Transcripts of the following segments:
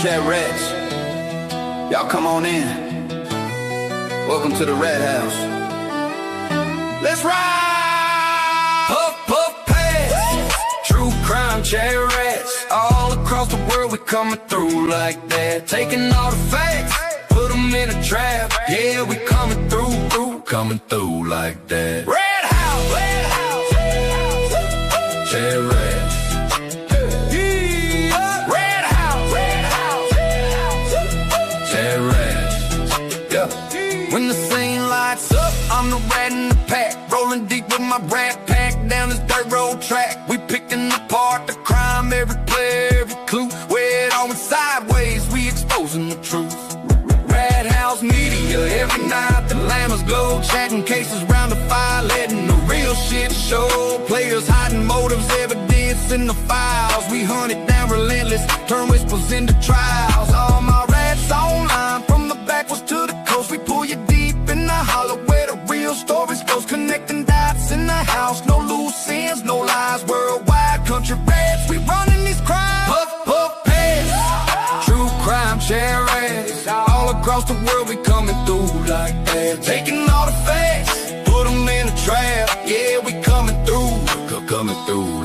ChatRats. Y'all come on in. Welcome to the Rat House. Let's ride! Puff, puff, pass. True crime ChatRats. All across the world we coming through like that. Taking all the facts, put them in a trap. Yeah, we coming through, coming through like that. Rat House, Rat House, ChatRats. When the scene lights up, I'm the rat in the pack, rolling deep with my rat pack down this dirt road track. We picking apart the crime, every player, every clue. Where it all went sideways, we exposing the truth. Rat House Media, every night the llamas glow, chatting cases round the fire, letting the real shit show. Players hiding motives, evidence in the files. We hunt it down relentless, turn whispers into trials. All my rats online, from the backwoods to the coast. We pull you deep in the hollow where the real stories goes, connecting dots in the house. No loose ends, no lies, worldwide country rats. We running these crimes. Puff, puff, pass. True crime ChatRats. All across the world we coming through like that. Taking all the facts, put them in a trap. Yeah, we coming through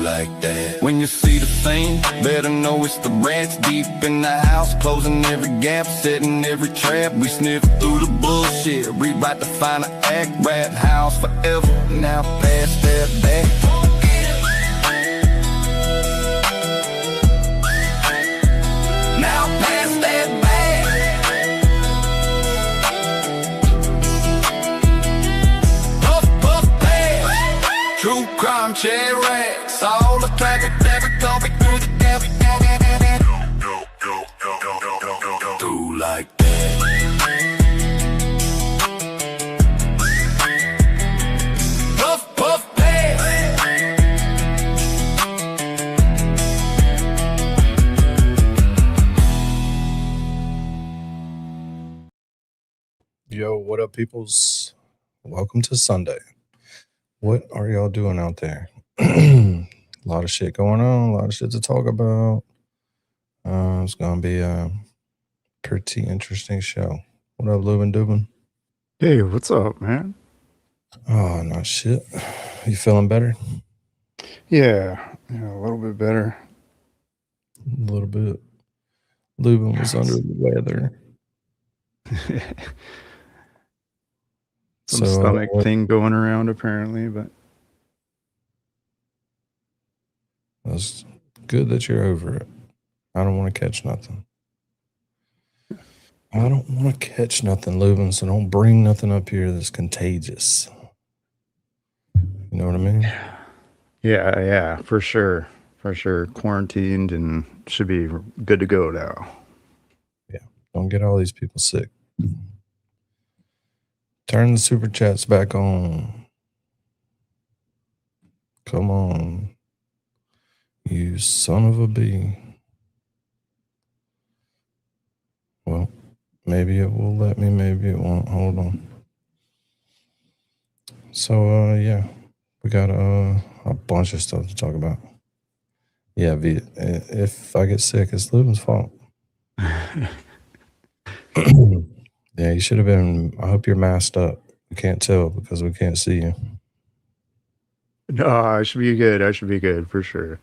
like that. When you see the scene, better know it's the rats. Deep in the house, closing every gap, setting every trap. We sniff through the bullshit, rewrite the final act. Rat House forever, now pass that back. Now pass that back. Puff, puff, pass. True crime ChatRats. All the traffic never coming through the gap. Through like that. Puff, puff, pass. Yo, what up, peoples? Welcome to Sunday. What are y'all doing out there? A lot of shit going on, a lot of shit to talk about. It's gonna be a pretty interesting show. What up, Lubin Dubin? Hey, what's up, man? Oh, not shit. You feeling better? Yeah, a little bit better. A little bit. Lubin was under the weather. Some stomach thing going around apparently, but it's good that you're over it. I don't want to catch nothing. I don't want to catch nothing, Lubin, so don't bring nothing up here that's contagious. You know what I mean? Yeah, for sure. For sure. Quarantined and should be good to go now. Yeah, don't get all these people sick. Turn the super chats back on. Come on. You son of a bee. Well, maybe it will let me, maybe it won't. Hold on. So, yeah, we got a bunch of stuff to talk about. Yeah, V, if I get sick, it's Lubin's fault. Yeah, you should have been. I hope you're masked up. We can't tell because we can't see you. No, I should be good. I should be good for sure.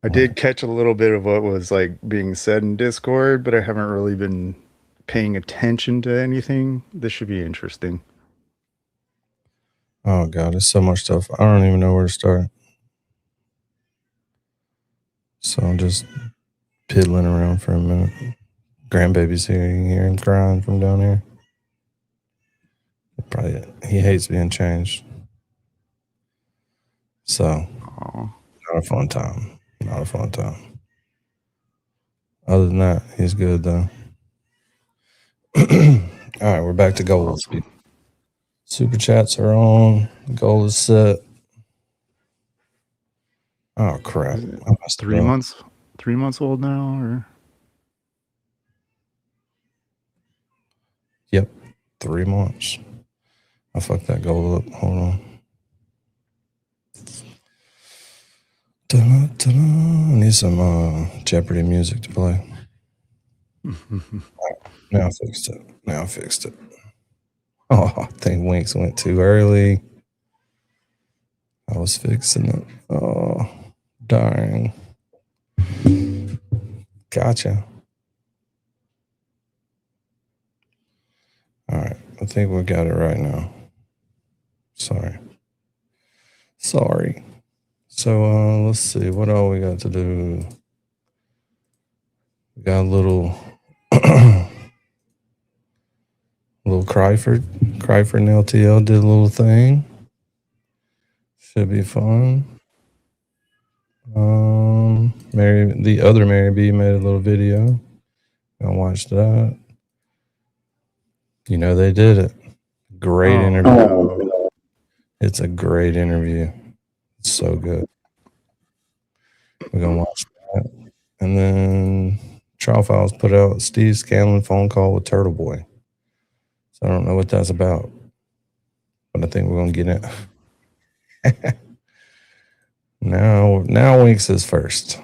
I did catch a little bit of what was like being said in Discord, but I haven't really been paying attention to anything. This should be interesting. Oh God, there's so much stuff. I don't even know where to start. So I'm just piddling around for a minute. Grandbaby's here. You can hear him crying from down here. Probably he hates being changed. So not a fun time. Not a fun time. Other than that, he's good though. All right, we're back to goals. Awesome. Super chats are on. The goal is set. Oh crap! 3 months. 3 months old now, or? Yep, 3 months. I fucked that goal up. Hold on. I need some Jeopardy music to play. Now I fixed it. Oh, I think Winks went too early. I was fixing it. Oh, darn. Gotcha. All right. I think we got it right now. Sorry. So let's see. What all we got to do? We got a little Cryford and LTL did a little thing. Should be fun. The other Mary B made a little video. Gonna watch that. You know they did it. Great interview. No. It's a great interview. It's so good. We're gonna watch that. And then Trial Files put out Steve Scanland phone call with Turtleboy. So I don't know what that's about. But I think we're gonna get it. Now Winks is first.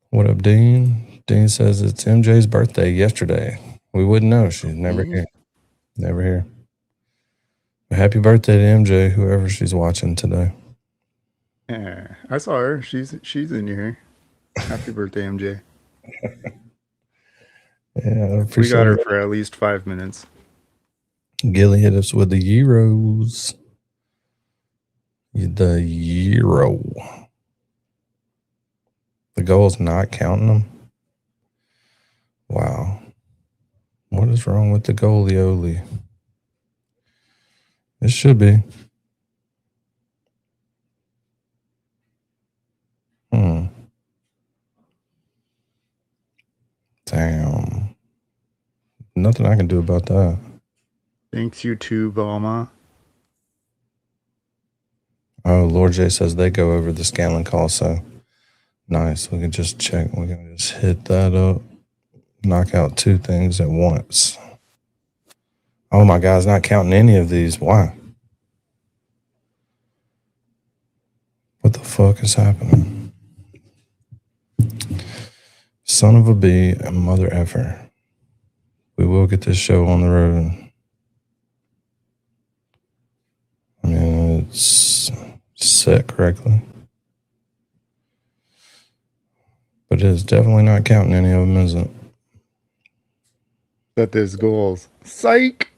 What up, Dean? Dean says it's MJ's birthday yesterday. We wouldn't know. She's never here. Never here. Happy birthday to MJ, whoever she's watching today. Yeah, I saw her. She's in here. Happy birthday, MJ. Yeah, We got her for at least 5 minutes. Gilly hit us with the Euros. The Euro. The goal's not counting them. Wow. What is wrong with the goalie? It should be. Damn. Nothing I can do about that. Thanks, you too, Balma. Oh, Lord J says they go over the Scanland call, so nice. We can just check. We can just hit that up. Knock out two things at once. Oh my God, it's not counting any of these. Why? What the fuck is happening? Son of a bee and mother effer. We will get this show on the road. I mean, it's set correctly. But it is definitely not counting any of them, is it? That there's goals. Psych!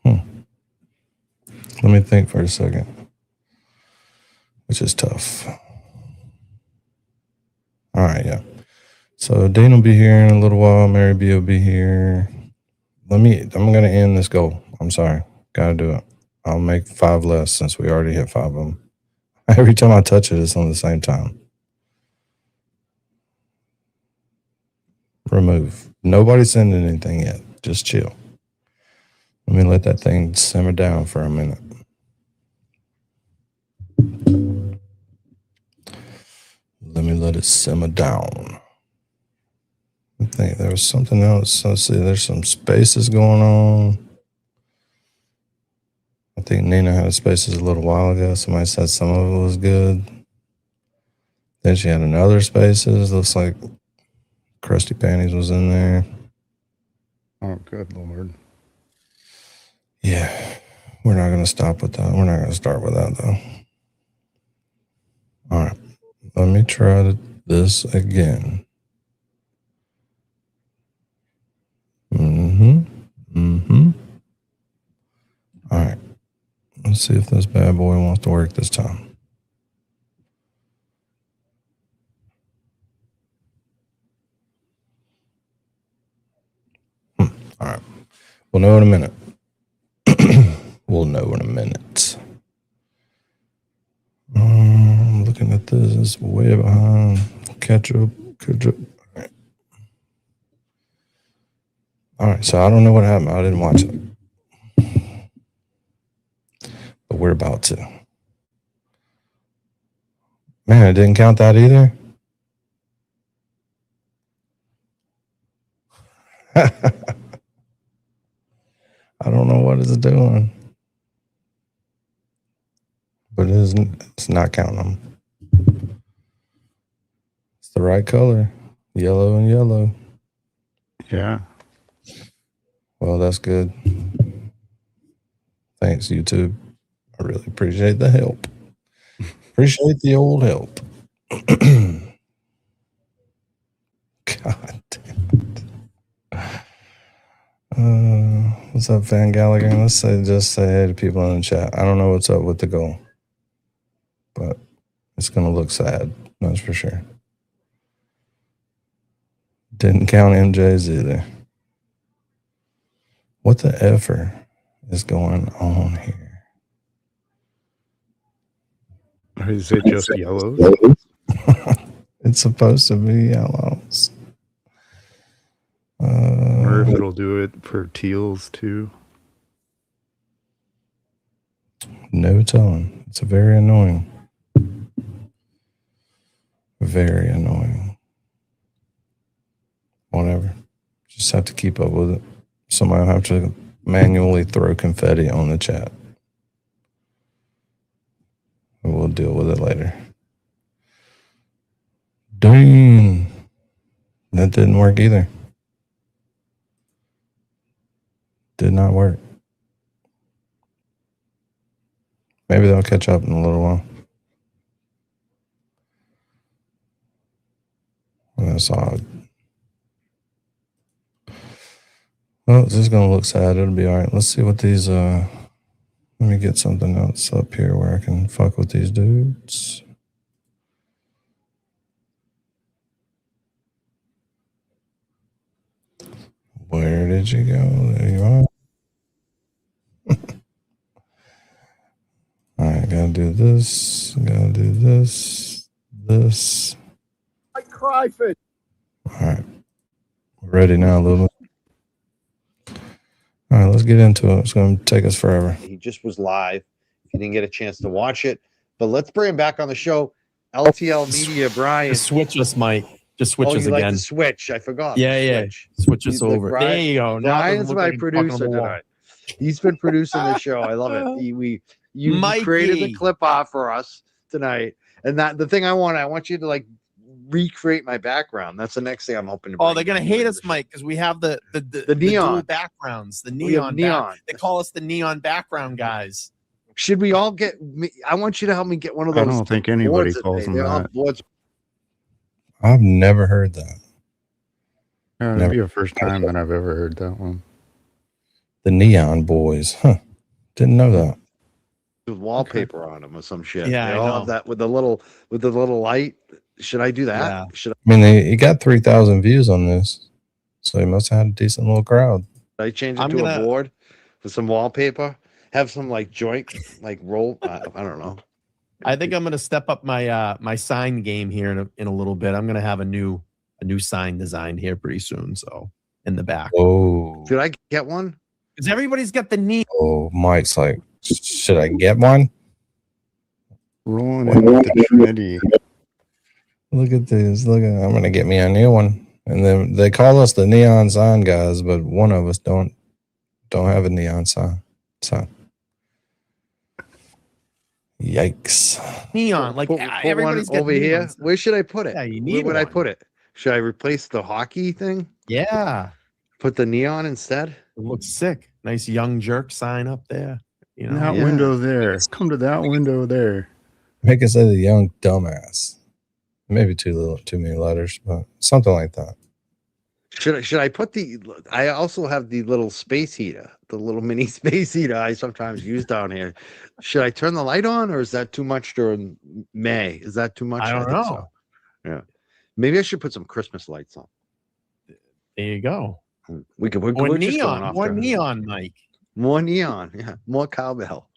Let me think for a second. Which is tough. All right, yeah. So Dean will be here in a little while. Mary B will be here. I'm going to end this goal. I'm sorry. Got to do it. I'll make 5 less since we already hit 5 of them. Every time I touch it, it's on the same time. Remove. Nobody's sending anything yet. Just chill. Let me let that thing simmer down for a minute. Let me let it simmer down. I think there was something else. Let's see. There's some spaces going on. I think Nina had spaces a little while ago. Somebody said some of it was good. Then she had another spaces. Looks like Krusty Panties was in there. Oh, good Lord. Yeah. We're not going to stop with that. We're not going to start with that, though. All right. Let me try this again. All right. Let's see if this bad boy wants to work this time. All right. We'll know in a minute. Looking at this, it's way behind. Catch up. All right. So I don't know what happened. I didn't watch it. But we're about to. Man, it didn't count that either. I don't know what it's doing. But It's not counting them. It's the right color. Yellow and yellow. Yeah. Well, that's good. Thanks, YouTube. I really appreciate the help. Appreciate the old help. God damn it. What's up, Van Gallagher? Let's just say hey to people in the chat. I don't know what's up with the goal, but it's going to look sad. That's for sure. Didn't count MJ's either. What the effer is going on here? Or is it just yellows? It's supposed to be yellows. Or if it'll do it for teals too. No telling. It's very annoying. Very annoying. Whatever. Just have to keep up with it. Somebody will have to manually throw confetti on the chat. We'll deal with it later. Dang. That didn't work either. Did not work. Maybe they'll catch up in a little while. That's odd. Well, this is going to look sad. It'll be all right. Let's see what these... Let me get something else up here where I can fuck with these dudes. Where did you go? There you are. All right, gotta do this. Gotta do this. This. I cry for it. All right. We're ready now, Lulu. All right, let's get into it. It's going to take us forever. He just was live. If you didn't get a chance to watch it, but let's bring him back on the show. LTL Media, Brian. Just switch us, Mike. Just switch us you again. like to switch? I forgot. Yeah. Switch us over. Brian, there you go. Now Brian's we're my looking fucking producer on the wall. tonight. He's been producing the show. I love it. You Mikey. created the clip off for us tonight, and that the thing I want you to like recreate my background. That's the next thing I'm hoping to. Oh, they're gonna hate us, Mike, because we have the neon dual backgrounds, the We have neon. They call us the neon background guys. Should we all get? I want you to help me get one of those. I don't think anybody boards calls them they all that. have boards. I've never heard that. Yeah, it'd be the first time that I've ever heard that one. The Neon Boys. Huh. Didn't know that. With wallpaper on them or some shit. Yeah, they I all know. have that with the little light. Should I do that? Yeah. Should I mean, he got 3,000 views on this, so he must have had a decent little crowd. I change it I'm to gonna- a board with some wallpaper? Have some like joint, like roll. I don't know. I think I'm gonna step up my my sign game here in a little bit. I'm gonna have a new sign designed here pretty soon. So in the back, Oh, Should I get one? because everybody's got the neon. oh, Mike's like, should I get one? Rolling in with the Trinity. Look at this. Look at. I'm gonna get me a new one. And then they call us the neon sign guys, but one of us don't have a neon sign. So, yikes. Neon, like Put everybody's one got over here. neons. Where should I put it? Yeah, you Where need would I one. put it? Should I replace the hockey thing? Yeah, Put the neon instead? it looks sick. Nice young jerk sign up there. You know, That Yeah. window there. Come to that window there. Make it say the young dumbass. Maybe too many letters, but something like that. Should I put the? I also have the little space heater, the little mini space heater I sometimes use down here. Should I turn the light on, or is that too much during May? Is that too much? I don't think know. so. Yeah, maybe I should put some Christmas lights on. there you go. We're More just going neon, off more there. neon, Mike. More neon. Yeah, more cowbell.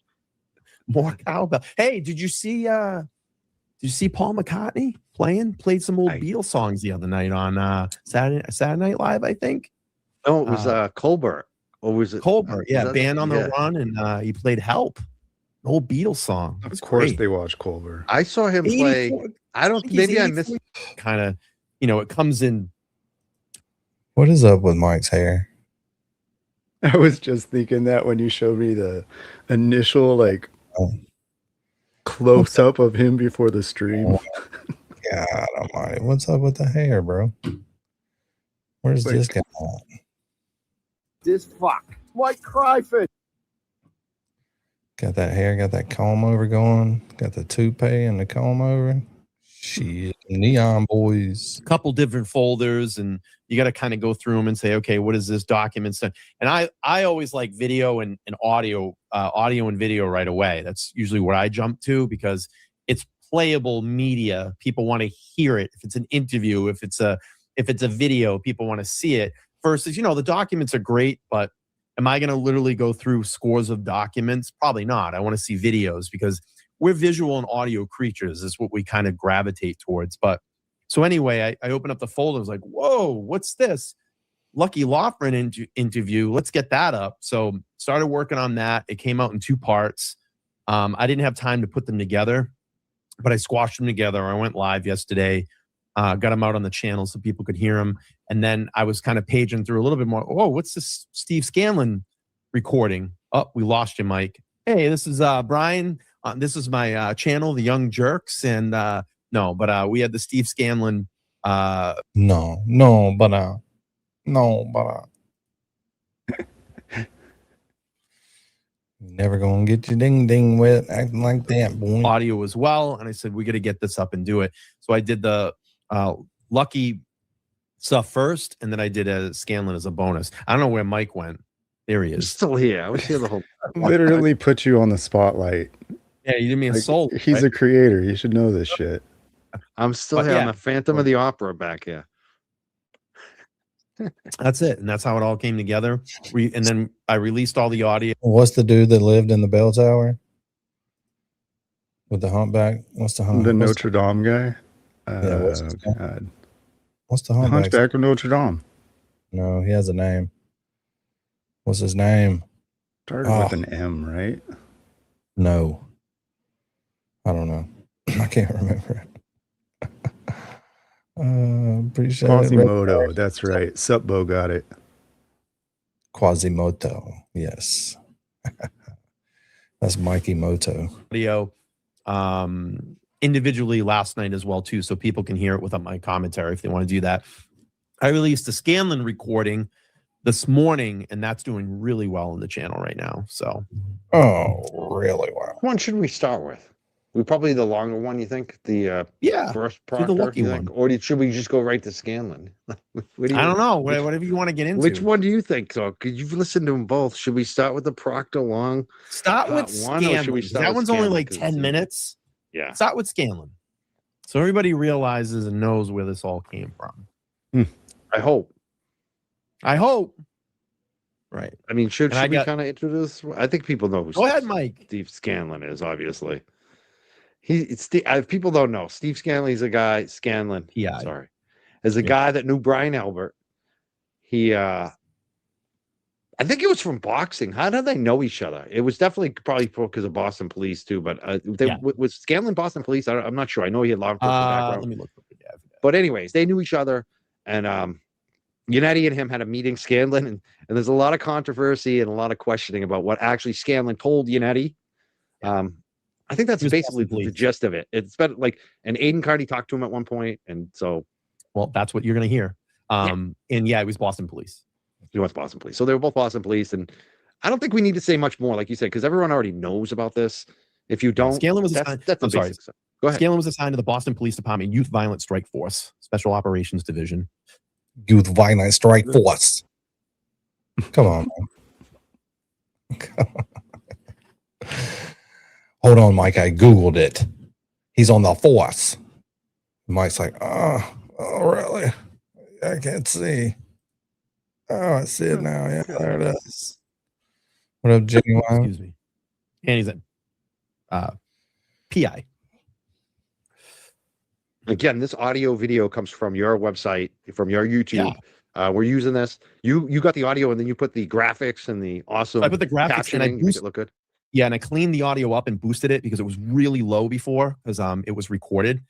More cowbell. Hey, did you see Paul McCartney played some old Beatles songs the other night on Saturday Night Live, I think. No, it was Colbert. Or was it Colbert, was that- Band on the yeah. Run, and he played Help, an old Beatles song. Of course they watch Colbert. I saw him play. I don't. Maybe I missed. Kind of, it comes in. What is up with Mike's hair? I was just thinking that when you showed me the initial, like, close up of him before the stream. God almighty. What's up with the hair, bro? Where's this guy at? This fuck. White Cryfish. Got that hair, got that comb over going, got the toupee and the comb over. Shit, neon boys. A couple different folders, and you got to kind of go through them and say, okay, what is this document? And I always like video and audio and video right away. That's usually where I jump to because it's playable media. People want to hear it. If it's an interview, if it's a video, people want to see it. Versus, the documents are great, but am I going to literally go through scores of documents? Probably not. I want to see videos because we're visual and audio creatures. That's what we kind of gravitate towards. But so anyway, I opened up the folder. I was like, whoa, what's this? Lucky Lofgren interview. Let's get that up. So started working on that. It came out in 2 parts. I didn't have time to put them together, but I squashed them together. I went live yesterday, got them out on the channel so people could hear them. And then I was kind of paging through a little bit more. Oh, what's this Steve Scanland recording? Oh, we lost you, Mike. Hey, this is Brian. This is my channel, The Young Jerks. And we had the Steve Scanland. Never gonna get your ding ding wet acting like that, boy. Audio as well. And I said, we got to get this up and do it. So I did the Lucky stuff first, and then I did a Scanland as a bonus. I don't know where Mike went. There he I'm is. still here. I was here the whole time. Literally put you on the spotlight. Yeah, you did me a soul. He's a creator. You should know this shit. I'm still here. I'm a Phantom of the Opera back here. That's it. And that's how it all came together. And then I released all the audio. What's the dude that lived in the bell tower with the humpback? What's the humpback? The Notre Dame guy. Yeah, what's his name? God. What's the The humpback? Hunchback of Notre Dame. No, he has a name. What's his name? Started with an M, right? No. I don't know. I can't remember it. Pretty sure. Quasimodo. That's right. Supbo got it. Quasimodo. Yes. That's Mikey Moto. Audio individually last night as well too, so people can hear it without my commentary if they want to do that. I released a Scanland recording this morning, and that's doing really well on the channel right now. So, really well. Which one should we start with? We probably the longer one, you think? The first do Proctor, the Lucky you think? one. Or should we just go right to Scanland? What do you, I don't know. Whatever you want to get into. Which one do you think? So, because you've listened to them both. Should we start with the Proctor Long? Start with one, or should we Scanland. start That with one's only Scanland? like 'Cause 10 minutes. Yeah. Start with Scanland, so everybody realizes and knows where this all came from. I hope. Right. I mean, should And I we got- kind of introduce? I think people know who Go ahead, Mike. Steve Scanland is, obviously. If people don't know, Steve Scanlon is a guy, Scanland, Yeah. sorry, is a guy that knew Brian Albert. He, I think it was from boxing. How did they know each other? It was definitely probably because of Boston Police too, but was Scanlon Boston Police? I'm not sure. I know he had law enforcement background. Let me look. But anyways, they knew each other, and Yannetti and him had a meeting, Scanlon, and there's a lot of controversy and a lot of questioning about what actually Scanlon told Yannetti. I think that's basically the gist of it. It's been like, and Aiden Cardi talked to him at one point, and so. Well, that's what you're going to hear. And yeah, it was Boston Police. He was Boston Police. So they were both Boston Police, and I don't think we need to say much more, like you said, because everyone already knows about this. If you don't, Scanlon was that's assigned, the I'm sorry. basic stuff. Go ahead. Scanlon was assigned to the Boston Police Department Youth Violent Strike Force, Special Operations Division. Youth Violent Strike Force. Come on, man. Come on. Hold on, Mike. I Googled it. He's on the force. Mike's like, oh, really? I can't see. Oh, I see it now. Yeah, there it is. What up, Jimmy? Excuse me. And he's a PI. Again, this audio video comes from your website, from your YouTube. We're using this. You got the audio, and then you put the graphics and the awesome. So I put the graphics and I make it look good. Yeah, and I cleaned the audio up and boosted it because it was really low before because it was recorded.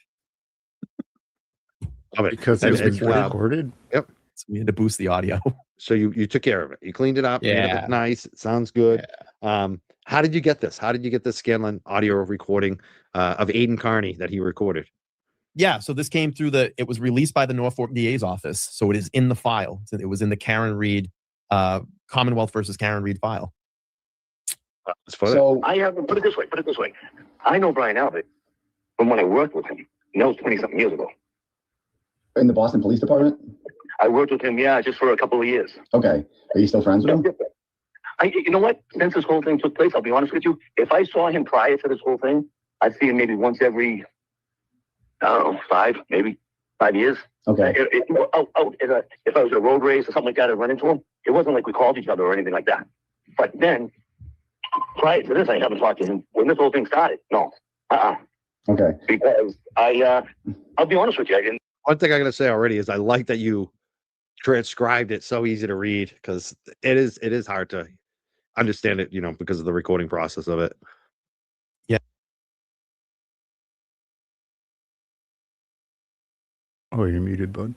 Because it was recorded. Yep. So we had to boost the audio. So you took care of it. You cleaned it up. Made it Yeah. look nice. It sounds good. How did you get this? How did you get this Scanland audio recording? of Aiden Carney that he recorded. Yeah, so this came through it was released by the Norfolk DA's office, so it is in the file. So it was in the Karen Reed, Commonwealth versus Karen Reed file. So I have put it this way. I know Brian Albert from when I worked with him. And that was 20-something years ago. In the Boston Police Department? I worked with him, just for a couple of years. Okay. Are you still friends with him? You know what? Since this whole thing took place, I'll be honest with you. If I saw him prior to this whole thing, I'd see him maybe once every, I don't know, 5 years. Okay. If I was at a road race or something like that, I'd run into him. It wasn't like we called each other or anything like that. But then, prior to this, I haven't talked to him. When this whole thing started, no. Okay. Because I'll be honest with you, I didn't. One thing I gotta say already is I like that you transcribed it so easy to read, because it is hard to understand it, because of the recording process of it. Yeah. Oh, you're muted, bud.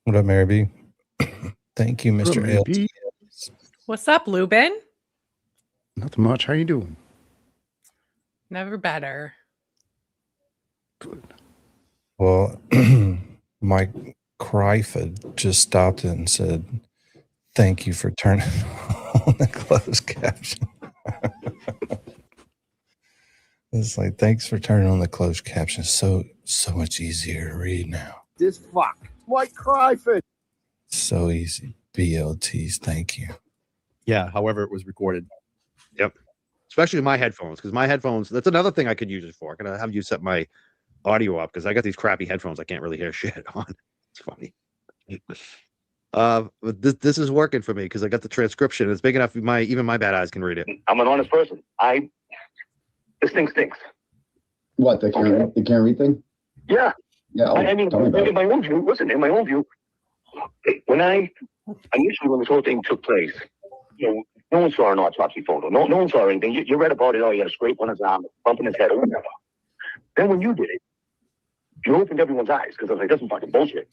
What up, Mary B? Thank you, Mr. Mary L. B? What's up, Lubin? Nothing much. How you doing? Never better. Good. Well, Mike Cryford just stopped it and said, "Thank you for turning on the closed caption." It's like, thanks for turning on the closed caption. So much easier to read now. This fuck. Mike Cryford. So easy. BLTs, thank you. Yeah, however it was recorded. Yep. Especially my headphones, because my headphones, that's another thing I could use it for. I'm gonna have you set my audio up, because I got these crappy headphones I can't really hear shit on. It's funny. But this is working for me because I got the transcription. It's big enough even my bad eyes can read it. I'm an honest person. This thing stinks. What, the Karen Reed thing? Yeah. Yeah. I mean, in my own view, when initially when this whole thing took place, no one saw an autopsy photo. No one saw anything. You read about it. Oh, he had a scrape on his arm, bump in his head, or whatever. Then when you did it, you opened everyone's eyes, because I was like, that's some fucking bullshit.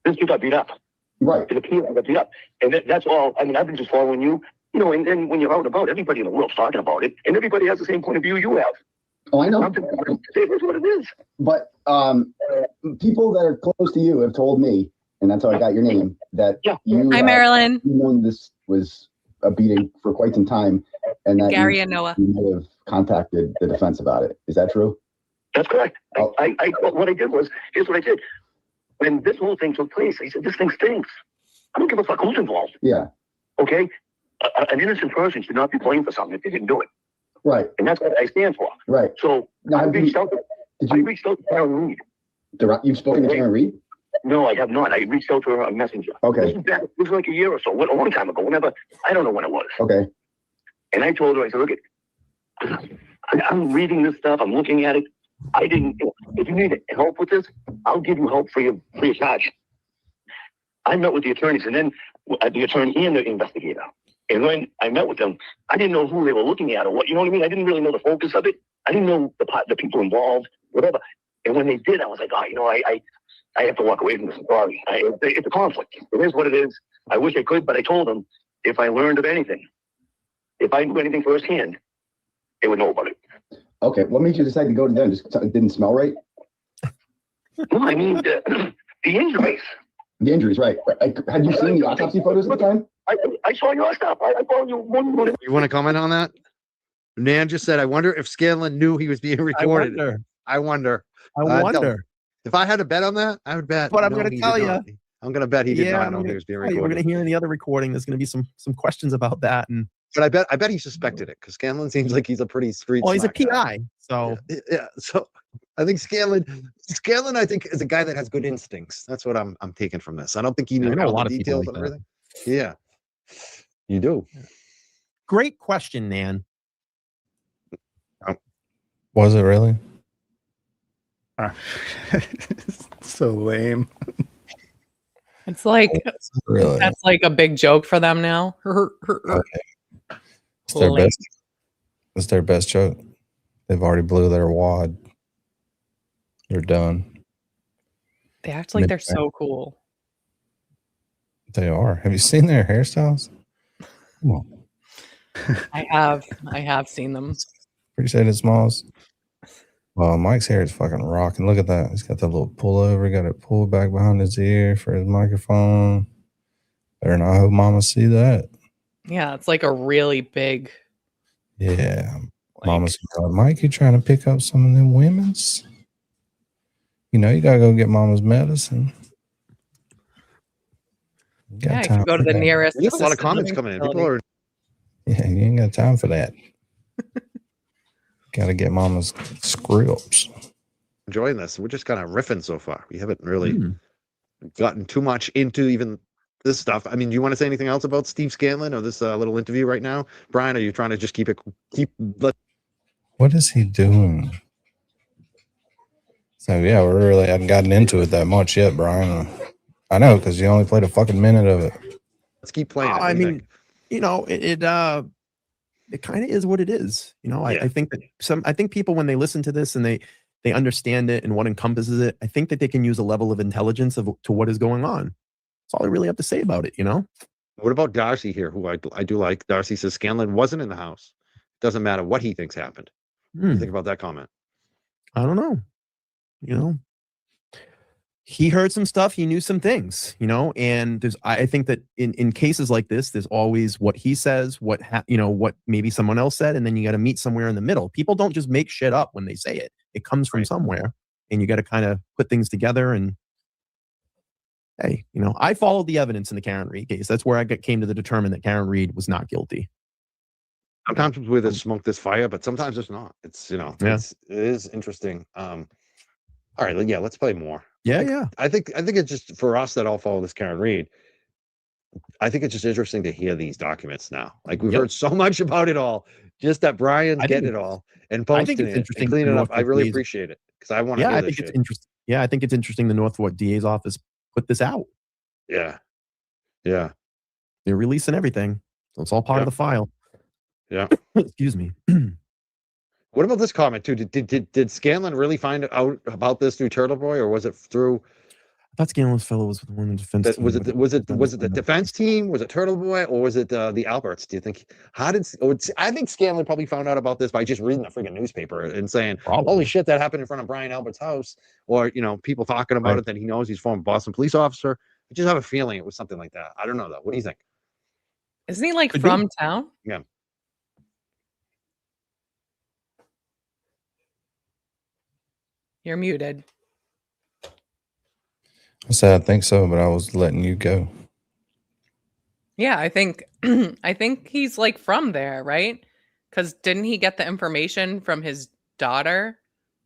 This dude got beat up. Right. It appeared, got beat up. And that's all. I mean, I've been just following you, and then when you're out and about, everybody in the world's talking about it, and everybody has the same point of view you have. Oh, I know. It is what it is. But people that are close to you have told me, and that's how I got your name, that you. Hi, Marilyn. You know this was a beating for quite some time, and that Gary and Noah. You may have contacted the defense about it. Is that true? That's correct. Oh. What I did was, here's what I did. When this whole thing took place, I said, this thing stinks. I don't give a fuck who's involved. Yeah. Okay? An innocent person should not be blamed for something if they didn't do it. Right. And that's what I stand for. Right. So now, I reached out to Karen Reed. You've spoken to Karen Reed? No, I have not. I reached out to her on Messenger. Okay. This was like a year or so, a long time ago, whenever. I don't know when it was. Okay. And I told her, I said, look, I'm reading this stuff. I'm looking at it. If you need help with this, I'll give you help free of charge. I met with the attorneys, and then the attorney and the investigator. And when I met with them, I didn't know who they were looking at or what, you know what I mean? I didn't really know the focus of it. I didn't know the people involved, whatever. And when they did, I was like, I have to walk away from this. Sorry. It's a conflict. It is what it is. I wish I could, but I told them if I learned of anything, if I knew anything firsthand, they would know about it. Okay. What made you decide to go to them? Just it didn't smell right? No, I mean, the injuries. The injuries, right. Had you seen the autopsy photos at the time? I saw your stuff. I followed you one. You want to comment on that? Nan just said, I wonder if Scanland knew he was being recorded. I wonder. If I had to bet on that, I would bet. But I'm going to tell you. I'm going to bet he did not know he was being recorded. We're going to hear in the other recording. There's going to be some questions about that. But I bet he suspected it, because Scanland seems like he's a pretty street. Well, he's a PI, guy. so yeah. So I think Scanland, I think, is a guy that has good instincts. That's what I'm taking from this. I don't think he knew a all lot the of details people and like everything. Yeah, you do. Great question, Nan. Was it really? So lame. It's like Really? that's like a big joke for them now. Okay. It's their best joke. They've already blew their wad. They're done. They act like they're so cool. They are. Have you seen their hairstyles? Come on. I have seen them. Appreciate it, Smalls. Well, Mike's hair is fucking rocking. Look at that. He's got that little pullover. Got it pulled back behind his ear for his microphone. Better not hope Mama see that. Yeah, it's like a really big. Yeah. Like, Mama's like, Mike, you trying to pick up some of them women's? You know, you gotta go get Mama's medicine. You got yeah, you time can go to for the that. nearest. There's a lot of assisted comments living coming in. facility. People are Yeah, you ain't got time for that. Gotta get Mama's scripts. enjoying this. We're just kind of riffing so far. We haven't really gotten too much into even this stuff. I mean, do you want to say anything else about Steve Scanland or this little interview right now, Brian? Are you trying to just keep What is he doing? So yeah, we really haven't gotten into it that much yet, Brian. I know, because you only played a fucking minute of it. let's keep playing? I mean, you know, it kind of is what it is. You know, Yeah. I think that I think people, when they listen to this and they understand it and what encompasses it, I think that they can use a level of intelligence to what is going on. That's all I really have to say about it, you know? What about Darcy here, who I do like? Darcy says Scanland wasn't in the house. Doesn't matter what he thinks happened. What do you think about that comment? I don't know. You know, he heard some stuff, he knew some things, you know, and I think that in cases like this, there's always what he says, what maybe someone else said, and then you got to meet somewhere in the middle. People don't just make shit up when they say it. It comes from somewhere, and you got to kind of put things together. And hey, you know, I followed the evidence in the Karen Reed case. That's where I came to the determine that Karen Reed was not guilty. Sometimes with this smoke, this fire, but sometimes it's not. It's, you know, Yeah. it is interesting. All right, yeah, let's play more. Yeah. I think it's just for us that all follow this Karen Reed. I think it's just interesting to hear these documents now. Like we've heard so much about it all, just that Brian's getting it all and posting it and cleaning it up. I really appreciate it because I want to hear this shit. Interesting. Yeah, I think it's interesting the Northport DA's office put this out. Yeah. They're releasing everything. So it's all part of the file. Yeah. Excuse me. What about this comment too? Did Scanland really find out about this through Turtleboy, or was it through? I thought Scanland's fellow was with one of the defense team. Was it the defense team? Was it Turtleboy, or was it the Alberts? Do you think? I think Scanland probably found out about this by just reading the freaking newspaper and saying, "Holy shit, that happened in front of Brian Albert's house," or you know, people talking about it. That he knows he's a former Boston police officer. I just have a feeling it was something like that. I don't know though. What do you think? Isn't he like from town? Yeah. You're muted. I said I think so, but I was letting you go. Yeah, I think he's like from there, right? Because didn't he get the information from his daughter,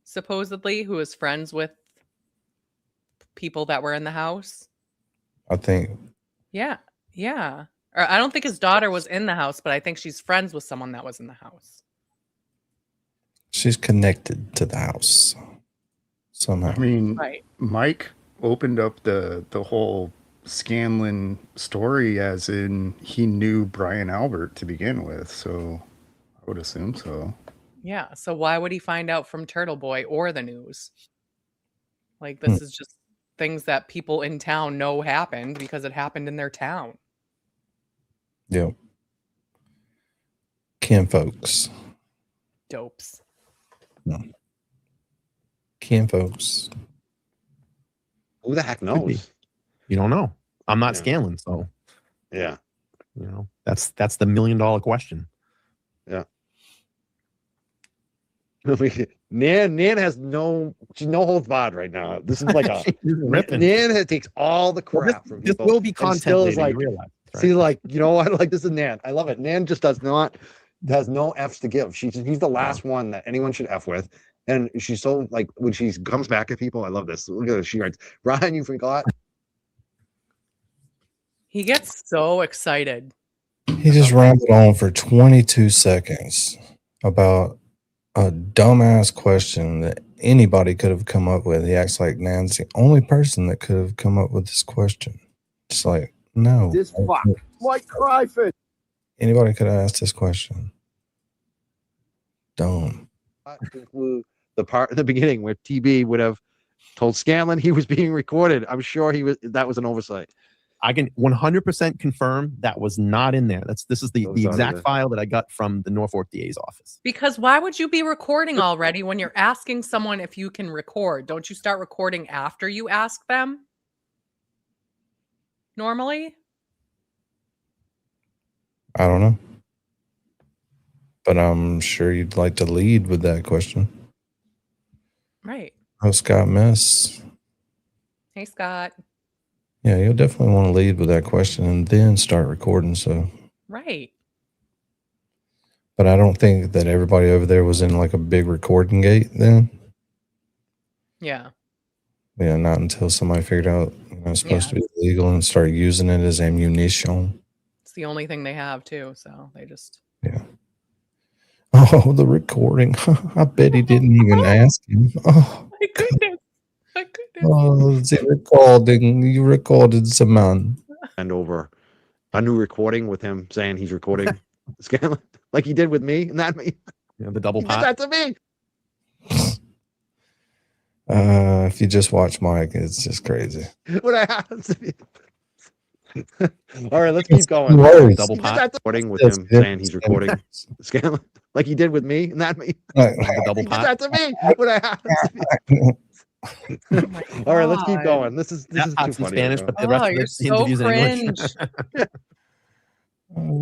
supposedly, who was friends with people that were in the house? I think. Yeah. Or I don't think his daughter was in the house, but I think she's friends with someone that was in the house. She's connected to the house somehow. I mean, Mike opened up the whole Scanland story as in he knew Brian Albert to begin with, so I would assume so. Yeah, so why would he find out from Turtleboy or the news? Like, this is just things that people in town know happened because it happened in their town. Yep. Kin folks. Dopes. No. Kin folks. Who the heck knows? You don't know. I'm not Scanland, so yeah. You know, that's the $1 million question. Yeah. Nan has no holds barred right now. This is like a Nan takes all the crap from people. This will be content. Still is like, realize, right? See, like, you know what? Like, this is Nan. I love it. Nan just has no F's to give. He's the last one that anyone should F with. And she's so like when she comes back at people, I love this. Look at this. She writes, Brian, you forgot. He gets so excited. He just rambled on for 22 seconds about a dumbass question that anybody could have come up with. He acts like Nan's the only person that could have come up with this question. It's like, no. This fuck. White cryfish. Anybody could have asked this question. Dumb. The part at the beginning where TB would have told Scanland he was being recorded. I'm sure that was an oversight. I can 100% confirm that was not in there. This is the exact file that I got from the Norfolk DA's office. Because why would you be recording already when you're asking someone if you can record? Don't you start recording after you ask them? Normally? I don't know. But I'm sure you'd like to lead with that question. Right. Oh, Scott Mess. Hey, Scott. Yeah, you'll definitely want to lead with that question and then start recording. So, right. But I don't think that everybody over there was in like a big recording gate then. Yeah. Yeah, not until somebody figured out it's supposed to be illegal and start using it as ammunition. It's the only thing they have too, so they just. Yeah. Oh, the recording. I bet he didn't even ask him. Oh, my goodness. My goodness. Oh, the recording. You recorded some man. And over a new recording with him saying he's recording Scanland like he did with me and that me. Yeah, the double pot. That's me. If you just watch Mike, it's just crazy. What I have to be. All right, let's keep going. Double pot. Recording with him saying he's recording Scanland like he did with me and that me. The double pot. That's me. What I have to be. All right, let's keep going. This is too funny. In Spanish, but the rest of you're the so interviews cringe. in English.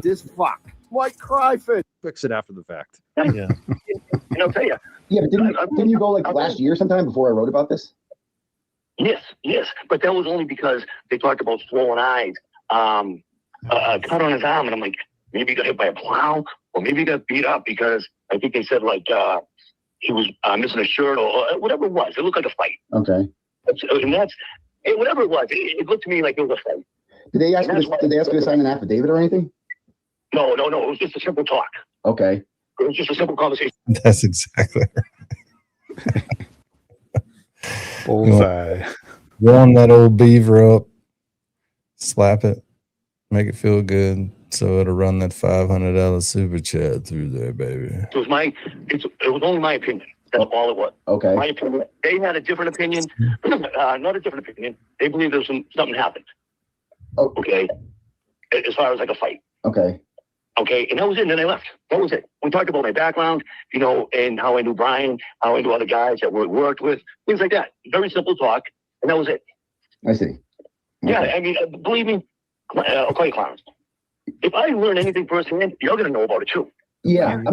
This fuck. White Cryfish. Fix it after the fact. Yeah. And I'll tell you. Yeah, but didn't you go like last year sometime before I wrote about this? Yes, but that was only because they talked about swollen eyes, a cut on his arm, and I'm like, maybe he got hit by a plow, or maybe he got beat up because I think they said like he was missing a shirt or whatever it was. It looked like a fight. Okay. And that's whatever it was. It looked to me like it was a fight. Did they ask you to sign an affidavit or anything? No. It was just a simple talk. Okay. It was just a simple conversation. That's exactly right. Bullseye. Warm that old beaver up, slap it, make it feel good, so it'll run that $500 super chat through there, baby. It was only my opinion. That's all it was. Okay. My opinion. They had a different opinion. Not a different opinion. They believe there's something happened. Oh. Okay. As far as like a fight. Okay. Okay, and that was it, and then I left. That was it. We talked about my background, and how I knew Brian, how I knew other guys that we worked with, things like that. Very simple talk, and that was it. I see. Okay. Yeah, I mean, believe me, I'll call you clowns. If I learn anything firsthand, you're going to know about it too. Yeah. And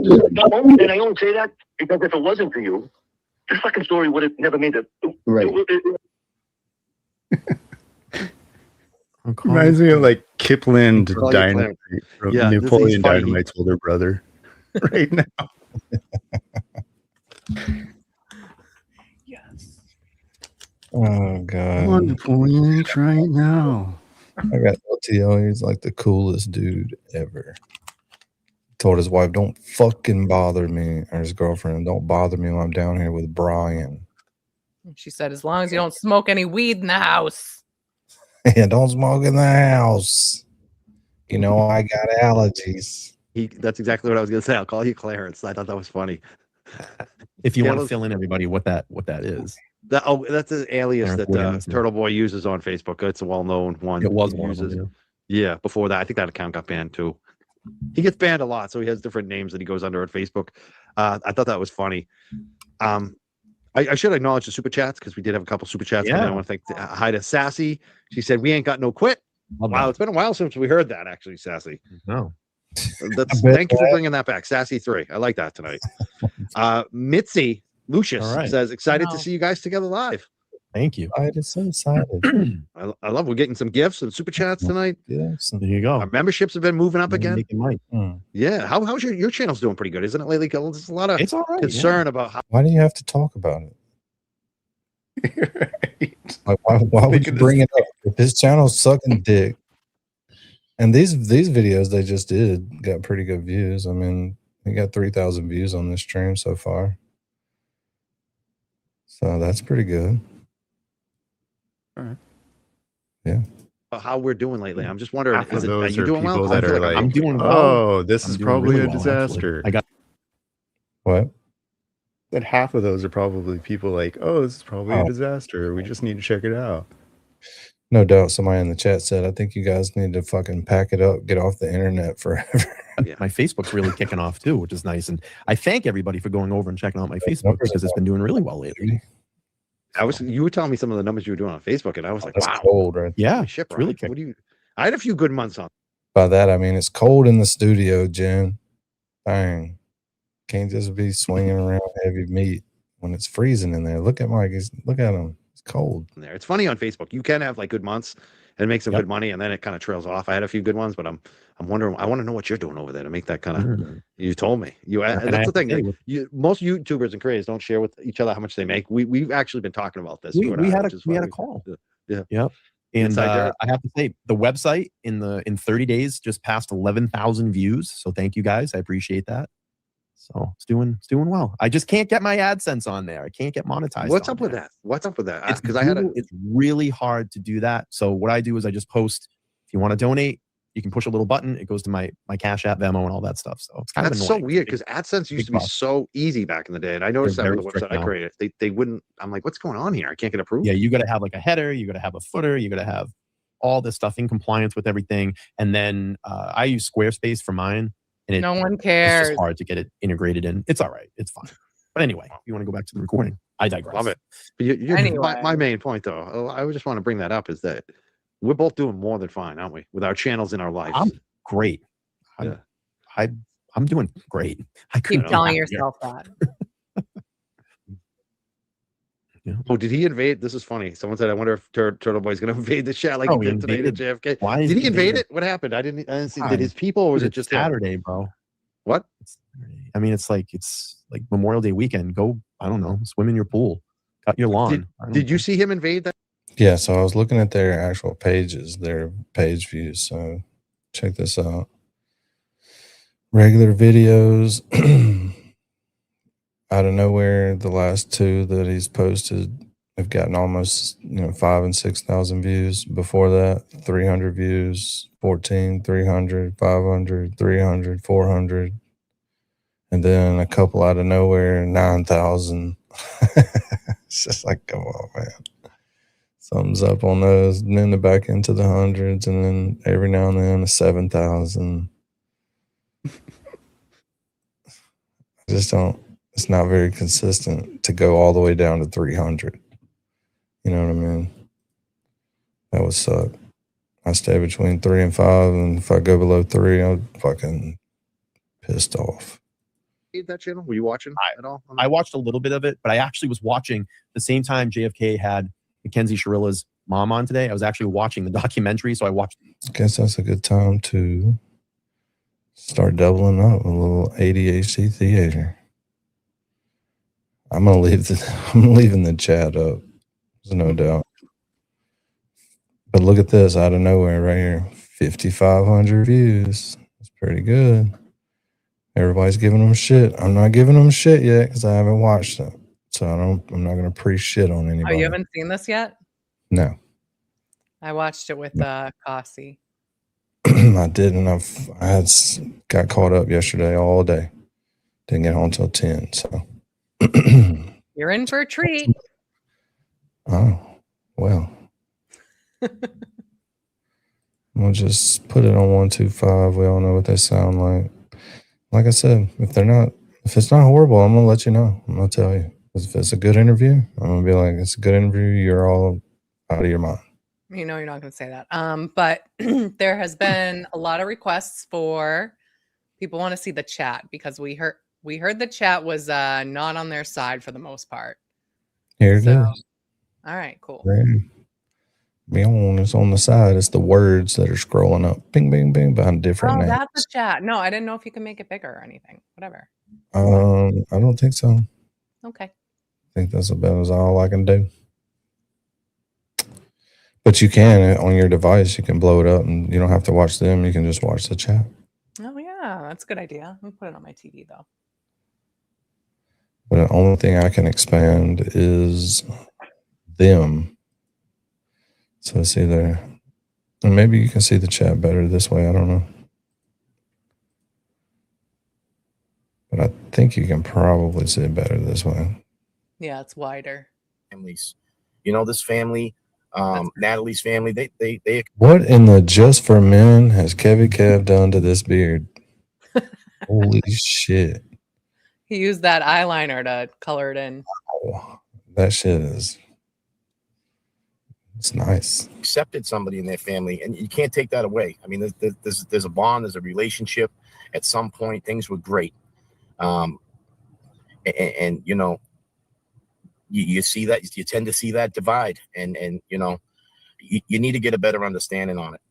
I only say that because if it wasn't for you, this fucking story would have never made it. Right. Reminds me of like Kipling Call you Dynamite. Yeah, Napoleon this is funny. Dynamite's older brother. Right now. Yes. Oh, God. Come on, Napoleon, try it now. I got LTO. He's like the coolest dude ever. Told his wife, don't fucking bother me, or his girlfriend, don't bother me when I'm down here with Brian. She said, as long as you don't smoke any weed in the house. Yeah, don't smoke in the house. I got allergies. That's exactly what I was going to say. I'll call you Clarence. I thought that was funny. If you want to let's- fill in everybody what that is. That's an alias Or that Williams, yeah. Turtleboy uses on Facebook. It's a well-known one. It was he one of them, uses. yeah. Yeah, before that, I think that account got banned too. He gets banned a lot, so he has different names that he goes under on Facebook. I thought that was funny. I should acknowledge the super chats because we did have a couple super chats. Yeah. I want to thank hi to Sassy. She said, "We ain't got no quit." Wow, it's been a while since we heard that. Actually, Sassy. No. Thank you for bringing that back, Sassy 3. I like that tonight. Mitzi Lucius says, "Excited to see you guys together live." Thank you. I just so excited. I love. We're getting some gifts and super chats tonight. Yes. There you go. Our memberships have been moving up again. Making money. Yeah. How's your channel's doing pretty good, isn't it lately? There's a lot of It's all right. concern about how. Why do you have to talk about it? Right. Like, why would you bring it up? If his channel's sucking dick, and these videos they just did got pretty good views. I mean, we got 3,000 views on this stream so far, so that's pretty good. All right. Yeah. How we're doing lately. I'm just wondering, Half of are those you are doing people well? that I feel are like, I'm doing well. oh, this I'm is doing probably really a well, actually. disaster. I got What? That half of those are probably people like, oh, this is probably a disaster. We just need to check it out. No doubt somebody in the chat said, I think you guys need to fucking pack it up, get off the internet forever. Yeah. My Facebook's really kicking off too, which is nice. And I thank everybody for going over and checking out my Facebook because it's been doing really well lately. You were telling me some of the numbers you were doing on Facebook, and I was like, That's wow. cold, right? Yeah. Holy shit, It's really Brian. What do you? I had a few good months on. By that, I mean, it's cold in the studio, Jen. Dang. Can't just be swinging around heavy meat when it's freezing in there. Look at Mike. Look at him. It's cold. There. It's funny on Facebook. You can have like good months and make some good money, and then it kind of trails off. I had a few good ones, but I'm wondering. I want to know what you're doing over there to make that kind of. You told me. That's the thing. Like, most YouTubers and creators don't share with each other how much they make. We've actually been talking about this. We had a call. Yeah. Yep. And I have to say, the website in 30 days just passed 11,000 views. So thank you guys. I appreciate that. So it's doing well. I just can't get my AdSense on there. I can't get monetized. What's up with that? It's because it's really hard to do that. So what I do is I just post. If you want to donate, you can push a little button. It goes to my Cash App, Venmo, and all that stuff. So it's kind of annoying. So weird because AdSense used to be so easy back in the day, and I noticed that with the website I created. They wouldn't. I'm like, what's going on here? I can't get approved. Yeah, you got to have like a header. You got to have a footer. You got to have all this stuff in compliance with everything. And then I use Squarespace for mine. And no one cares. It's just hard to get it integrated in. It's all right. It's fine. But anyway, if you want to go back to the recording, I digress. Love it. But anyway. my main point, though, I just want to bring that up is that we're both doing more than fine, aren't we? With our channels in our lives. I'm great. I'm doing great. I keep telling yourself that. Yeah. Oh, did he invade? This is funny. Someone said, I wonder if Turtleboy's going to invade the chat like he did today to JFK. Why did he invade it? What happened? I didn't see. Did his people, or was it just Saturday, bro? What? I mean, it's like Memorial Day weekend. Go, I don't know, swim in your pool, cut your lawn. Did you see him invade that? Yeah, so I was looking at their actual pages, their page views. So check this out. Regular videos. Out of nowhere, the last two that he's posted have gotten almost 5,000 and 6,000 views. Before that, 300 views, 14, 300, 500, 300, 400, and then a couple out of nowhere, 9,000. It's just like, come on, man. Something's up on those, and then back into the hundreds, and then every now and then a 7,000. I just don't. It's not very consistent to go all the way down to 300. You know what I mean? That would suck. I stay between 3 and 5, and if I go below 3, I'm fucking pissed off. That channel? Were you watching at all? I watched a little bit of it, but I actually was watching the same time JFK had Mackenzie Sharilla's mom on today. I was actually watching the documentary, so I watched. I guess that's a good time to start doubling up a little ADHD theater. I'm leaving the chat up. There's no doubt. But look at this out of nowhere right here. 5,500 views. That's pretty good. Everybody's giving them shit. I'm not giving them shit yet because I haven't watched them. So I'm not gonna pre-shit on anybody. Oh, you haven't seen this yet? No. I watched it with Kasi. I didn't. I got caught up yesterday all day. Didn't get home till 10. So you're in for a treat. Oh, well. We'll just put it on 125. We all know what they sound like. Like I said, if it's not horrible, I'm gonna let you know. I'm gonna tell you. If it's a good interview, I'm gonna be like, it's a good interview. You're all out of your mind. You know, you're not gonna say that. But there has been a lot of requests for people want to see the chat because we heard the chat was not on their side for the most part. Here it is. All right, cool. It's on the side. It's the words that are scrolling up. Bing, bing, bing behind different names. That's the chat. No, I didn't know if you can make it bigger or anything. Whatever. I don't think so. Okay. I think that's about as all I can do. But you can on your device. You can blow it up, and you don't have to watch them. You can just watch the chat. Oh yeah, that's a good idea. Let me put it on my TV though. But the only thing I can expand is them. So it's either, and maybe you can see the chat better this way. I don't know. But I think you can probably see it better this way. Yeah, it's wider. Families. This family Natalie's family, they What in the just for men has Kevy Kev done to this beard? Holy shit. He used that eyeliner to color it in. Oh, that shit is, it's nice. accepted somebody in their family, and you can't take that away. I mean, there's a bond, there's a relationship. At some point, things were great, and you know, you see that, you tend to see that divide, and you know, you need to get a better understanding on it.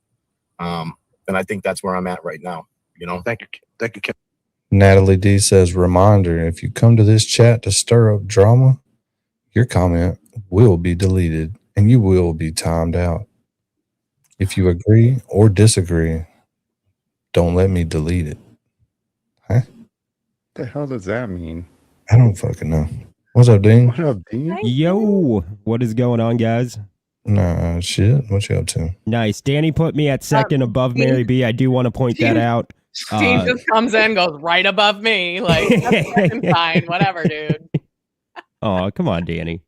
And I think that's where I'm at right now. You know, thank you, Kevin. Natalie D says, reminder, if you come to this chat to stir up drama, your comment will be deleted and you will be timed out. If you agree or disagree, don't let me delete it. Huh? What the hell does that mean? I don't fucking know. What's up, Dean? What up, Dean? Yo, what is going on, guys? Nah, shit. What you up to? Nice. Danny put me at second above Mary B. I do want to point that out. Dean just comes in, goes right above me. Like, that's fucking fine. Whatever, dude. Oh, come on, Danny.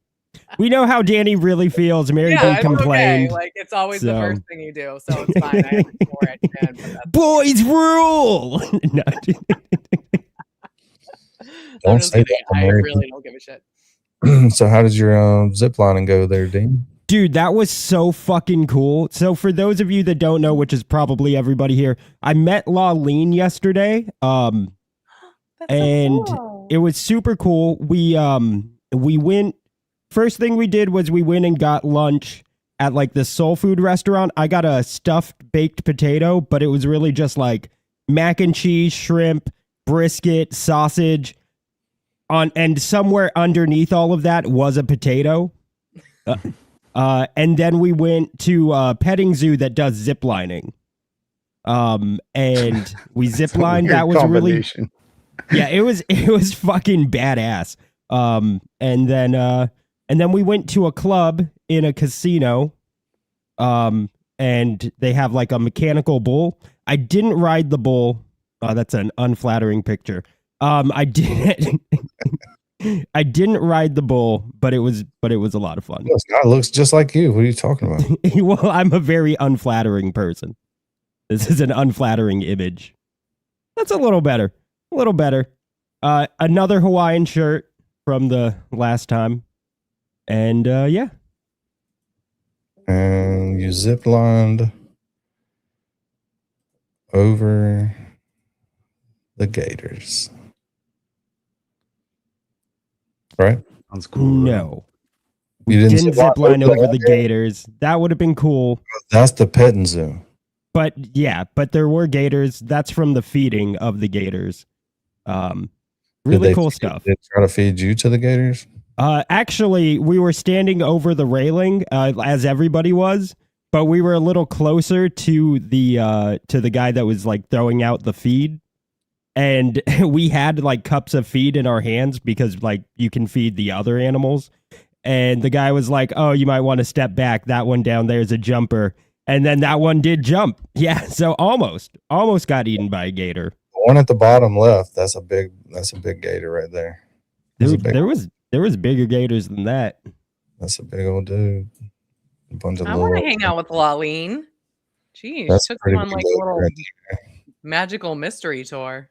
We know how Danny really feels. Mary B complained. Okay. Like, it's always the first thing you do, so it's fine. I ignore it. Again, boys rule. No. Don't say that. I really don't give a shit. So how did your zip lining go there, Dean? Dude, that was so fucking cool. So for those of you that don't know, which is probably everybody here, I met Lawleen yesterday. And it was super cool. We went, first thing we did was we went and got lunch at like the soul food restaurant. I got a stuffed baked potato, but it was really just like mac and cheese, shrimp, brisket, sausage and somewhere underneath all of that was a potato. And then we went to a petting zoo that does zip lining. And we zip lined. That was really, yeah, it was fucking badass. And then we went to a club in a casino. And they have like a mechanical bull. I didn't ride the bull. That's an unflattering picture. I didn't ride the bull, but it was a lot of fun. This guy looks just like you. What are you talking about? Well, I'm a very unflattering person. This is an unflattering image. That's a little better. A little better. Another Hawaiian shirt from the last time. And yeah. And you zip lined over the gators. Right? Sounds cool. No. You didn't zip line over the gators. That would have been cool. That's the petting zoo. But yeah, but there were gators. That's from the feeding of the gators. Really cool stuff. Did they try to feed you to the gators? Actually, we were standing over the railing, as everybody was, but we were a little closer to the guy that was like throwing out the feed. And we had like cups of feed in our hands because like you can feed the other animals. And the guy was like, oh, you might want to step back. That one down there is a jumper. And then that one did jump. Yeah. So almost got eaten by a gator. The one at the bottom left, that's a big gator right there. There was bigger gators than that. That's a big old dude. A bunch of I want to hang out with Lawleen. Jeez, That's took pretty him on like big a little right magical mystery tour.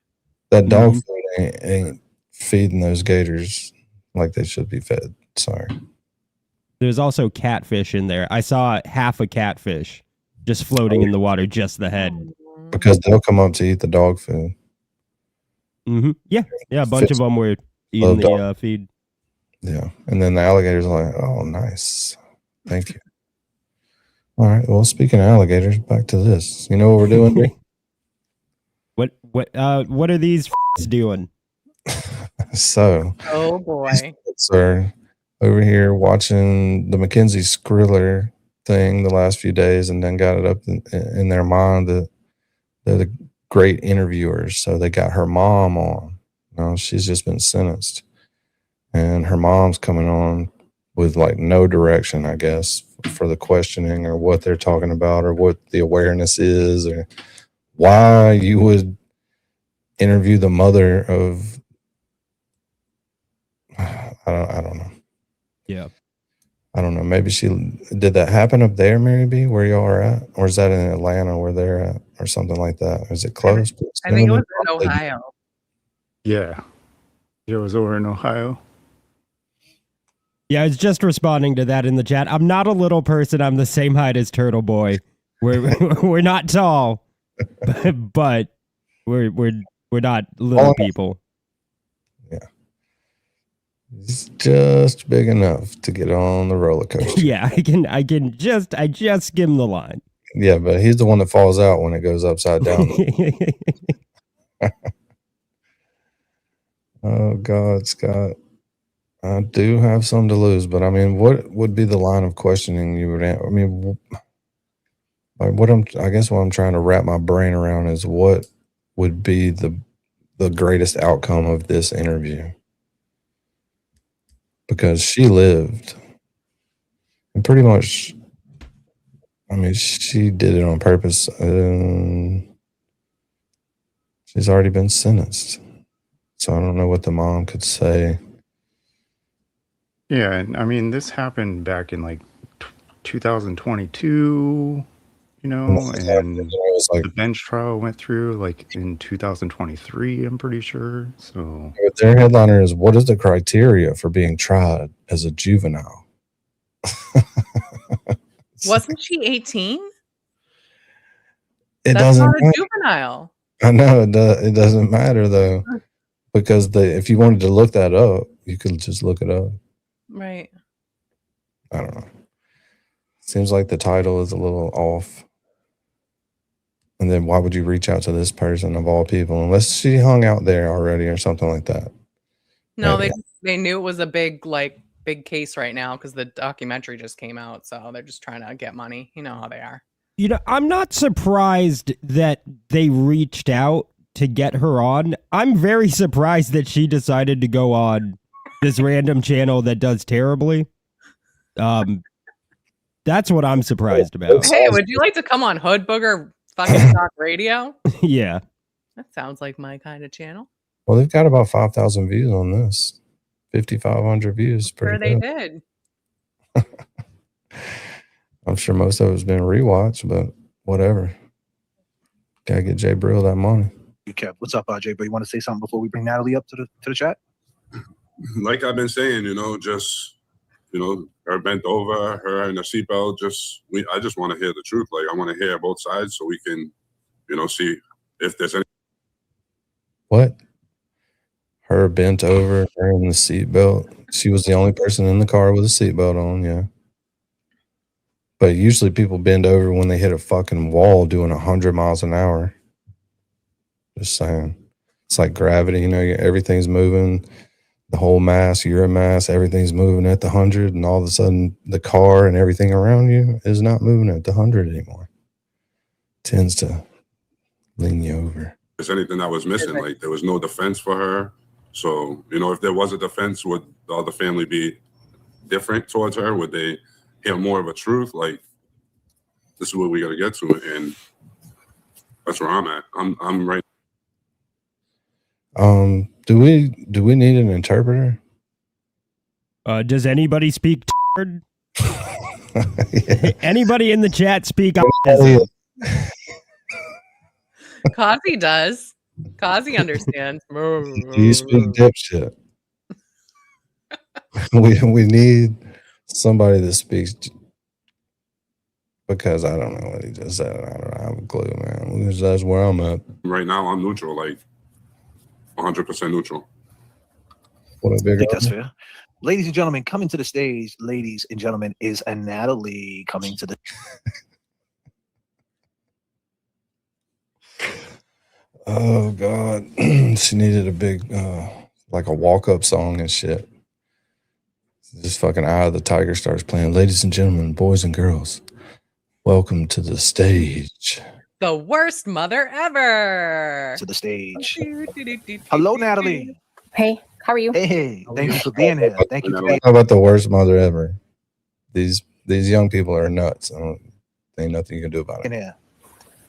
That dog food ain't feeding those gators like they should be fed. Sorry. There's also catfish in there. I saw half a catfish just floating in the water, just the head. Because they'll come up to eat the dog food. Mm-hmm. Yeah. A bunch of them were eating the feed. Yeah. And then the alligators are like, oh, nice. Thank you. All right. Well, speaking of alligators, back to this. You know what we're doing? What are these doing? So, oh boy, sir, over here watching the Mackenzie Skriller thing the last few days, and then got it up in their mind that they're the great interviewers. So they got her mom on. No, she's just been sentenced, and her mom's coming on with like no direction, I guess, for the questioning or what they're talking about or what the awareness is or why you would interview the mother of I don't know. Yeah. I don't know. Maybe did that happen up there, Mary B, where y'all are at? Or is that in Atlanta where they're at or something like that? Is it close? I think it was in Ohio. Yeah. It was over in Ohio. Yeah, I was just responding to that in the chat. I'm not a little person. I'm the same height as Turtle Boy. We're not tall, but we're not little people. Yeah. He's just big enough to get on the roller coaster. Yeah, I just skim the line. Yeah, but he's the one that falls out when it goes upside down. Oh God, Scott. I do have some to lose, but I mean, what would be the line of questioning you would I mean, like I guess what I'm trying to wrap my brain around is what would be the greatest outcome of this interview? Because she lived, and pretty much, I mean, she did it on purpose. She's already been sentenced, so I don't know what the mom could say. Yeah, and I mean, this happened back in like 2022, you know, and the bench trial went through like in 2023, I'm pretty sure. So their headliner is, "What is the criteria for being tried as a juvenile?" Wasn't she 18? That's doesn't not a juvenile. I know it doesn't matter though, because if you wanted to look that up, you could just look it up. Right. I don't know. Seems like the title is a little off. And then why would you reach out to this person of all people unless she hung out there already or something like that? No, they knew it was a big case right now because the documentary just came out, so they're just trying to get money. You know how they are. You know, I'm not surprised that they reached out to get her on. I'm very surprised that she decided to go on this random channel that does terribly. That's what I'm surprised about. Hey, would you like to come on Hood Booger fucking talk radio? Yeah. That sounds like my kind of channel. Well, they've got about 5,000 views on this. 5,500 views. Pretty Sure, good. they did. I'm sure most of it's been rewatched, but whatever. Gotta get Jay Brill that money. Kev, what's up, Jay Brill? You want to say something before we bring Natalie up to the chat? Like I've been saying, her bent over, her in a seatbelt. I just want to hear the truth. Like, I want to hear both sides so we can, see if there's any. What? Her bent over, her in the seatbelt. She was the only person in the car with a seatbelt on, yeah. But usually people bend over when they hit a fucking wall doing 100 miles an hour. Just saying. It's like gravity, everything's moving. The whole mass, you're a mass, everything's moving at the 100, and all of a sudden the car and everything around you is not moving at the 100 anymore. Tends to lean you over. There's anything that was missing. Like, there was no defense for her. So, if there was a defense, would the other family be different towards her? Would they hear more of a truth? Like, this is what we got to get to, and that's where I'm at. I'm right. Do we need an interpreter? Does anybody speak word? Yeah. Anybody in the chat speak? Kazi does. Kazi understands. Do you speak dipshit? we need somebody that speaks, because I don't know what he just said. I don't have a clue, man. That's where I'm at. Right now, I'm neutral, like 100% neutral. What a big. I think that's fair. Ladies and gentlemen, coming to the stage, ladies and gentlemen, is Natalie coming to the. Oh God, she needed a big, like a walk-up song and shit. This fucking Eye of the Tiger starts playing. Ladies and gentlemen, boys and girls, welcome to the stage. The worst mother ever. To the stage. Hello, Natalie. Hey, how are you? Hey, thank you for being here. Thank you for being How about the worst mother ever? These young people are nuts. There ain't nothing you can do about it. Yeah.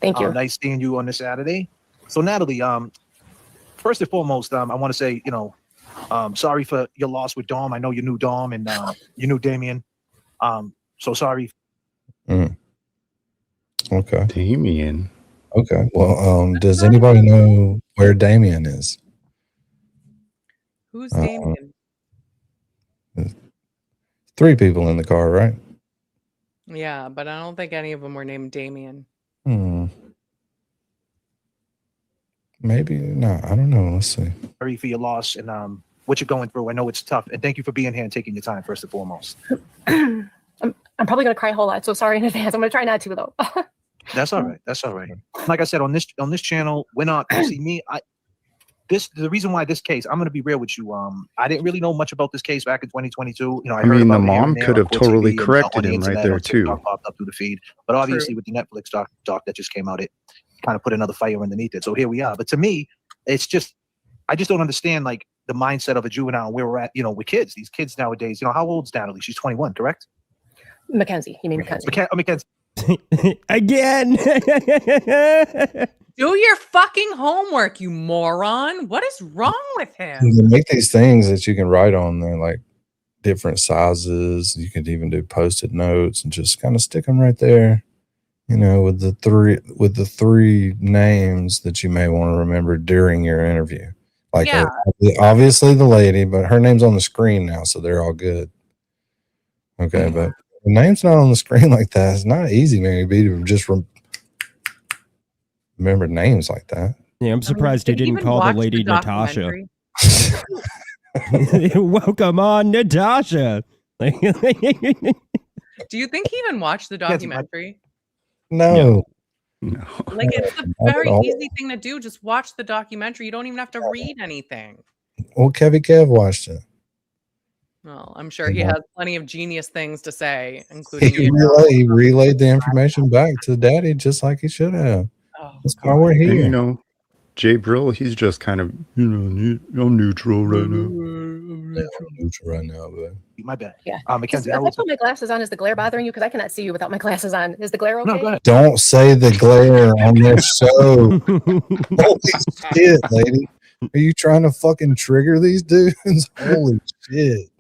Thank you. Nice seeing you on this Saturday. So, Natalie, first and foremost, I want to say, sorry for your loss with Dom. I know you knew Dom and you knew Damien. So sorry. Okay. Damien. Okay. Well, does anybody know where Damien is? Who's Damien? 3 people in the car, right? Yeah, but I don't think any of them were named Damien. Maybe not. I don't know. Let's see. Sorry for your loss and what you're going through. I know it's tough, and thank you for being here and taking your time first and foremost. I'm probably gonna cry a whole lot, so sorry in advance. I'm gonna try not to though. That's all right. That's all right. Like I said, on this channel, we're not. See me. The reason why this case, I'm gonna be real with you. I didn't really know much about this case back in 2022. You know, I heard mean, the about it here and mom there could on have Court totally TV and, corrected on the him right internet, there on too. TikTok, popped up through the feed. But obviously, with the Netflix doc that just came out, it kind of put another fire underneath it. So here we are. But to me, it's just, I just don't understand like the mindset of a juvenile where we're at. You know, with kids, these kids nowadays. You know, how old's Natalie? She's 21, correct? Mackenzie. You mean Mackenzie? Mackenzie. Again. Do your fucking homework, you moron. What is wrong with him? They make these things that you can write on there, like different sizes. You could even do post-it notes and just kind of stick them right there. You know, with the three names that you may want to remember during your interview. Like, Yeah. Obviously the lady, but her name's on the screen now, so they're all good. Okay, but the name's not on the screen like that. It's not easy, maybe, to just remember names like that. Yeah, I'm surprised he didn't call the lady Natasha. Welcome on, Natasha. Do you think he even watched the documentary? No. Like, it's a Not at very all. easy thing to do. Just watch the documentary. You don't even have to read anything. Well, Kevy Kev watched it. Well, I'm sure he has plenty of genius things to say, including He relayed the information back to Daddy just like he should have. That's why we're here. And, you know, Jay Brill, he's just kind of, you know, I'm neutral right now. Neutral right now, but My bad. Yeah. Mackenzie, If I put my glasses on, is the glare bothering you? Because I cannot see you without my glasses on. Is the glare okay? No, go ahead. don't say the glare on this show. Holy shit, lady. Are you trying to fucking trigger these dudes? Holy shit.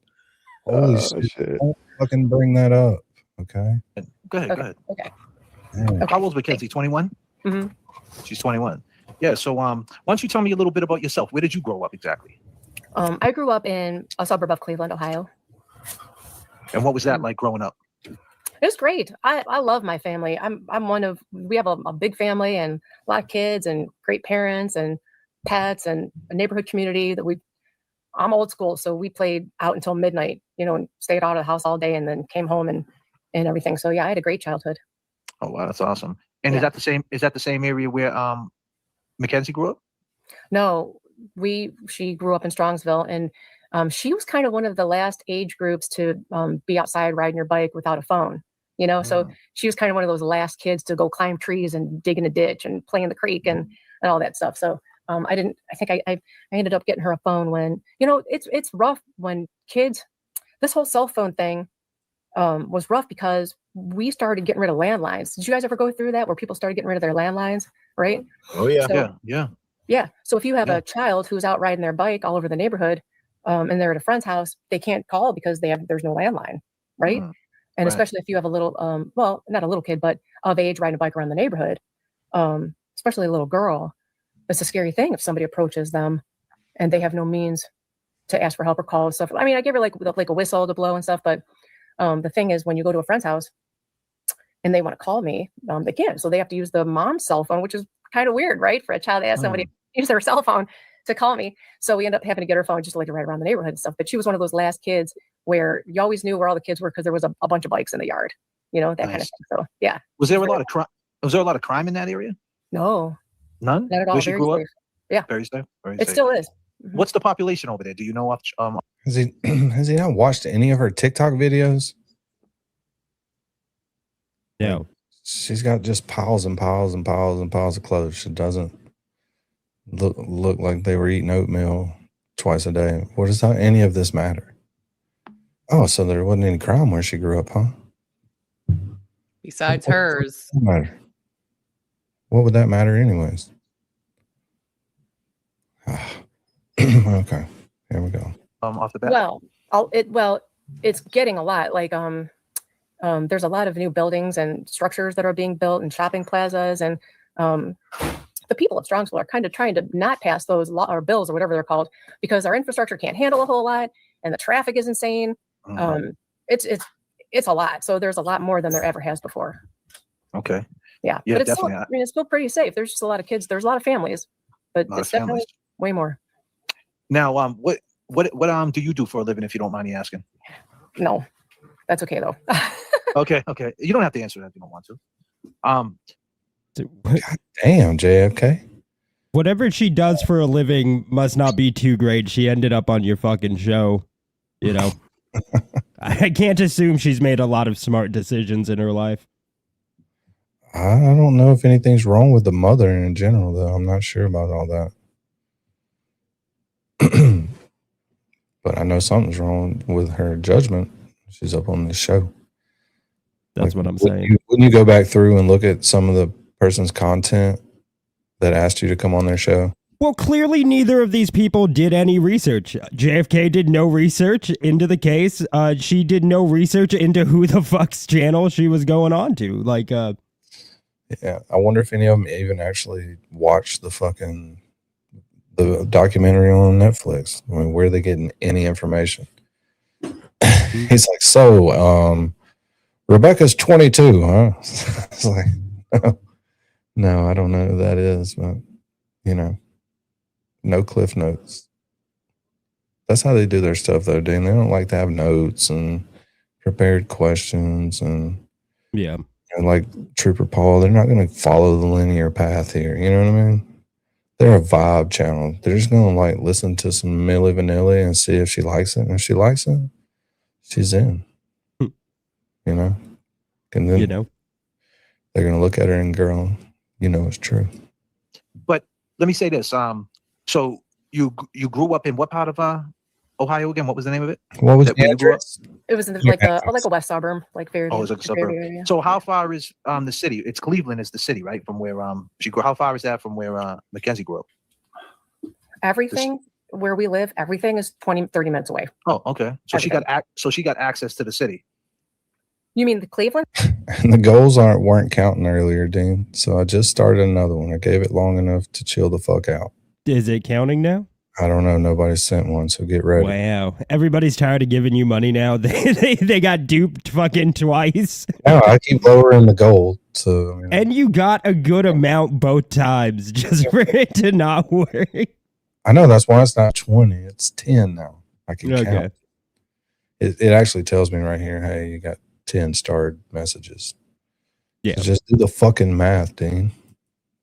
Holy shit. Don't fucking bring that up. Okay. Go ahead. Okay. How old's Mackenzie? 21? Mm-hmm. She's 21. Yeah. So why don't you tell me a little bit about yourself? Where did you grow up exactly? I grew up in a suburb of Cleveland, Ohio. And what was that like growing up? It was great. I love my family. We have a big family and a lot of kids and great parents and pets and a neighborhood community I'm old school. So we played out until midnight, you know, and stayed out of the house all day and then came home and everything. So yeah, I had a great childhood. Oh, wow. That's awesome. And is that the same area where Mackenzie grew up? No, she grew up in Strongsville, and she was kind of one of the last age groups to be outside riding your bike without a phone, you know. So she was kind of one of those last kids to go climb trees and dig in a ditch and play in the creek and all that stuff. So I ended up getting her a phone when, you know, it's rough when kids, this whole cell phone thing was rough because we started getting rid of landlines. Did you guys ever go through that where people started getting rid of their landlines? Right. Oh yeah. So, Yeah. Yeah. So if you have a child who's out riding their bike all over the neighborhood, and they're at a friend's house, they can't call because there's no landline, right? And especially if you have a little, well, not a little kid, but of age riding a bike around the neighborhood, especially a little girl, it's a scary thing if somebody approaches them and they have no means to ask for help or call and stuff. I mean, I give her like a whistle to blow and stuff, but the thing is, when you go to a friend's house and they want to call me, they can't. So they have to use the mom's cell phone, which is kind of weird, right? For a child to ask somebody to use their cell phone to call me. So we end up having to get her phone just like to ride around the neighborhood and stuff. But she was one of those last kids where you always knew where all the kids were because there was a bunch of bikes in the yard, you know, that kind of thing. So yeah. Was there a lot of crime? Was there a lot of crime in that area? No. None? Not at all. Where she Very grew up? safe. Yeah. Very safe. Very It safe. still is. What's the population over there? Do you know? Has he not watched any of her TikTok videos? Yeah. She's got just piles and piles and piles and piles of clothes. She doesn't look like they were eating oatmeal twice a day. What does any of this matter? Oh, so there wasn't any crime where she grew up, huh? Besides hers. What would that matter anyways? Okay, here we go. Off the bat. Well, it's getting a lot. Like There's a lot of new buildings and structures that are being built and shopping plazas, and the people of Strongsville are kind of trying to not pass those law or bills or whatever they're called because our infrastructure can't handle a whole lot and the traffic is insane. It's a lot. So there's a lot more than there ever has before. Okay. Yeah. Yeah, But it's definitely. still, I mean, it's still pretty safe. There's just a lot of kids. There's a lot of families, but Lot it's of definitely families. way more. Now, what do you do for a living, if you don't mind me asking? No, that's okay though. Okay. You don't have to answer that if you don't want to. Damn, JFK. Whatever she does for a living must not be too great. She ended up on your fucking show, you know. I can't assume she's made a lot of smart decisions in her life. I don't know if anything's wrong with the mother in general, though. I'm not sure about all that. But I know something's wrong with her judgment. She's up on this show. That's what I'm saying. Wouldn't you go back through and look at some of the person's content that asked you to come on their show? Well, clearly neither of these people did any research. JFK did no research into the case. She did no research into who the fuck's channel she was going on to. Like, yeah, I wonder if any of them even actually watched the documentary on Netflix. I mean, where are they getting any information? He's like, so, Rebecca's 22, huh? It's like, no, I don't know who that is, but you know, no cliff notes. That's how they do their stuff, though, Dean. They don't like to have notes and prepared questions and yeah. And like Trooper Paul, they're not going to follow the linear path here. You know what I mean? They're a vibe channel. They're just going to like listen to some Milli Vanilli and see if she likes it. And if she likes it, she's in. You know? And then they're going to look at her and girl, you know it's true. But let me say this. So you grew up in what part of Ohio again? What was the name of it? What was the address? It was like a west suburb, like very. Oh, it's like a suburb. Area. So how far is the city? It's Cleveland is the city, right? From where she grew. How far is that from where Mackenzie grew up? Everything where we live, everything is 30 minutes away. Oh, okay. So she got access to the city. You mean the Cleveland? And the goals weren't counting earlier, Dean. So I just started another one. I gave it long enough to chill the fuck out. Is it counting now? I don't know. Nobody sent one, so get ready. Wow. Everybody's tired of giving you money now. They got duped fucking twice. No, I keep lowering the goal. So, I mean, and you got a good amount both times just for it to not work. I know that's why it's not 20. It's 10 now. I can count. It actually tells me right here, hey, you got 10 starred messages. Yeah. So just do the fucking math, Dean.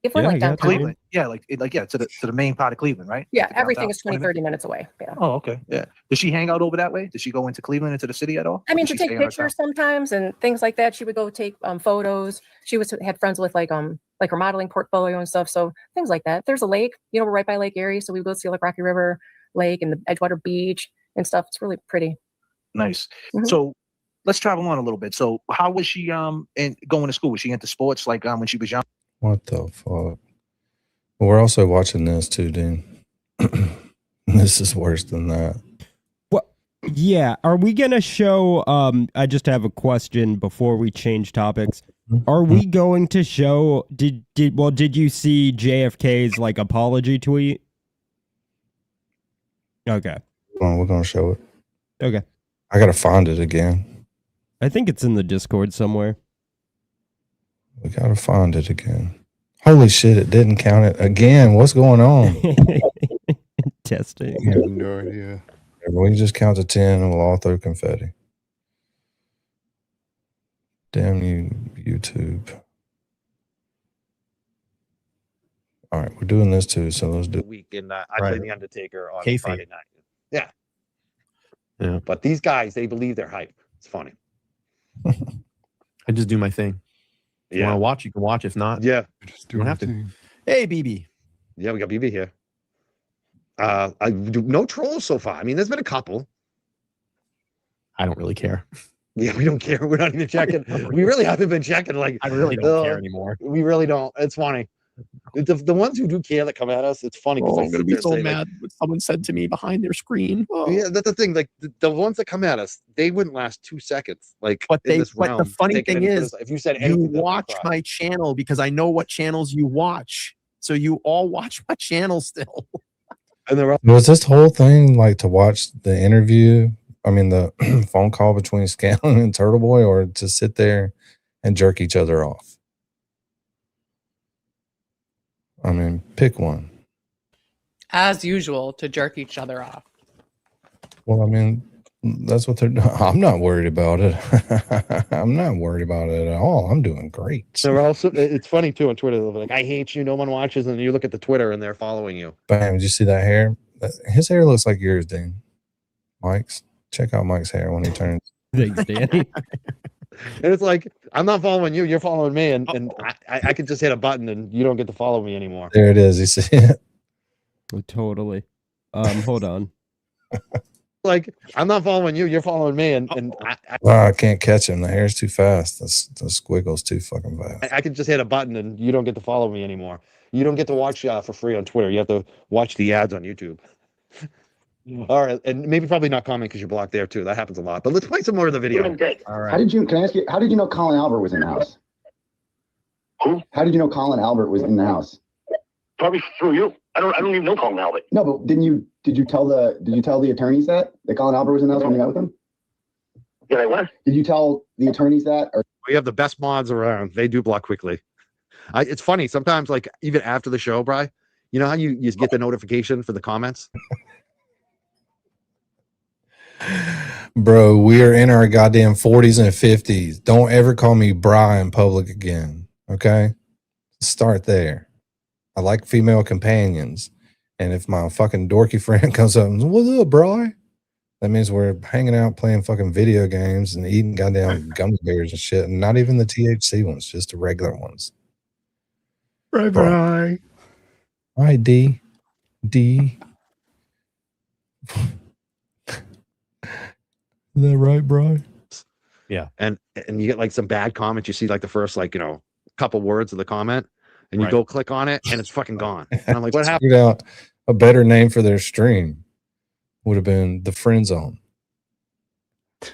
If we're like downtown. Cleveland. Yeah, to the main part of Cleveland, right? Yeah, Like everything downtown, is 30 minutes away. Yeah. Oh, okay. Yeah. Does she hang out over that way? Does she go into Cleveland, into the city at all? I mean, Does to she take stay in her pictures town? sometimes and things like that. She would go take photos. She had friends with like her modeling portfolio and stuff. So things like that. There's a lake, we're right by Lake Erie. So we go see like Rocky River Lake and the Edgewater Beach and stuff. It's really pretty. Nice. Mhm. So let's travel on a little bit. So how was she going to school? Was she into sports like when she was young? What the fuck? Well, we're also watching this too, Dean. This is worse than that. Yeah, are we gonna show I just have a question before we change topics. Are we going to show did you see JFK's like apology tweet? Okay. We're gonna show it. Okay. I gotta find it again. I think it's in the Discord somewhere. We gotta find it again. Holy shit, it didn't count it again. What's going on? Testing. I have no idea. We can just count to 10 and we'll all throw confetti. Damn you, YouTube. All right, we're doing this too, so let's do it. Week and I played The Undertaker on Kayfabe. Friday night. Yeah. Yeah. But these guys, they believe they're hype. It's funny. I just do my thing. If you want to watch, you can watch. If not, Yeah. Just you don't have to. Hey, BB. Yeah, we got BB here. I do no trolls so far. I mean, there's been a couple. I don't really care. Yeah, we don't care. We're not even checking. We really haven't been checking. Like, I really don't care anymore. We really don't. It's funny. The ones who do care that come at us, it's funny because I'm gonna be so mad what someone said to me behind their screen. Oh. Yeah, that's the thing. Like the ones that come at us, they wouldn't last 2 seconds. Like, but in this the realm, funny taking thing any is, if you said you anything, they'll watch cry. my channel because I know what channels you watch. So you all watch my channel still. And they're all Was this whole thing like to watch the interview? I mean, the phone call between Scanland and Turtleboy, or to sit there and jerk each other off? I mean, pick one. As usual, to jerk each other off. Well, I mean, that's what they're doing. I'm not worried about it. I'm not worried about it at all. I'm doing great. They're also. It's funny too on Twitter. They're like, "I hate you. No one watches," and you look at the Twitter and they're following you. Bam! Did you see that hair? His hair looks like yours, Dean. Mike's. Check out Mike's hair when he turns. Thanks, Danny. And it's like, I'm not following you. You're following me, and I can just hit a button and you don't get to follow me anymore. There it is. You see it? Oh, totally. Hold on. Like, I'm not following you. You're following me, and I can't catch him. The hair's too fast. The squiggle's too fucking fast. I can just hit a button and you don't get to follow me anymore. You don't get to watch for free on Twitter. You have to watch the ads on YouTube. All right, and maybe probably not comment because you're blocked there too. That happens a lot. But let's play some more of the video. All right. Can I ask you, how did you know Colin Albert was in the house? Who? How did you know Colin Albert was in the house? Probably through you. I don't even know Colin Albert. No, but did you tell the attorneys that Colin Albert was in the house when you got with him? Did I what? Did you tell the attorneys that? Or We have the best mods around. They do block quickly. It's funny sometimes, like even after the show, Bri. You know how you get the notification for the comments? Bro, we are in our goddamn 40s and 50s. Don't ever call me Bri in public again. Okay? Start there. I like female companions. And if my fucking dorky friend comes up and says, "What's up, Bri?" That means we're hanging out playing fucking video games and eating goddamn gummy bears and shit. And not even the THC ones, just the regular ones. Bye. All right, D. Is that right, bro? Yeah. And you get like some bad comments. You see like the first couple words of the comment, and you Right. go click on it, and it's fucking gone. And I'm like, what happened? Figured out a better name for their stream would have been the Friend Zone.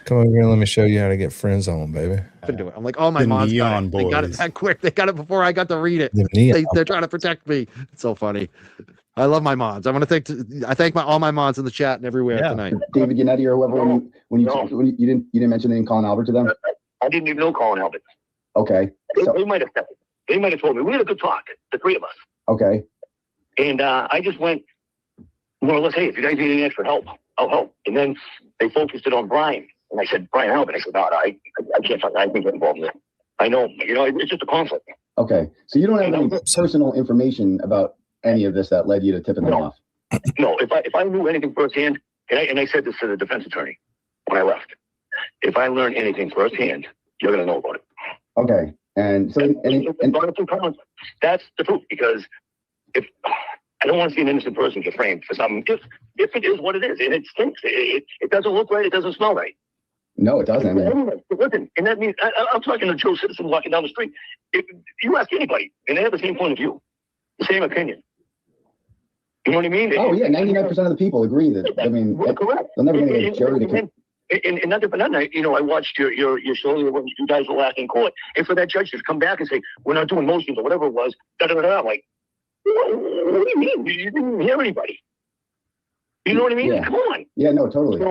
Come over here and let me show you how to get Friend Zone, baby. To it. I'm like, oh, my The moms Neon got it. They got it Boys. that quick. They got it before I got to read it. The Neon They're trying to protect me. It's so funny. I love my mods. I want to thank all my mods in the chat and everywhere tonight. David Yannetti or whoever, when you didn't mention the name Colin Albert to them? I didn't even know Colin Albert. Okay. They might have said it. They might have told me. We had a good talk, the three of us. Okay. And I just went, more or less, hey, if you guys need any extra help, I'll help. And then they focused it on Brian. And I said, Brian Albert. I said, no, I can't I can get involved in it. I know, it's just a conflict. Okay. So you don't have any personal information about any of this that led you to tipping them off? No, if I knew anything firsthand, and I said this to the defense attorney when I left, if I learned anything firsthand, you're going to know about it. Okay. And so, that's the truth, because if I don't want to see an innocent person get framed for something, if it is what it is, and it stinks, it doesn't look right, it doesn't smell right. No, it doesn't. Listen, and that means I'm talking to Joe Citizen walking down the street. If you ask anybody, and they have the same point of view, the same opinion. You know what I mean? Oh yeah, 99% of the people agree that. I mean, correct. They're never going to get a jury to. And not that night, I watched your show when you guys were last in court, and for that judge to come back and say we're not doing motions or whatever it was, I'm like, what do you mean? You didn't hear anybody. You know what I mean? Yeah. Come on. Yeah, no, totally.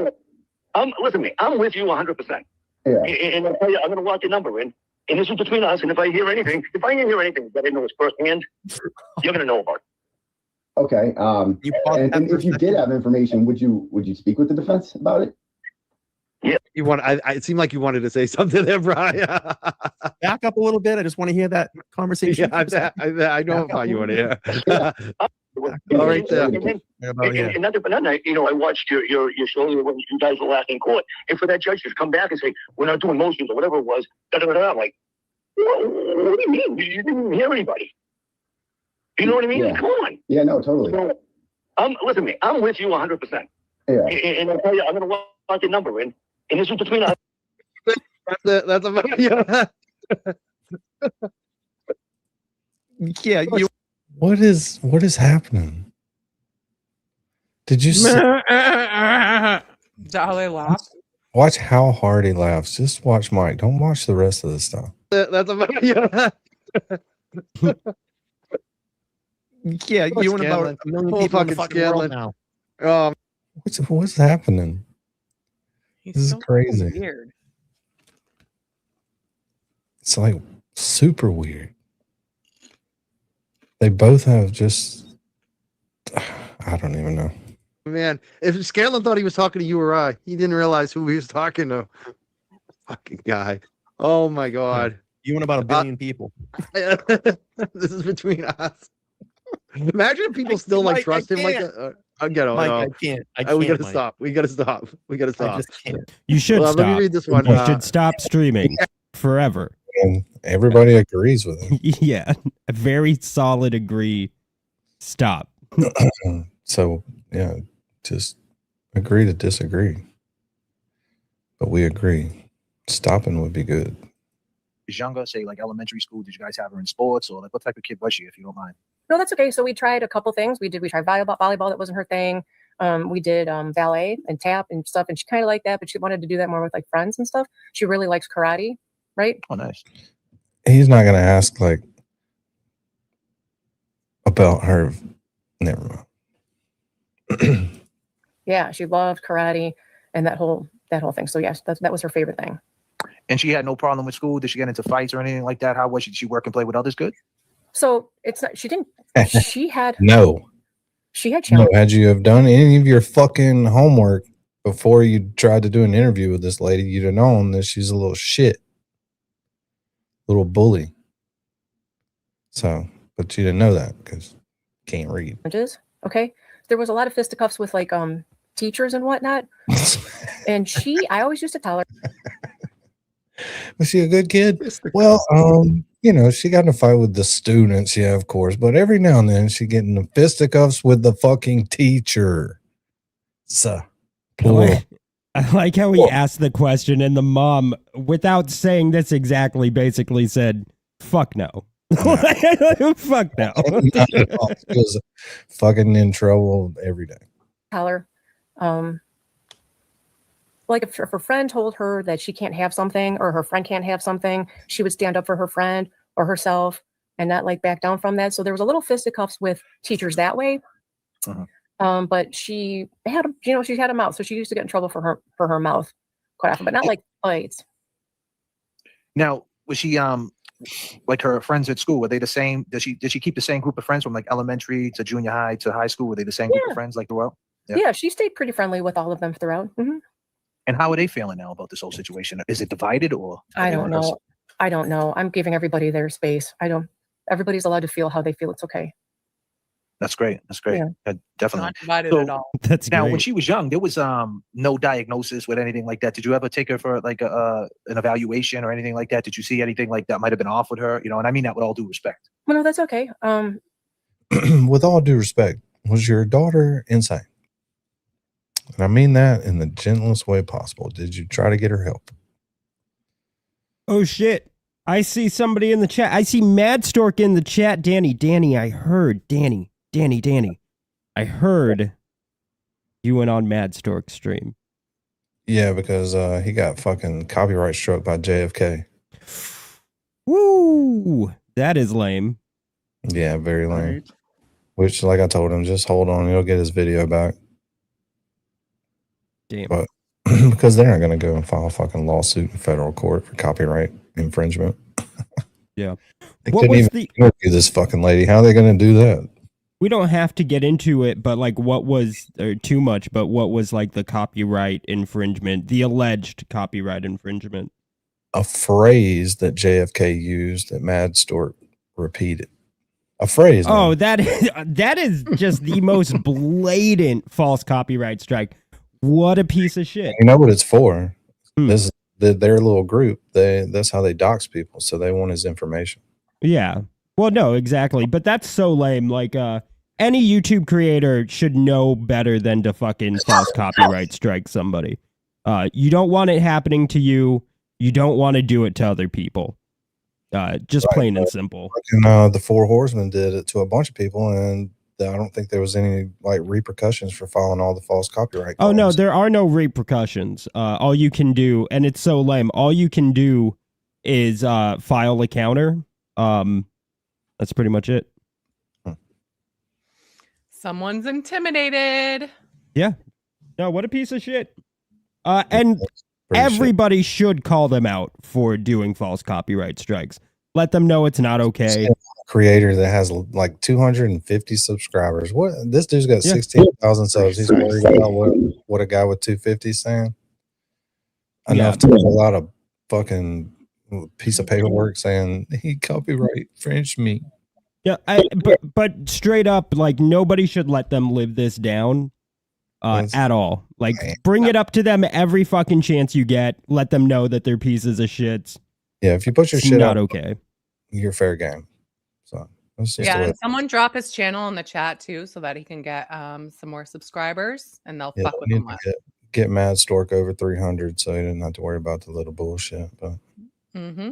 Listen to me. I'm with you 100%. Yeah. And I'll tell you, I'm going to lock your number in. And this is between us. And if I hear anything that I know is firsthand, you're going to know about it. Okay. And if you did have information, would you speak with the defense about it? Yeah, it seemed like you wanted to say something there, Brian. Back up a little bit. I just want to hear that conversation. Yeah, I know how you want to hear. All right, and not that night, I watched your show when you guys were last in court, and for that judge to come back and say we're not doing motions or whatever it was, I'm like, what do you mean? You didn't hear anybody. You know what I mean? Yeah. Come on. Yeah, no, totally. Listen to me. I'm with you 100%. Yeah. And I'll tell you, I'm going to lock your number in, and this is between us. That's about yeah. What is happening? Did you see? Is that how they laugh? Watch how hard he laughs. Just watch Mike. Don't watch the rest of the stuff. That's about yeah. Yeah, you and about Scanland. a million Whole people in the fucking fucking world Scanland. now. What's happening? He's This is so crazy. weird. It's like super weird. They both have just, I don't even know. Man, if Scanlan thought he was talking to you or I, he didn't realize who he was talking to. Fucking guy. Oh my god. You and about a billion people. This is between us. Imagine if people still like Mike, trust I him like can't. that. I get it. Mike, no. I can't. I can't. We gotta Mike. stop. We gotta stop. We gotta I stop. just can't. You should Let stop. me read this one. You should stop streaming forever. And everybody agrees with him. Yeah, a very solid agree. Stop. So, yeah, just agree to disagree. But we agree. Stopping would be good. Is younger, say like elementary school, did you guys have her in sports, or like what type of kid was she, if you don't mind? No, that's okay. So we tried a couple things. We tried volleyball. That wasn't her thing. We did ballet and tap and stuff, and she kind of liked that, but she wanted to do that more with like friends and stuff. She really likes karate, right? Oh, nice. He's not going to ask, like, about her. Never mind. Yeah, she loved karate and that whole thing. So yes, that was her favorite thing. And she had no problem with school. Did she get into fights or anything like that? How was she? Did she work and play with others good? So it's not. She didn't. She had. No. She had No, challenges. had you have done any of your fucking homework before you tried to do an interview with this lady, you'd have known that she's a little shit. Little bully. So, but you didn't know that because you can't read. Okay. There was a lot of fisticuffs with like teachers and whatnot. And I always used to tell her. Was she a good kid? Well, you know, she got in a fight with the students, yeah, of course. But every now and then she get in the fisticuffs with the fucking teacher. So, plural. I like how he asked the question, and the mom, without saying this exactly, basically said, "Fuck no." Fuck no. Not at all. She was fucking in trouble every day. Tell her. Like if her friend told her that she can't have something or her friend can't have something, she would stand up for her friend or herself and not like back down from that. So there was a little fisticuffs with teachers that way. But she had, she had a mouth, so she used to get in trouble for her mouth quite often, but not like fights. Now, was she like her friends at school? Were they the same? Did she keep the same group of friends from like elementary to junior high to high school? Were they the same group of friends like throughout? Yeah, she stayed pretty friendly with all of them throughout. And how are they feeling now about this whole situation? Is it divided or? I don't know. I don't know. I'm giving everybody their space. Everybody's allowed to feel how they feel. It's okay. That's great. That's great. Yeah. Definitely. Not divided at all. That's now, great. when she was young, there was no diagnosis with anything like that. Did you ever take her for like an evaluation or anything like that? Did you see anything like that might have been off with her? And I mean that with all due respect. Well, no, that's okay. With all due respect, was your daughter insane? And I mean that in the gentlest way possible. Did you try to get her help? Oh shit. I see somebody in the chat. I see Mad Stork in the chat. Danny, I heard. Danny. I heard you went on Mad Stork's stream. Yeah, because he got fucking copyright struck by JFK. Woo! That is lame. Yeah, very lame. Right. Which, like I told him, just hold on. He'll get his video back. Damn. But because they're not going to go and file a fucking lawsuit in federal court for copyright infringement. Yeah. They couldn't even interview this fucking lady. How are they going to do that? We don't have to get into it, but like what was too much, but what was like the copyright infringement, the alleged copyright infringement? A phrase that JFK used that Mad Stork repeated. A phrase. Oh, that is just the most blatant false copyright strike. What a piece of shit. You know what it's for? This is their little group. That's how they dox people. So they want his information. Yeah. Well, no, exactly. But that's so lame. Like, any YouTube creator should know better than to fucking false copyright strike somebody. You don't want it happening to you. You don't want to do it to other people. Just Right, plain and but simple. fucking, the Four Horsemen did it to a bunch of people, and I don't think there was any like repercussions for filing all the false copyright Oh no, claims. there are no repercussions. All you can do, and it's so lame. All you can do is file a counter. That's pretty much it. Someone's intimidated. Yeah. No, what a piece of shit. And Pretty everybody should call them out for doing false copyright strikes. Let them know it's not okay. Creator that has like 250 subscribers. What this dude's got Yeah. 16,000 subs. He's worried about what a guy with 250 is saying. Enough Yeah. to have a lot of fucking piece of paperwork saying he copyright infringed me. Yeah, but straight up, like nobody should let them live this down at all. Like bring it up to them every fucking chance you get. Let them know that they're pieces of shit. Yeah, if you put your It's shit not out, okay. you're fair game. So that's just the Yeah, way. and someone drop his channel in the chat too, so that he can get some more subscribers, and they'll Yeah, fuck with we him need less. to get Mad Stork over 300, so he didn't have to worry about the little bullshit. But Mm-hmm.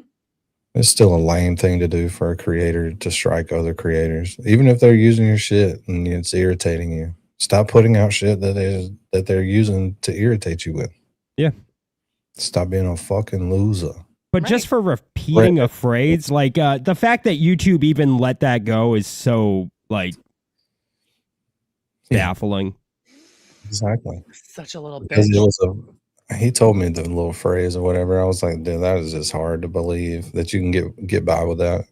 it's still a lame thing to do for a creator to strike other creators, even if they're using your shit and it's irritating you. Stop putting out shit that they're using to irritate you with. Yeah. Stop being a fucking loser. But just for repeating a phrase, like the fact that YouTube even let that go is so like baffling. Exactly. Such a little Because bitch. it was he told me the little phrase or whatever. I was like, dude, that is just hard to believe that you can get by with that.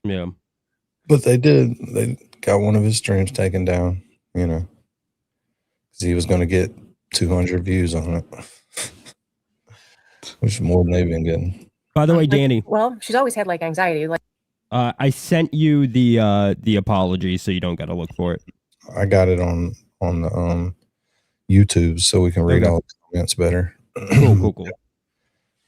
Yeah. But they did. They got one of his streams taken down, you know, because he was going to get 200 views on it, which is more than they've been getting. By the way, Danny, Well, she's always had like anxiety. Like I sent you the apology, so you don't got to look for it. I got it on the YouTube, so we can read Okay. all the comments better. Cool.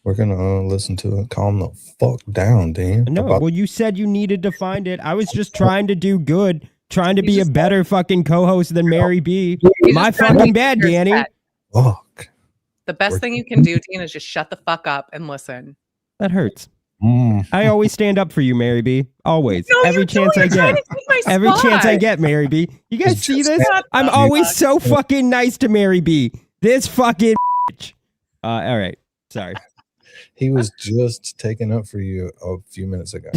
We're gonna listen to it. Calm the fuck down, Dan. No, well, you said you needed to find it. I was just trying to do good, trying to be a better fucking co-host than Mary B. My fucking bad, Danny. Fuck. The best thing you can do, Dean, is just shut the fuck up and listen. That hurts. I always stand up for you, Mary B. Always. No, Every you chance don't. I You're trying get. to take my Every chance I spot. get, Mary B. You guys see this? Shut I'm the always fuck so fucking nice to Mary B. This fucking bitch. All right. Sorry. He was just taken up for you a few minutes ago.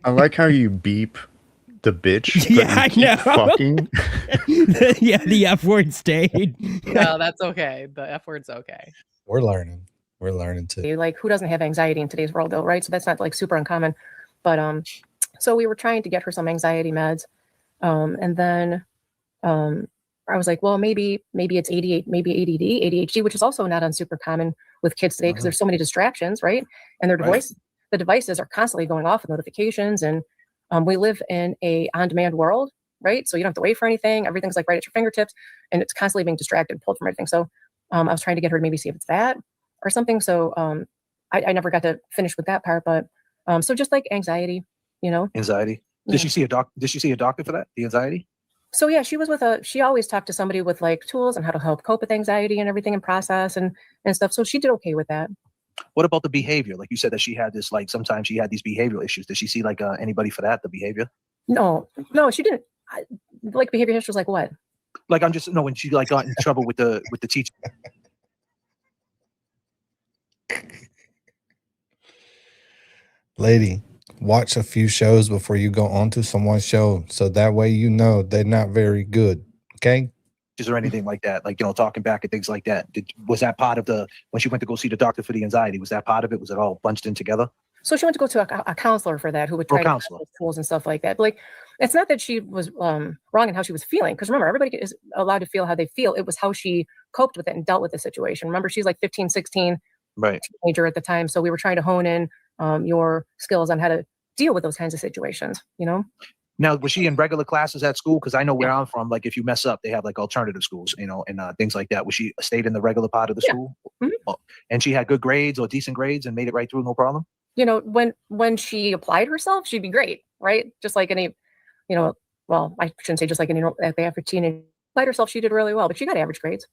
I like how you beep the bitch. But Yeah, I you keep know. Fucking. Yeah, the F word stayed. No, that's okay. The F word's okay. We're learning. We're learning too. like who doesn't have anxiety in today's world though, right? So that's not like super uncommon. But so we were trying to get her some anxiety meds. And then I was like, well, maybe it's ADHD, maybe ADHD, which is also not super common with kids today because there's so many distractions, right? And their the devices are constantly going off with notifications, and we live in a on-demand world, right? So you don't have to wait for anything. Everything's like right at your fingertips, and it's constantly being distracted, pulled from everything. So I was trying to get her to maybe see if it's that or something. So I never got to finish with that part, but so just like anxiety, you know. Anxiety. Yeah. Did she see a doctor for that? The anxiety? So yeah, she always talked to somebody with like tools and how to help cope with anxiety and everything and process and stuff. So she did okay with that. What about the behavior? Like you said that she had this, like sometimes she had these behavioral issues. Did she see like anybody for that, the behavior? No, she didn't. Like behavior history was like what? Like I'm just when she like got in trouble with the teacher. Lady, watch a few shows before you go onto someone's show, so that way you know they're not very good. Okay. Is there anything like that? Like, talking back and things like that. Was that part of when she went to go see the doctor for the anxiety, was that part of it? Was it all bunched in together? So she went to go to a counselor for that, who would try to have those tools and stuff like that. But like, it's not that she was wrong in how she was feeling, because remember, everybody is allowed to feel how they feel. It was how she coped with it and dealt with the situation. Remember, she's like 15, 16, right, teenager at the time. So we were trying to hone in your skills on how to deal with those kinds of situations, you know? Now, was she in regular classes at school? Because I know where I'm from, like if you mess up, they have like alternative schools, and things like that. Was she stayed in the regular part of the school? Mm-hmm. Oh, and she had good grades or decent grades and made it right through, no problem? When she applied herself, she'd be great, right? Just like any, well, I shouldn't say just like any at the average teenager. Applied herself, she did really well, but she got average grades.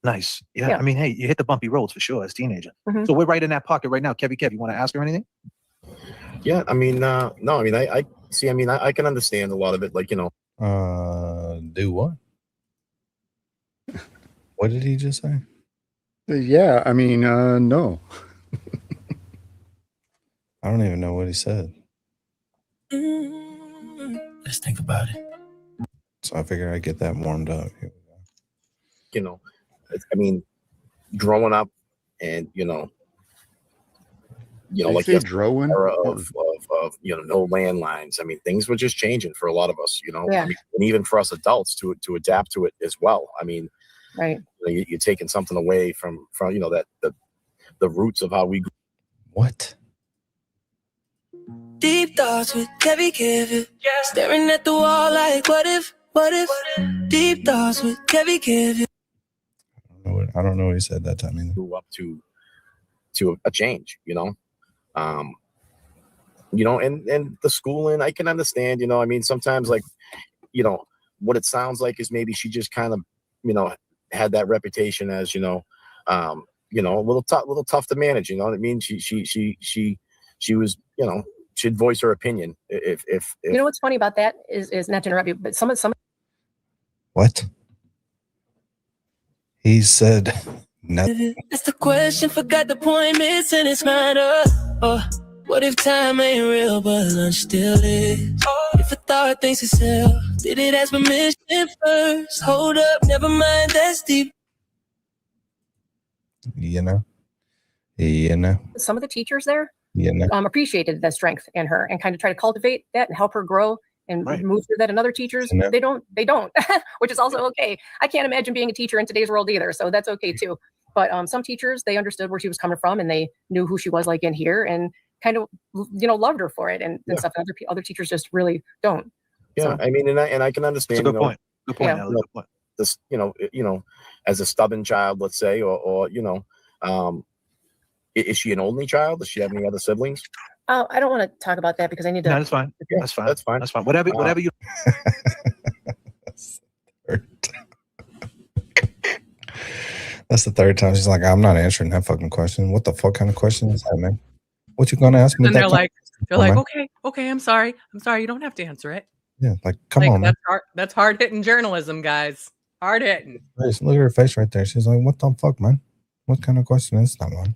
Nice. Yeah. I mean, hey, you hit the bumpy roads for sure as a teenager. Mm-hmm. So we're right in that pocket right now. Kevy, you want to ask her anything? Yeah, I mean, no, I mean, I see. I mean, I can understand a lot of it. Like, you know, do what? What did he just say? Yeah, I mean, no. I don't even know what he said. Let's think about it. So I figured I'd get that warmed up. Here we go. You know, I mean, growing up, and like say the Drowan? era of no landlines. I mean, things were just changing for a lot of us. Yeah. I mean, and even for us adults to adapt to it as well. I mean, right. You're taking something away from that the roots of how we grew. What? Deep thoughts with Kevin Kevin. Staring at the wall like, what if? Deep thoughts with Kevin Kevin. I don't know what he said that time either. Grew up to a change, and the schooling, I can understand, I mean, sometimes like, what it sounds like is maybe she just kind of, had that reputation as, a little tough to manage, you know what I mean? She was, she'd voice her opinion if you know what's funny about that is not to interrupt you, but some what he said nothing. That's the question, forgot the point, missing its matter. Or what if time ain't real but lunch still is? If a thought thinks itself, did it ask permission first? Hold up, never mind, that's deep. some of the teachers there Yeah, no. Appreciated the strength in her and kind of try to cultivate that and help her grow and move through that. And other teachers, Yeah. they don't, which is also okay. I can't imagine being a teacher in today's world either. So that's okay too. But some teachers, they understood where she was coming from and they knew who she was like in here and kind of, loved her for it and stuff. And other teachers just really don't. Yeah. So, I mean, and I can understand. That's a good point. Good point. Yeah. Good point. This, as a stubborn child, let's say, or is she an only child? Does she have any other siblings? I don't want to talk about that because I need to. No, that's fine. Yeah, that's fine. That's fine. That's fine. Whatever you. That's the third time she's like, I'm not answering that fucking question. What the fuck kind of question is that, man? What you gonna ask me? And they're like, man? okay, I'm sorry. You don't have to answer it. Yeah, like, come on, man. That's hard hitting journalism, guys. Hard hitting. Look at her face right there. She's like, what the fuck, man? What kind of question is that, man?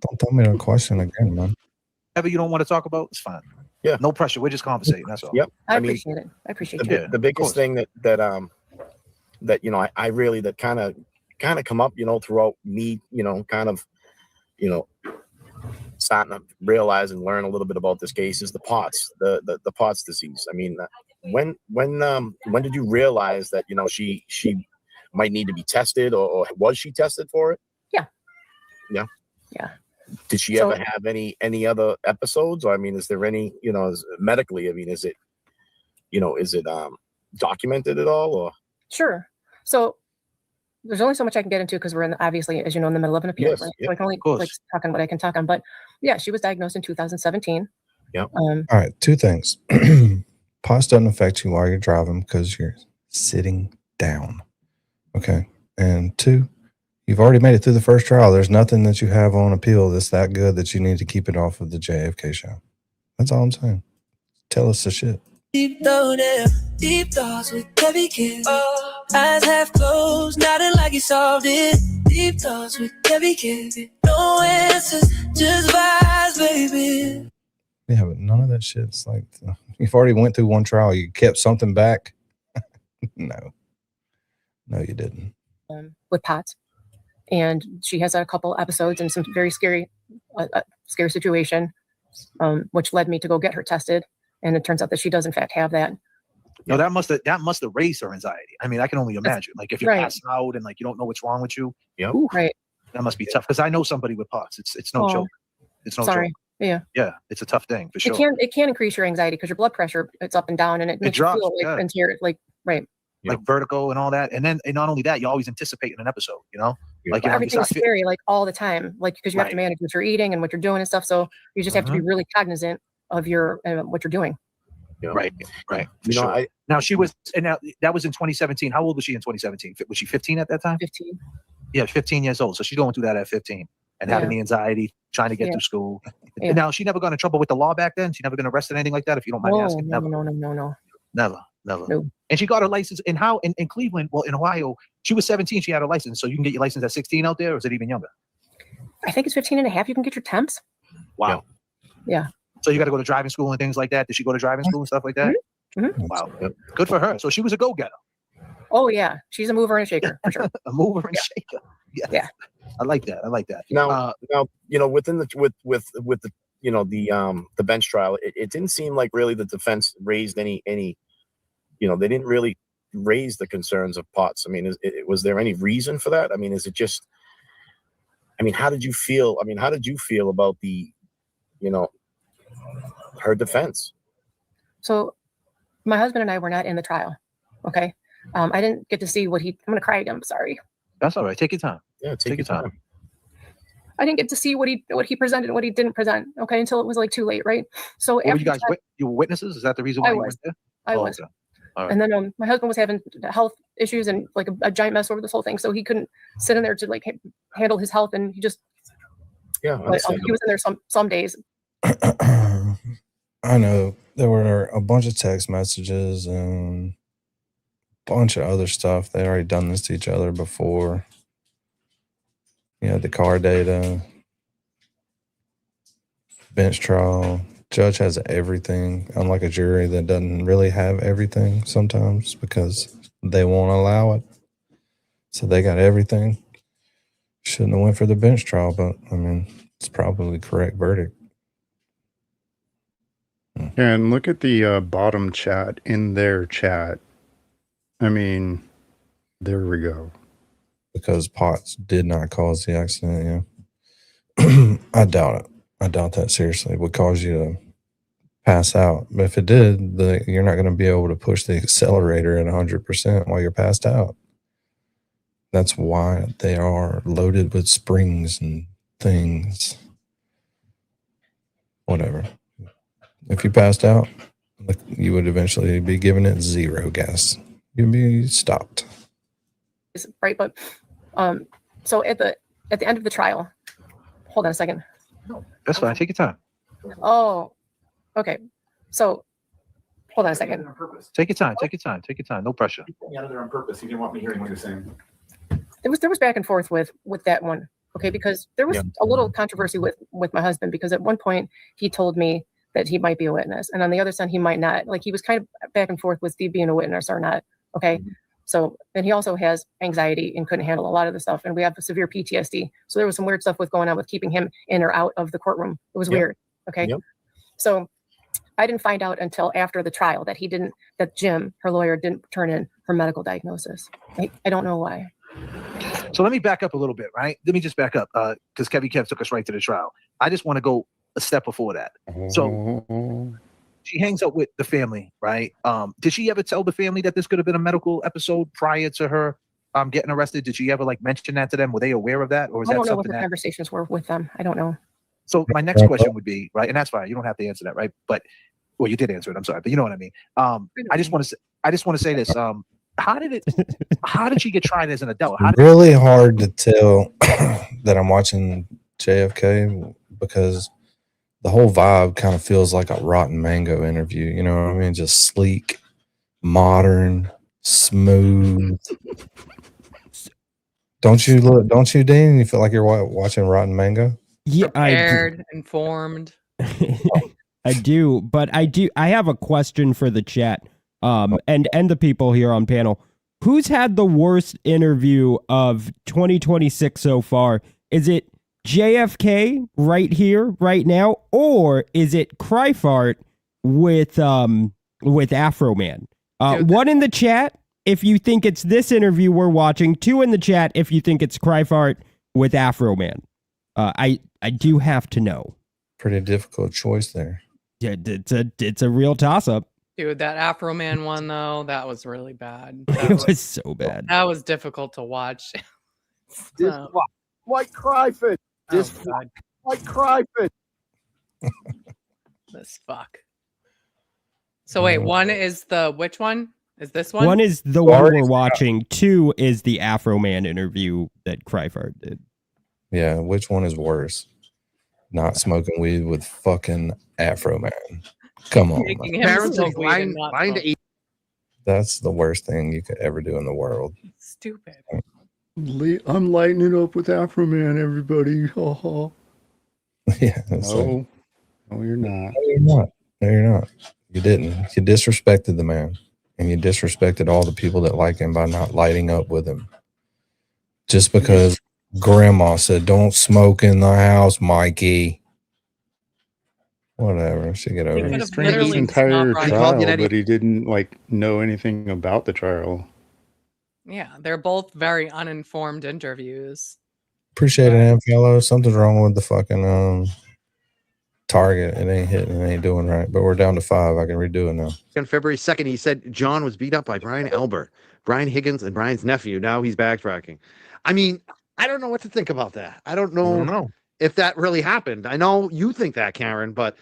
Don't tell me the question again, man. Whatever you don't want to talk about, it's fine. Yeah. No pressure. We're just conversating. That's all. Yep. I appreciate it. I appreciate it. The biggest thing that I really that kind of come up, throughout me, starting to realize and learn a little bit about this case is the POTS, the POTS disease. I mean, when did you realize that she might need to be tested, or was she tested for it? Yeah. Did she ever have any other episodes? Or I mean, is there any medically? I mean, is it documented at all? Or Sure. So there's only so much I can get into because we're obviously, as you know, in the middle of an appeal. Yes, right? yeah, so I can only talk on what I can talk on. But yeah, she was diagnosed in 2017. Yeah. All right, two things. POTS doesn't affect you while you're driving because you're sitting down. Okay. And two, you've already made it through the first trial. There's nothing that you have on appeal that's that good that you need to keep it off of the JFK show. That's all I'm saying. Tell us the shit. Deep thoughts with heavy kids. Eyes half closed, nodding like you solved it. Deep thoughts with heavy kids. No answers, just vibes, baby. Yeah, but none of that shit's like, you've already went through one trial. You kept something back. No, you didn't. With POTS. And she has a couple episodes and some very scary situation, which led me to go get her tested. And it turns out that she does in fact have that. No, that must have raised her anxiety. I mean, I can only imagine. Like if you're passed out and like you don't know what's wrong with you, right. That must be tough. Because I know somebody with POTS. It's no joke. It's no sorry. joke. Yeah. Yeah, it's a tough thing for sure. It can increase your anxiety because your blood pressure, it's up and down, and it makes drops, you feel like into your right. Like vertigo and all that. And then not only that, you always anticipate an episode, Like everything's scary, like all the time, like because you have to manage what you're eating and what you're doing and stuff. So you just have to be really cognizant of your what you're doing. Right. Now she was, and now that was in 2017. How old was she in 2017? Was she 15 at that time? 15. Yeah, 15 years old. So she's going through that at 15. and having the anxiety, trying to get through school. Now, she never got in trouble with the law back then? She never been arrested or anything like that, if you don't mind me asking? No. Never. No. And she got her license in Cleveland, well, in Ohio, she was 17, she had her license. So you can get your license at 16 out there, or is it even younger? I think it's 15 and a half. You can get your temps. Wow. Yeah. So you got to go to driving school and things like that. Did she go to driving school and stuff like that? Mm-hmm. Wow. Good for her. So she was a go-getter. Oh yeah. She's a mover and a shaker for sure. A mover and shaker. Yeah. I like that. Now, within the with the the bench trial, it didn't seem like really the defense raised any they didn't really raise the concerns of Potts. I mean, was there any reason for that? I mean, is it just? I mean, how did you feel? I mean, how did you feel about the, her defense? So, my husband and I were not in the trial. Okay, I didn't get to see what he. I'm gonna cry again. I'm sorry. That's all right. Take your time. Yeah, take your time. I didn't get to see what he presented and what he didn't present. Okay, until it was like too late, right? So after you guys, you were witnesses. Is that the reason why you went there? I was. Okay. All right. And then my husband was having health issues and like a giant mess over this whole thing, so he couldn't sit in there to like handle his health, and he just he was in there some days. I know there were a bunch of text messages and a bunch of other stuff. They already done this to each other before. The car data, bench trial. Judge has everything, unlike a jury that doesn't really have everything sometimes because they won't allow it. So they got everything. Shouldn't have went for the bench trial, but I mean, it's probably correct verdict. And look at the bottom chat in their chat. I mean, there we go. Because Potts did not cause the accident, yeah. I doubt it. I doubt that seriously. It would cause you to pass out. But if it did, you're not going to be able to push the accelerator at 100% while you're passed out. That's why they are loaded with springs and things. Whatever. If you passed out, you would eventually be given it 0 gas. You'd be stopped. Right, but so at the end of the trial, hold on a second. That's fine. Take your time. Oh, okay. So hold on a second. Take your time. Take your time. Take your time. No pressure. You put me out of there on purpose. You didn't want me hearing what you're saying. There was back and forth with that one. Okay, because there was a little controversy with my husband, because at one point he told me that he might be a witness, and on the other side he might not. Like, he was kind of back and forth with Steve being a witness or not. Okay. So, and he also has anxiety and couldn't handle a lot of the stuff. And we have severe PTSD. So there was some weird stuff going on with keeping him in or out of the courtroom. It was weird. Okay. So I didn't find out until after the trial that that Jim, her lawyer, didn't turn in her medical diagnosis. I don't know why. So let me back up a little bit, right? Let me just back up because Kev took us right to the trial. I just want to go a step before that. So she hangs out with the family, right? Did she ever tell the family that this could have been a medical episode prior to her getting arrested? Did she ever mention that to them? Were they aware of that? Or is I that don't know what something the that conversations were with them. I don't know. So my next question would be, right, and that's fine. You don't have to answer that, right? But well, you did answer it. I'm sorry, but you know what I mean. I just want to say this. How did she get tried as an adult? Really hard to tell that I'm watching JFK because the whole vibe kind of feels like a Rotten Mango interview. You know what I mean? Just sleek, modern, smooth. Don't you, Dean? You feel like you're watching Rotten Mango? Yeah, prepared, informed. I do, but I have a question for the chat, and the people here on panel. Who's had the worst interview of 2026 so far? Is it JFK right here, right now, or is it Cryfart with Afro Man? 1 in the chat if you think it's this interview we're watching. 2 in the chat if you think it's Cryfart with Afro Man. I do have to know. Pretty difficult choice there. Yeah, it's a real toss up. Dude, that Afro Man one though, that was really bad. It was so bad. That was difficult to watch. White Cryford. White Cryford. This fuck. So wait, 1 is which one? Is this one? 1 is the one we're watching. 2 is the Afro Man interview that Cryfart did. Yeah, which one is worse? Not smoking weed with fucking Afro Man. Come on, Making man. him Parents smoke is weed and not lying to smoke. eat. That's the worst thing you could ever do in the world. Stupid. I'm lighting it up with Afro Man, everybody. Yeah. It's like, No, you're not. no, you're not. No, you're not. You didn't. You disrespected the man. And you disrespected all the people that like him by not lighting up with him. Just because grandma said, don't smoke in the house, Mikey. Whatever. She get over could it. have He this literally entire stopped trial, Yannetti. but he didn't like know anything about the trial. Yeah, they're both very uninformed interviews. Appreciate it, Amfellow. Something's wrong with the fucking target. It ain't hitting. It ain't doing right. But we're down to 5. I can redo it now. On February 2nd, he said John was beat up by Brian Albert, Brian Higgins, and Brian's nephew. Now he's backtracking. I mean, I don't know what to think about that. I don't know if that really happened. I know you think that, Karen, but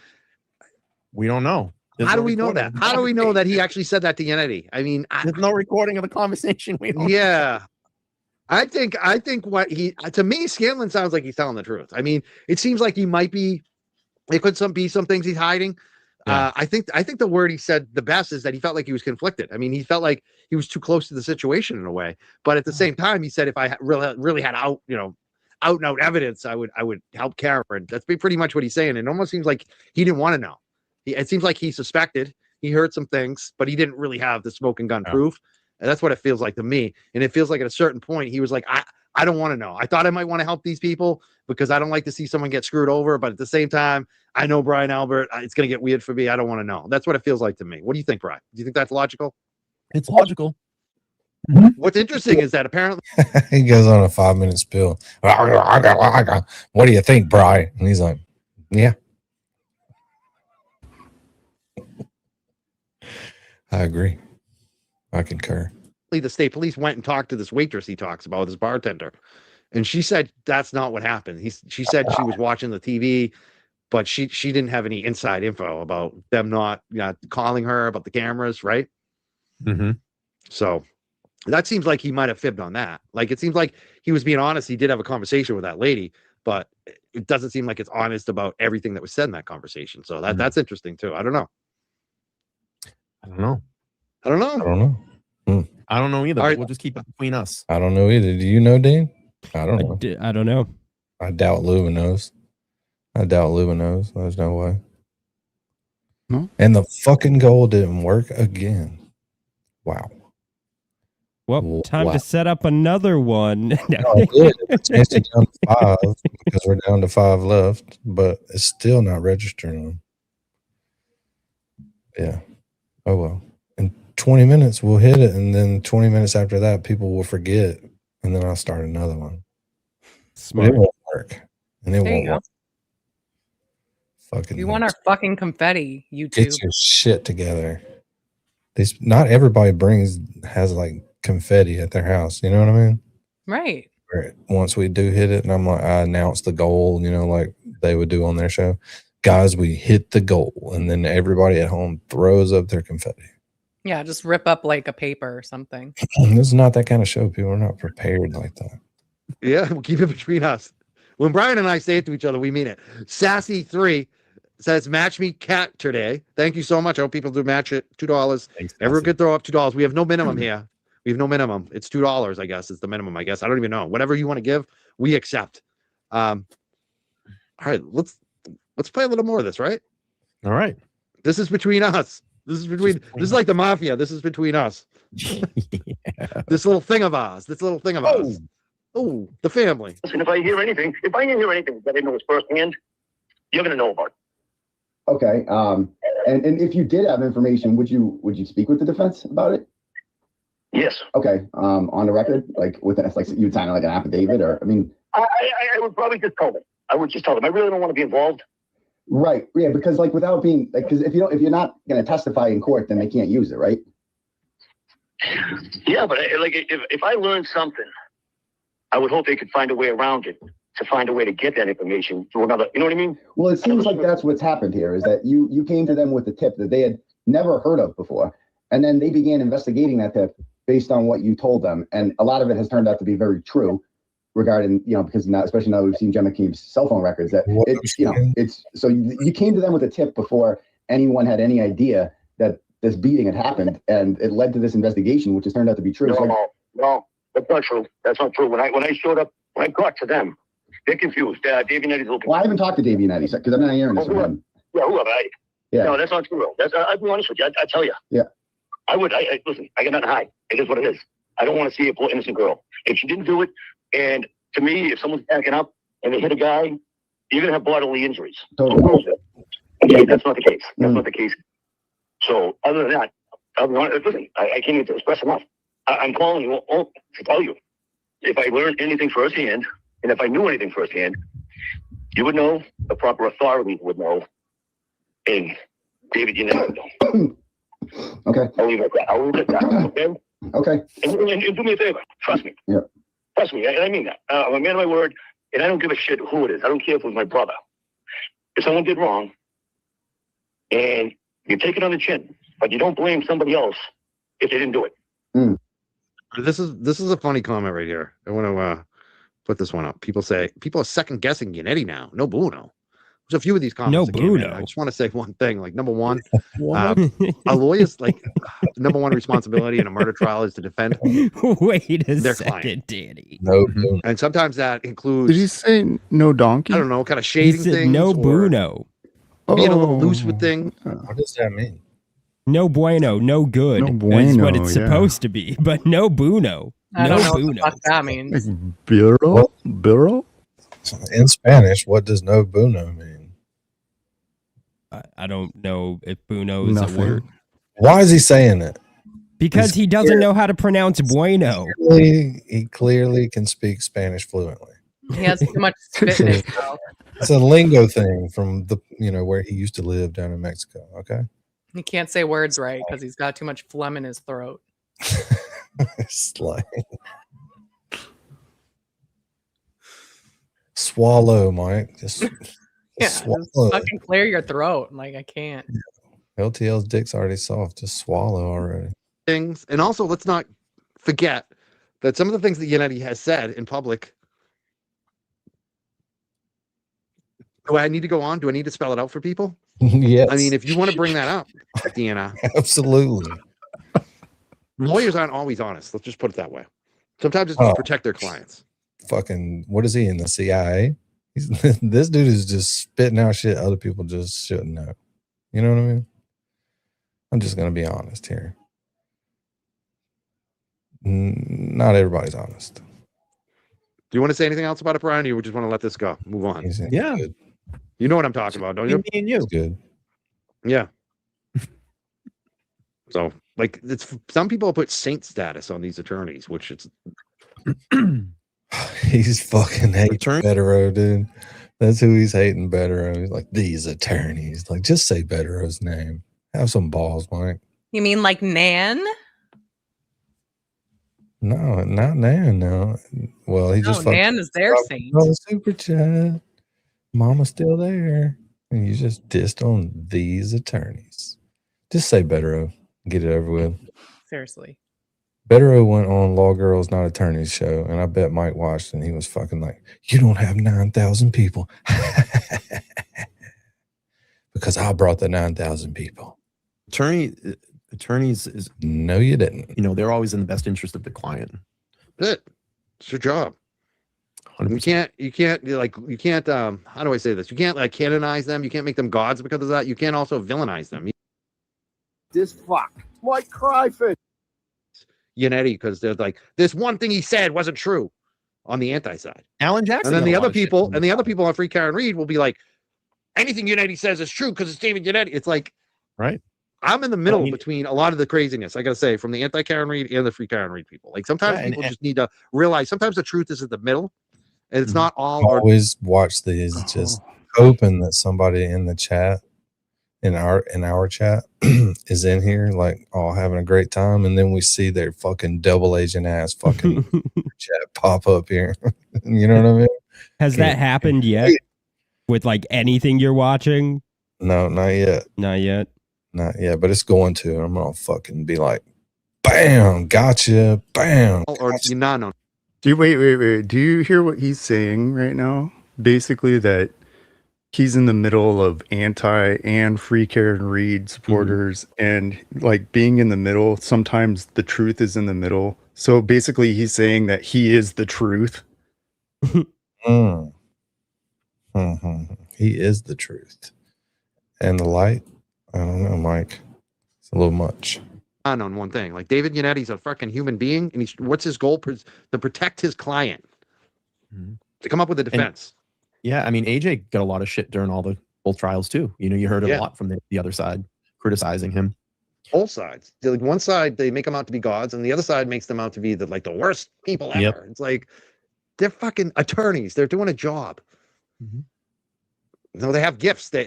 we don't know. How do we know that? How do we know that he actually said that to Yannetti? I mean, there's no recording of the conversation. We don't know. I think what to me, Scanland sounds like he's telling the truth. I mean, it seems like he might be. It could be some things he's hiding. Yeah. I think the word he said the best is that he felt like he was conflicted. I mean, he felt like he was too close to the situation in a way. But at the same time, he said if I really had out and out evidence, I would help Karen. That's pretty much what he's saying. It almost seems like he didn't want to know. It seems like he suspected. He heard some things, but he didn't really have the smoking gun proof. And that's what it feels like to me. And it feels like at a certain point, he was like, I don't want to know. I thought I might want to help these people because I don't like to see someone get screwed over. But at the same time, I know Brian Albert. It's going to get weird for me. I don't want to know. That's what it feels like to me. What do you think, Brian? Do you think that's logical? It's logical. What's interesting is that apparently he goes on a 5-minute spill. What do you think, Brian? And he's like, yeah. I agree. I concur. the state police went and talked to this waitress he talks about, this bartender. And she said that's not what happened. She said she was watching the TV, but she didn't have any inside info about them not calling her about the cameras, right? Mm-hmm. So that seems like he might have fibbed on that. Like it seems like he was being honest. He did have a conversation with that lady, but it doesn't seem like it's honest about everything that was said in that conversation. So that's interesting too. I don't know. I don't know. I don't know. I don't know either. All right. We'll just keep it between us. I don't know either. Do you know, Dean? I don't know. I don't know. I doubt Luba knows. There's no way. No? And the fucking goal didn't work again. Wow. Well, time to set up another one. Oh, good. It's changed down to 5 because we're down to 5 left, but it's still not registering. Yeah. Oh well. In 20 minutes we'll hit it, and then 20 minutes after that people will forget, and then I'll start another one. Smart. But it won't work. And it There won't you go. work. Fucking We want our fucking confetti, YouTube. get your shit together. Not everybody has like confetti at their house. You know what I mean? Right. Once we do hit it, and I announce the goal, like they would do on their show. Guys, we hit the goal, and then everybody at home throws up their confetti. Yeah, just rip up like a paper or something. This is not that kind of show. People are not prepared like that. Yeah, we'll keep it between us. When Brian and I say it to each other, we mean it. Sassy3 says, match me cat today. Thank you so much. I hope people do match it. $2. Thanks, Everyone Sassy. could throw up $2. We have no minimum here. We have no minimum. It's $2, I guess. It's the minimum, I guess. I don't even know. Whatever you want to give, we accept. All right, let's play a little more of this, right? All right. This is between us. This is like the mafia. This is between us. This little thing of ours. Ours. Oh, the family. Listen, if I hear anything that I know is firsthand, you're gonna know about it. Okay. And if you did have information, would you speak with the defense about it? Yes. Okay. On the record, like you'd sign like an affidavit, or I would probably just tell them. I would just tell them. I really don't want to be involved. Right. Yeah. Because without being because if you're not going to testify in court, then they can't use it, right? Yeah, but if I learned something, I would hope they could find a way around it, to find a way to get that information to another. You know what I mean? Well, it seems like that's what's happened here. Is that you came to them with a tip that they had never heard of before, and then they began investigating that tip based on what you told them, and a lot of it has turned out to be very true. regarding, because now, especially now we've seen Gemma Keem's cell phone records, that it's so you came to them with a tip before anyone had any idea that this beating had happened, and it led to this investigation, which has turned out to be true. No, that's not true. That's not true. When I showed up, when I got to them, they're confused. Davey Netti's looking. Well, I haven't talked to Davey Netti because I'm not hearing this from him. Yeah, whoever. Yeah. No, that's not true. I'll be honest with you. I tell you. Yeah. I would. Listen. I got nothing to hide. It is what it is. I don't want to see a poor innocent girl. If she didn't do it, and to me, if someone's backing up and they hit a guy, you're gonna have bodily injuries. Totally. Okay, that's not the case. That's not the case. So other than that, I'll be honest. Listen, I can't even express enough. I'm calling you all to tell you. If I learned anything firsthand, and if I knew anything firsthand, you would know. The proper authority would know. And David, you never know. Okay. I'll leave it at that. Okay. Okay. And do me a favor. Trust me. Yeah. Trust me. I mean that. I'm a man of my word, and I don't give a shit who it is. I don't care if it was my brother. If someone did wrong, and you take it on the chin, but you don't blame somebody else if they didn't do it. Mm. This is a funny comment right here. I want to put this one up. People are second guessing Yannetti now. No Bruno. There's a few of these comments. No that came in. Bruno. I just want to say one thing. Like, number one, a lawyer's number one responsibility in a murder trial is to defend Wait a their second, client. Danny. No. And sometimes that includes. Did he say no donkey? I don't know, kind of He shading said things. no or Bruno. Being a little loose with things. What does that mean? No bueno, no good. No That's what bueno, it's yeah. supposed to be, but no Bruno. I No don't know what the Bruno. fuck that means. Like Bureau? In Spanish, what does no Bruno mean? I don't know if Bruno is Nothing. a word. Why is he saying it? Because he doesn't know how to pronounce bueno. He clearly can speak Spanish fluently. He has too much spit in his mouth. It's a lingo thing from where he used to live down in Mexico. Okay. He can't say words right because he's got too much phlegm in his throat. Slang. Swallow, Mike. Just swallow. Just fucking clear your throat. Like, I can't. LTL's dick's already soft. Just swallow already. Things. And also, let's not forget that some of the things that Yannetti has said in public. Do I need to go on? Do I need to spell it out for people? Yes. I mean, if you want to bring that up, Deanna. Absolutely. Lawyers aren't always honest. Let's just put it that way. Sometimes it's to protect their clients. Fucking, what is he in the CIA? This dude is just spitting out shit other people just shouldn't know. You know what I mean? I'm just going to be honest here. Not everybody's honest. Do you want to say anything else about it, Brian? Or you just want to let this go? Move on. Yeah. Good. You know what I'm talking about, don't you? Me and you. Good. Yeah. So, like, it's some people put saint status on these attorneys, which it's He's fucking hating Betterow, dude. That's who he's hating, Betterow. He's like, these attorneys. Like, just say Betterow's name. Have some balls, Mike. You mean like Nan? No, not Nan, no. Well, he just Nan is their saint. Oh, super chat. Mama's still there. And you just dissed on these attorneys. Just say Betterow. Get it over with. Seriously. Betterow went on Law Girls Not Attorneys show, and I bet Mike watched, and he was fucking like, you don't have 9,000 people. Because I brought the 9,000 people. Attorneys is no, you didn't. They're always in the best interest of the client. That's it. It's your job. 100%. You can't how do I say this? You can't canonize them. You can't make them gods because of that. You can't also villainize them. This fuck. Like Cryfish. Yannetti, because they're like, this one thing he said wasn't true on the anti side. Alan Jackson. And then the other people on Free Karen Reed will be like, anything Yannetti says is true because it's David Yannetti. It's like, right. I'm in the middle between a lot of the craziness, I gotta say, from the anti-Karen Reed and the Free Karen Reed people. Like, sometimes people just need to realize sometimes the truth is in the middle, and it's not all. Always watch these, just hoping that somebody in the chat, in our chat, is in here, like, all having a great time, and then we see their fucking double agent ass fucking chat pop up here. You know what I mean? Has that happened yet? With like anything you're watching? No, not yet. Not yet. Not yet, but it's going to. I'm gonna fucking be like, bam, gotcha, bam. Or no. Wait. Do you hear what he's saying right now? Basically that he's in the middle of anti and free Karen Reed supporters, and like being in the middle, sometimes the truth is in the middle. So basically he's saying that he is the truth. He is the truth. And the light, I don't know, Mike. It's a little much. On one thing, like David Yannetti's a fucking human being, and what's his goal? To protect his client, to come up with a defense. Yeah, I mean, AJ got a lot of shit during all the both trials too. You know, you heard it a lot from the other side criticizing him. Both sides. Like one side, they make them out to be gods, and the other side makes them out to be the worst people ever. Yep. It's like they're fucking attorneys. They're doing a job. No, they have gifts. But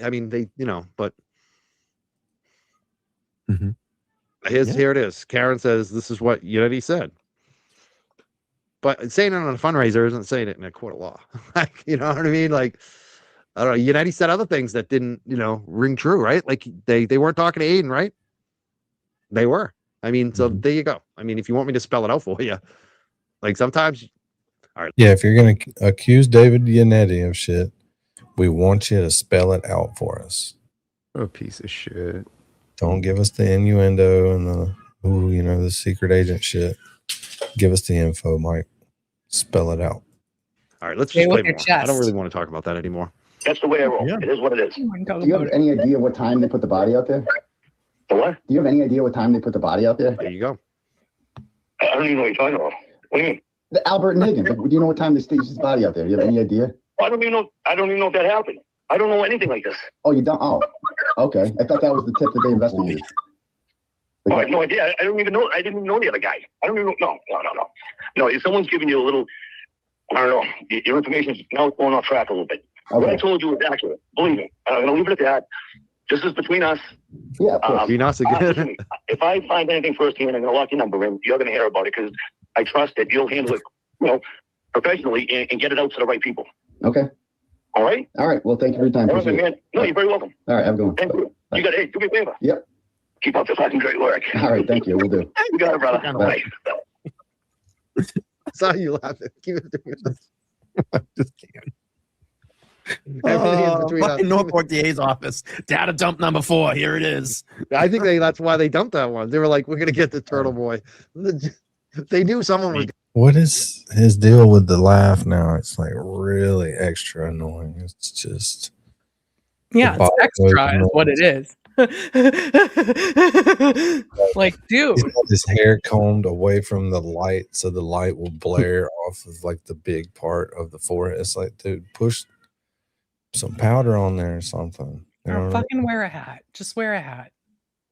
here it is. Karen says this is what Yannetti said. But saying it on a fundraiser isn't saying it in a court of law. Like, you know what I mean? Like, I don't know. Yannetti said other things that didn't, ring true, right? Like they weren't talking to Aiden, right? They were. I mean, so there you go. I mean, if you want me to spell it out for you, like sometimes. All right. Yeah, if you're going to accuse David Yannetti of shit, we want you to spell it out for us. A piece of shit. Don't give us the innuendo and the secret agent shit. Give us the info, Mike. Spell it out. All right, let's just play more. I don't really want to talk about that anymore. That's the way I roll. It is what it is. Do you have any idea what time they put the body out there? The what? Do you have any idea what time they put the body out there? There you go. I don't even know what you're talking about. What do you mean? The Albert and Higgins. Do you know what time they staged his body out there? Do you have any idea? I don't even know if that happened. I don't know anything like this. Oh, you don't? Oh, okay. I thought that was the tip that they investigated. I have no idea. I don't even know. I didn't even know the other guy. I don't even know. No. No, if someone's giving you a little, I don't know, your information's now going off track a little bit. Okay. What I told you was accurate. Believe me. I'm going to leave it at that. This is between us. Yeah, of course. Between us again. Listen, if I find anything firsthand, I'm going to lock your number in. You're going to hear about it because I trust that you'll handle it, professionally and get it out to the right people. Okay. All right? All right. Well, thank you for your time. All right, man. No, you're very welcome. All right, have a good one. Thank you. You got do me a favor. Yep. Keep up the fucking great work. All right, thank you. We'll do. You got it, brother. Bye. Saw you laughing. Keep it between us. Just kidding. Fucking Norfolk DA's office. Data dump number 4. Here it is. I think that's why they dumped that one. They were like, we're going to get the Turtle Boy. They knew someone was. What is his deal with the laugh now? It's like really extra annoying. It's just. Yeah, it's extra is what it is. Like, dude. He's got his hair combed away from the light so the light will blare off of like the big part of the forehead. It's like, dude, push some powder on there or something. Or fucking wear a hat. Just wear a hat.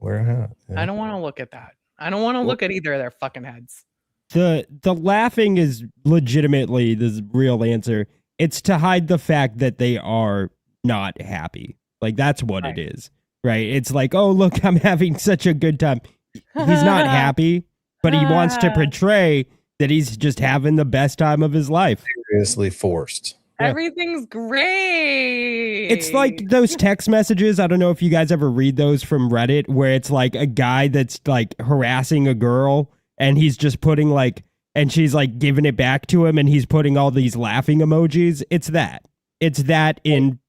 Wear a hat. Yeah. I don't want to look at that. I don't want to look at either of their fucking heads. The laughing is legitimately the real answer. It's to hide the fact that they are not happy. Like, that's what it is, right? It's like, oh, look, I'm having such a good time. He's not happy, but he wants to portray that he's just having the best time of his life. Seriously forced. Yeah. Everything's great. It's like those text messages. I don't know if you guys ever read those from Reddit, where it's like a guy that's like harassing a girl and he's just putting like, and she's like giving it back to him and he's putting all these laughing emojis. It's that. It's that in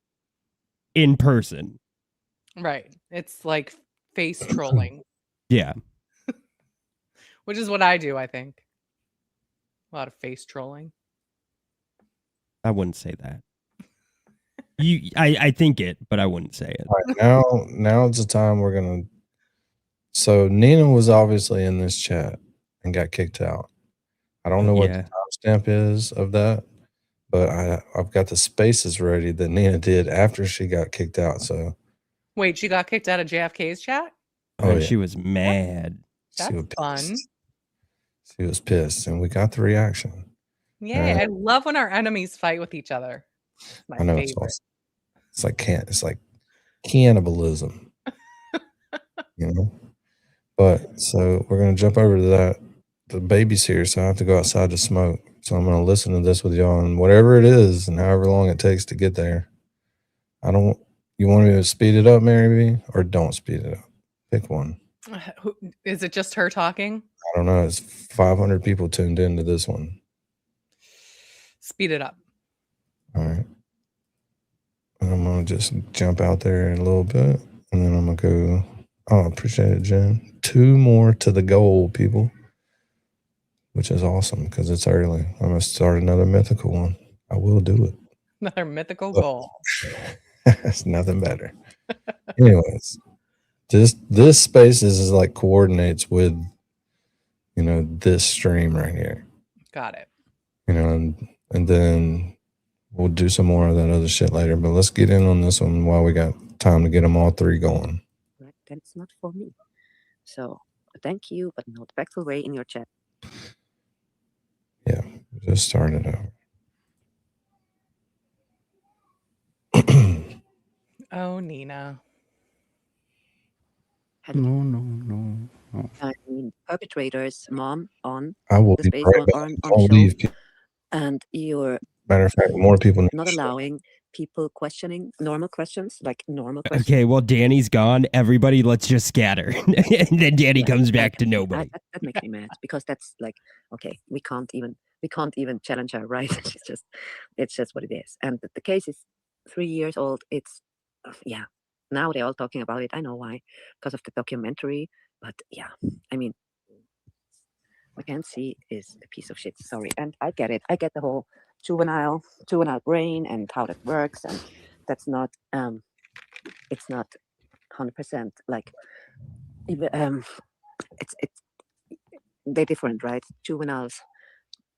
person. Right. It's like face trolling. Yeah. Which is what I do, I think. A lot of face trolling. I wouldn't say that. I think it, but I wouldn't say it. All right, now it's the time we're gonna. So Nina was obviously in this chat and got kicked out. I don't know what the timestamp is of that, but I've got the spaces ready that Nina did after she got kicked out. So wait, she got kicked out of JFK's chat? Oh, yeah. She was mad. That's fun. She was pissed, and we got the reaction. Yay! I love when our enemies fight with each other. My I know favorite. it's like cannibalism, you know. But so we're gonna jump over to that. The baby's here, so I have to go outside to smoke. So I'm gonna listen to this with y'all, and whatever it is, and however long it takes to get there. You want me to speed it up, Mary B, or don't speed it up? Pick one. Is it just her talking? I don't know. It's 500 people tuned into this one. Speed it up. All right. And I'm going to just jump out there in a little bit. And then I'm going to go. Oh, appreciate it, Jen. 2 more to the goal, people. Which is awesome because it's early. I'm going to start another mythical one. I will do it. Another mythical goal. It's nothing better. Anyways, this space is like coordinates with, this stream right here. Got it. And then we'll do some more of that other shit later. But let's get in on this one while we got time to get them all 3 going. Right, then it's not for me. So thank you, but not respectful way in your chat. Yeah, just start it over. Oh, Nina. No. I mean, perpetrators, mom on I will the be space right back. on Don't the show, leave. and you're Matter of fact, more people need not to show. allowing people questioning normal questions, like normal questions. Okay, well, Danny's gone. Everybody, let's just scatter. And then Danny comes back to nobody. That makes me mad because that's like, okay, we can't even challenge her, right? it's just what it is. And the case is 3 years old. It's now they're all talking about it. I know why, because of the documentary. But yeah, I mean, Mackenzie is a piece of shit. Sorry, and I get it. I get the whole juvenile brain and how that works, and that's not it's not 100% like it's they're different, right? Juveniles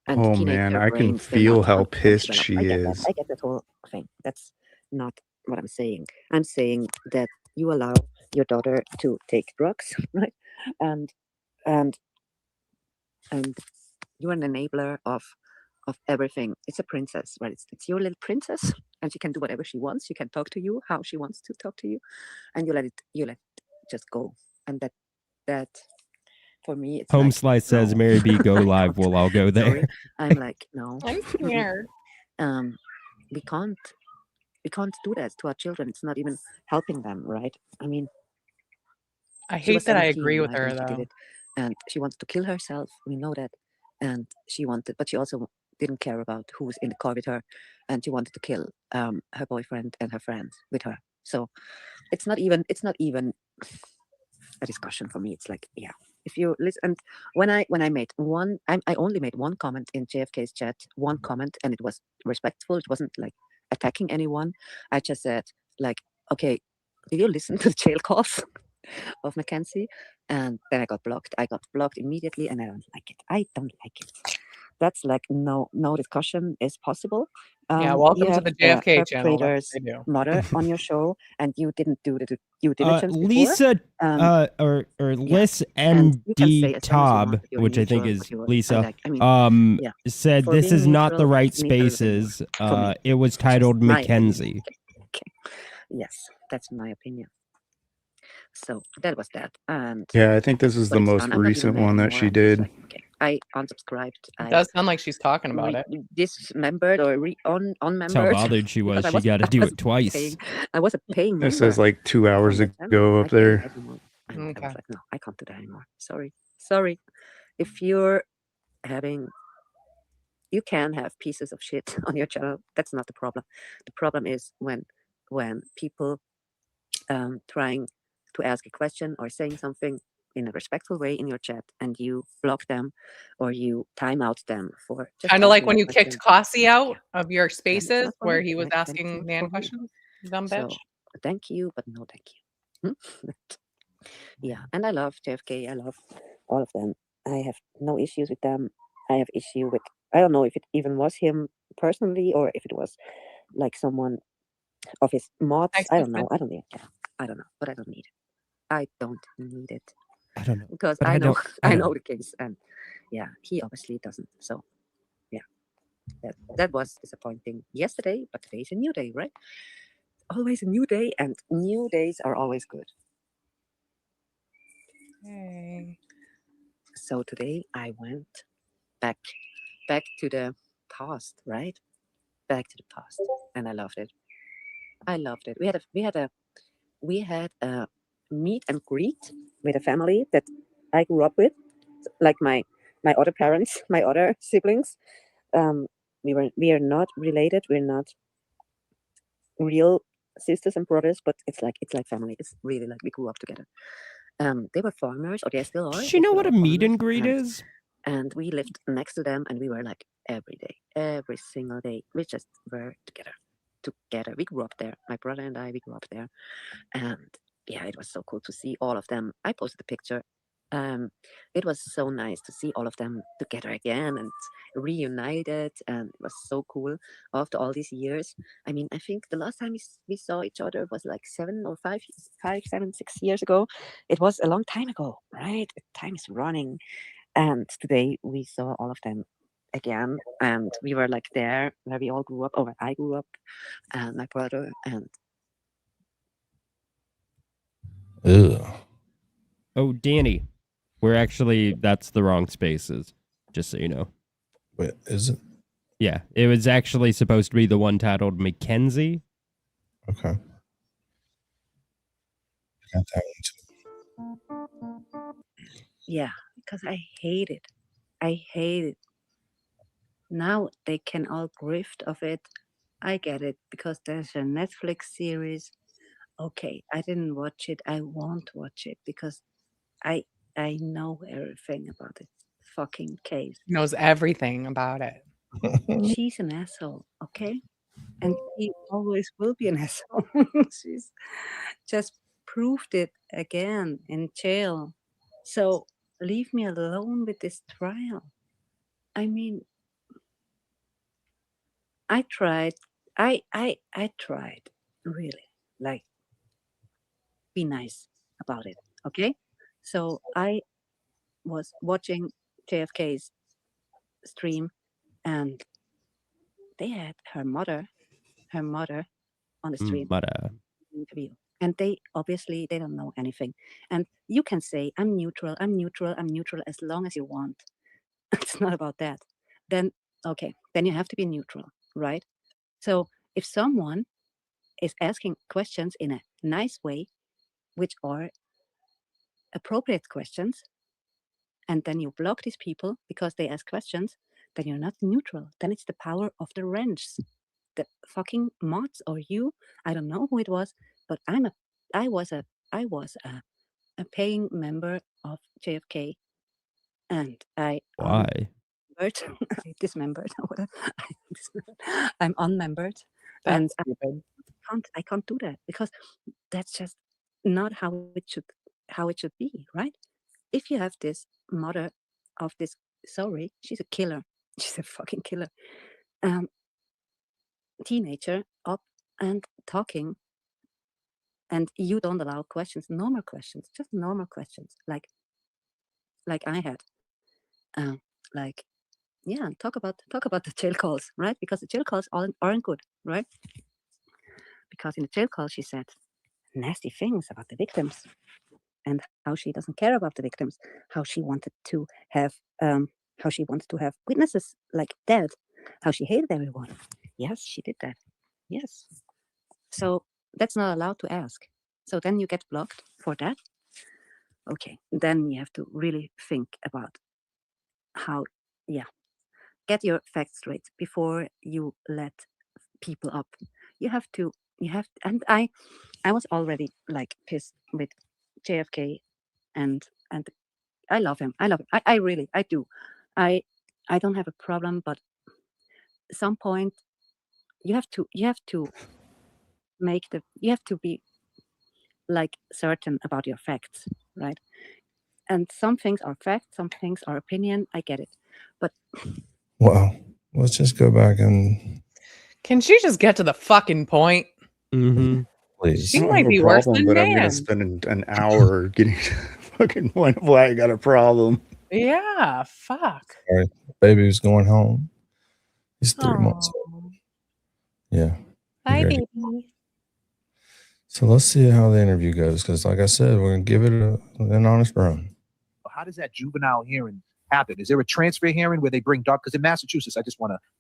and Oh teenager man, I can brains, they're feel not how 100% pissed developed. she is. I get that whole thing. That's not what I'm saying. I'm saying that you allow your daughter to take drugs, right? And you're an enabler of everything. It's a princess, right? It's your little princess, and she can do whatever she wants. She can talk to you how she wants to talk to you, and you let it just go. And that for me, it's Home like, Slice says, no. Mary B, go I live. can't. We'll all go there. Sorry. I'm like, no. I'm scared. We can't do that to our children. It's not even helping them, right? I mean, I she was hate that I 17, agree with right, her, when she did though. it, and she wanted to kill herself. We know that, and she wanted, but she also didn't care about who was in the car with her, and she wanted to kill her boyfriend and her friends with her. So it's not even a discussion for me. It's like, yeah, if you listen. And when I made one, I only made one comment in JFK's chat, one comment, and it was respectful. It wasn't like attacking anyone. I just said, like, okay, did you listen to the jail calls of Mackenzie? And then I got blocked. I got blocked immediately, and I don't like it. I don't like it. That's like no discussion is possible. Yeah, You welcome to have the JFK channel. That's perpetrator's what they do. mother on your show, and you didn't do the due diligence before. Lisa, Yeah. Liz And you can say MD as dumb as you want, Tob, but you're which I think neutral, is but you're Lisa, like, I mean, yeah. said For this being is not the neutral right means a little bit more spaces. for me. It was Just titled my opinion. Mackenzie. Okay. Yes, that's my opinion. So that was that. And Yeah, I think this is but the it's most done. I'm not even recent mad one that anymore. she I'm just did. like, okay, I unsubscribed. It does sound like she's talking about it. Dismembered or unmembered. That's how bothered she was. She got to do it twice. I was a paying member. It says like 2 hours on that channel. ago I up pay there. every month. And I was like, no, I can't do that anymore. Sorry. If you're having, you can have pieces of shit on your channel. That's not the problem. The problem is when people trying to ask a question or saying something in a respectful way in your chat, and you block them or you time out them for just Kind of like asking when a you kicked question. Classy out of your Then it's spaces not for where me. he was Then it's asking not Nan for me. questions. Dumb So bitch. thank you, but no thank you. Yeah, and I love JFK. I love all of them. I have no issues with them. I have issue with, I don't know if it even was him personally or if it was like someone of his mods. I don't know. I don't even care. I don't know, but I don't need it. I don't need it. I don't know. Because But I know I I don't know the case, and yeah, he obviously doesn't. So yeah, that was disappointing yesterday, but today's a new day, right? Always a new day, and new days are always good. Hey. So today I went back to the past, right? Back to the past, and I loved it. We had a meet and greet with a family that I grew up with, like my other parents, my other siblings. we are not related. We're not real sisters and brothers, but it's like family. It's really like we grew up together. They were farmers, or they still are. Does she know what a meet and greet farmers, is? and we lived next to them, and we were like every single day. We just were together. We grew up there. My brother and I, we grew up there, and yeah, it was so cool to see all of them. I posted a picture. It was so nice to see all of them together again and reunited, and it was so cool after all these years. I mean, I think the last time we saw each other was like 6 years ago. It was a long time ago, right? Time is running, and today we saw all of them again, and we were like there where we all grew up, or where I grew up, and my brother, and Ugh. Oh, Danny, that's the wrong spaces, just so you know. Wait, is it? Yeah, it was actually supposed to be the one titled Mackenzie. Okay. Got that one too. yeah, because I hate it. Now they can all grift of it. I get it, because there's a Netflix series. Okay, I didn't watch it. I won't watch it because I know everything about it. Fucking case. Knows everything about it. She's an asshole, okay? And she always will be an asshole. She's just proved it again in jail. So leave me alone with this trial. I mean, I tried. I tried, really. Like, be nice about it, okay? So I was watching JFK's stream, and they had her mother on the stream interview, and they obviously they don't know anything. And you can say I'm neutral as long as you want. It's not about that. Then okay, then you have to be neutral, right? So if someone is asking questions in a nice way, which are appropriate questions, and then you block these people because they ask questions, then you're not neutral. Then it's the power of the wrench, the fucking mods, or you. I don't know who it was, but I was a paying member of JFK, and I Why? dismembered. I'm unmembered, That's and stupid. I can't do that, because that's just not how it should be, right? If you have this mother of this, sorry, she's a killer. She's a fucking killer. Teenager up and talking, and you don't allow questions, normal questions, just normal questions, like I had, like, yeah, talk about the jail calls, right? Because the jail calls aren't good, right? Because in the jail call she said nasty things about the victims, and how she doesn't care about the victims, how she wanted to have witnesses like dead, how she hated everyone. Yes, she did that. Yes. So that's not allowed to ask. So then you get blocked for that. Okay, then you have to really think about how, get your facts straight before you let people up. And I was already like pissed with JFK, and I love him. I really, I do. I don't have a problem, but at some point you have to be like certain about your facts, right? And some things are facts, some things are opinion. I get it, but Well, let's just go back and. Can she just get to the fucking point? Mm-hmm. Please. She I don't might have be a worse problem, than but I'm gonna Dan. spend an hour getting to the fucking point of why I got a problem. Yeah, fuck. All right, baby's going home. He's 3 months old. Yeah. Hi, Very baby. good. So let's see how the interview goes, because like I said, we're gonna give it an honest run. How does that juvenile hearing happen? Is there a transfer hearing where they bring doctors? Because in Massachusetts, let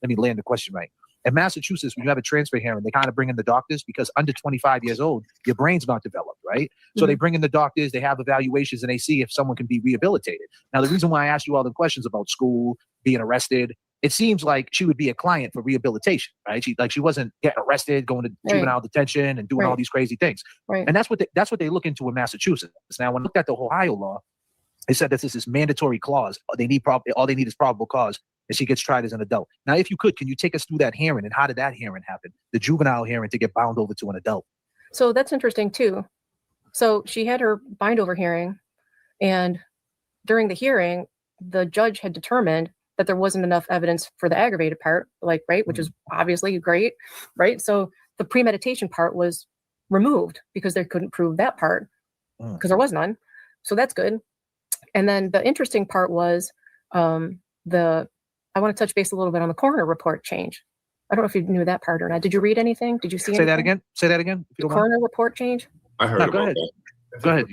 me land the question right. In Massachusetts, when you have a transfer hearing, they kind of bring in the doctors, because under 25 years old, your brain's not developed, right? So they bring in the doctors, they have evaluations, and they see if someone can be rehabilitated. Now, the reason why I asked you all the questions about school, being arrested, it seems like she would be a client for rehabilitation, right? She wasn't getting arrested, going to juvenile detention, and doing all these crazy things. And that's what they look into in Massachusetts. Now, when I looked at the Ohio law, they said that this is mandatory clause. All they need is probable cause, and she gets tried as an adult. Now, if you could, can you take us through that hearing and how did that hearing happen? The juvenile hearing to get bound over to an adult. So that's interesting too. So she had her bind over hearing, and during the hearing, the judge had determined that there wasn't enough evidence for the aggravated part, which is obviously great, right? So the premeditation part was removed because they couldn't prove that part because there was none. So that's good. And then the interesting part was I want to touch base a little bit on the coroner report change. I don't know if you knew that part or not. Did you read anything? Did you see anything? Say that again. The coroner report change? I heard about that. Go ahead.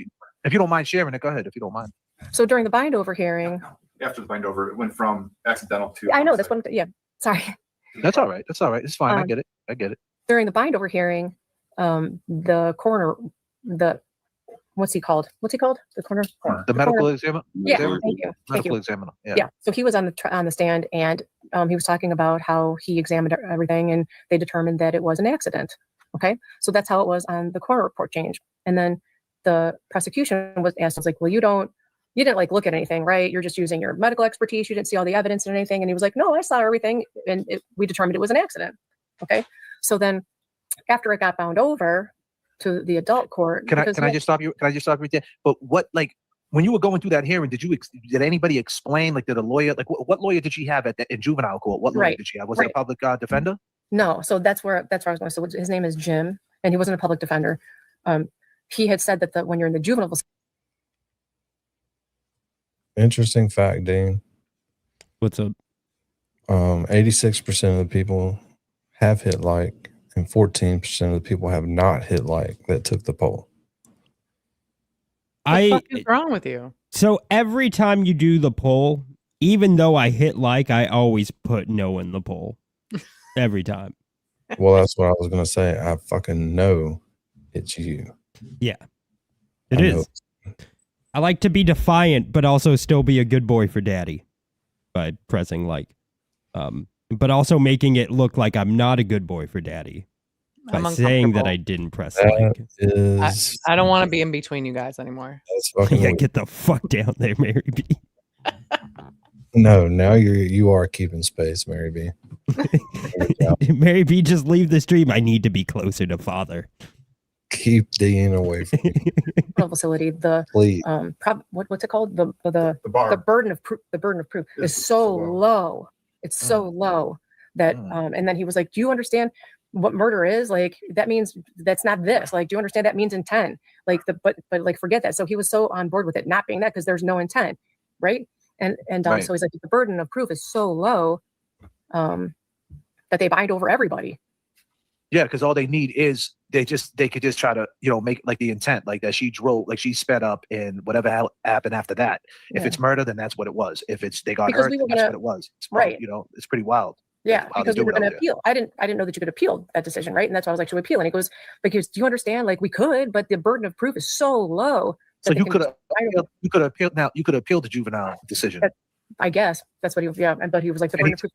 If you don't mind sharing it, go ahead. If you don't mind. So during the bind over hearing, after the bind over, it went from accidental to. I know that's one. Yeah, sorry. That's all right. It's fine. I get it. During the bind over hearing, the coroner, what's he called? The coroner. The medical examiner. Yeah, thank you. Medical examiner. Yeah. So he was on the stand, and he was talking about how he examined everything, and they determined that it was an accident. Okay, so that's how it was on the coroner report change. And then the prosecution was asked, I was like, well, you didn't like look at anything, right? You're just using your medical expertise. You didn't see all the evidence and anything. And he was like, no, I saw everything. And we determined it was an accident. Okay. So then after it got bound over to the adult court. Can I just stop you? Can I just stop you right there? But what, like, when you were going through that hearing, did anybody explain, like, did a lawyer, like, what lawyer did she have in juvenile court? What lawyer did she have? Was it a public defender? No. So that's where I was going. So his name is Jim, and he wasn't a public defender. He had said that when you're in the juvenile. Interesting fact, Dean. What's up? 86% of the people have hit like, and 14% of the people have not hit like that took the poll. What the fuck is wrong with you? So every time you do the poll, even though I hit like, I always put no in the poll. Every time. Well, that's what I was gonna say. I fucking know it's you. Yeah, it is. I like to be defiant, but also still be a good boy for daddy by pressing like, but also making it look like I'm not a good boy for daddy by saying that I didn't press like. I don't want to be in between you guys anymore. Yeah, get the fuck down there, Mary B. No, now you are keeping space, Mary B. Mary B, just leave the stream. I need to be closer to father. Keep Dean away from me. Facility. What's it called? The burden of proof. The burden of proof is so low. It's so low that and then he was like, do you understand what murder is? Like, that means that's not this. Like, do you understand that means intent? Like but like, forget that. So he was so on board with it not being that because there's no intent, right? And so he's like, the burden of proof is so low that they bind over everybody. Yeah, because all they need is they could just try to, make like the intent, like that she drove, like she sped up and whatever happened after that. If it's murder, then that's what it was. If they got hurt, then that's what it was. It's right. It's pretty wild. Yeah, because we were going to appeal. I didn't know that you could appeal that decision, right? And that's why I was like, should we appeal? And he goes, do you understand? Like, we could, but the burden of proof is so low. So you could appeal the juvenile decision. I guess that's what he. Yeah, but he was like, the burden of proof.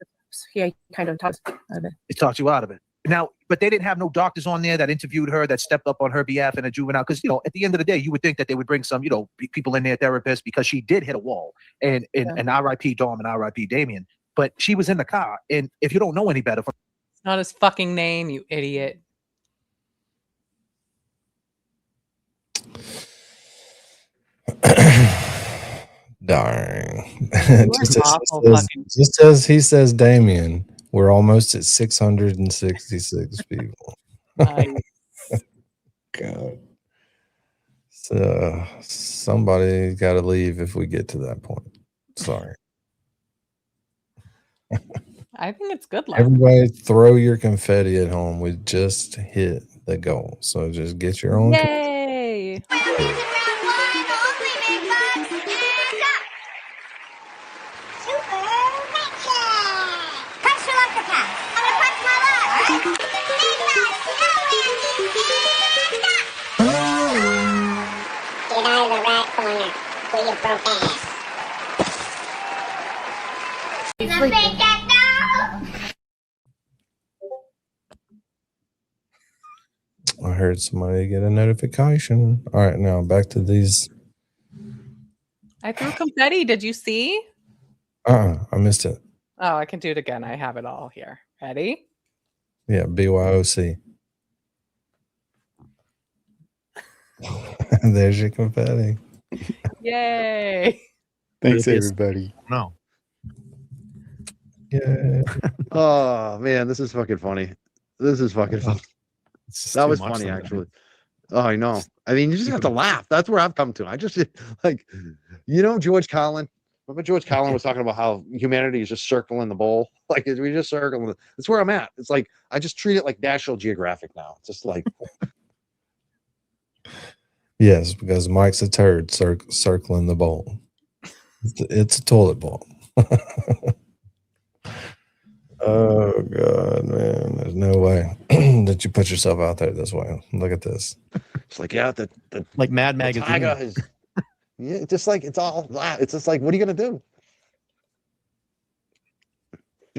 He kind of talks out of it. It talks you out of it. Now, but they didn't have no doctors on there that interviewed her, that stepped up on her behalf in a juvenile. Because, at the end of the day, you would think that they would bring some, people in there, therapists, because she did hit a wall. And R.I.P. Dom and R.I.P. Damien. But she was in the car. And if you don't know any better. It's not his fucking name, you idiot. Darn. just as he says, Damien, we're almost at 666 people. God. So somebody got to leave if we get to that point. Sorry. I think it's good luck. Everybody throw your confetti at home. We just hit the goal. So just get your own. Yay! The big cat heard somebody get a notification. All right, now back to these. I threw confetti. Did you see? I missed it. Oh, I can do it again. I have it all here. Ready? Yeah, BYOC. There's your confetti. Yay. Thanks, everybody. No. Yeah. Oh man, this is fucking funny. This is fucking funny. That was funny, actually. Oh, I know. I mean, you just have to laugh. That's where I've come to. I just like, George Carlin. Remember George Carlin was talking about how humanity is just circling the bowl. Like we just circle. That's where I'm at. It's like I just treat it like National Geographic now. It's just like. Yes, because Mike's a turd circling the bowl. It's a toilet bowl. Oh God, man! There's no way that you put yourself out there this way. Look at this. It's like the like Mad Magazine. Tiger is, yeah, just like it's all. It's just like, what are you gonna do?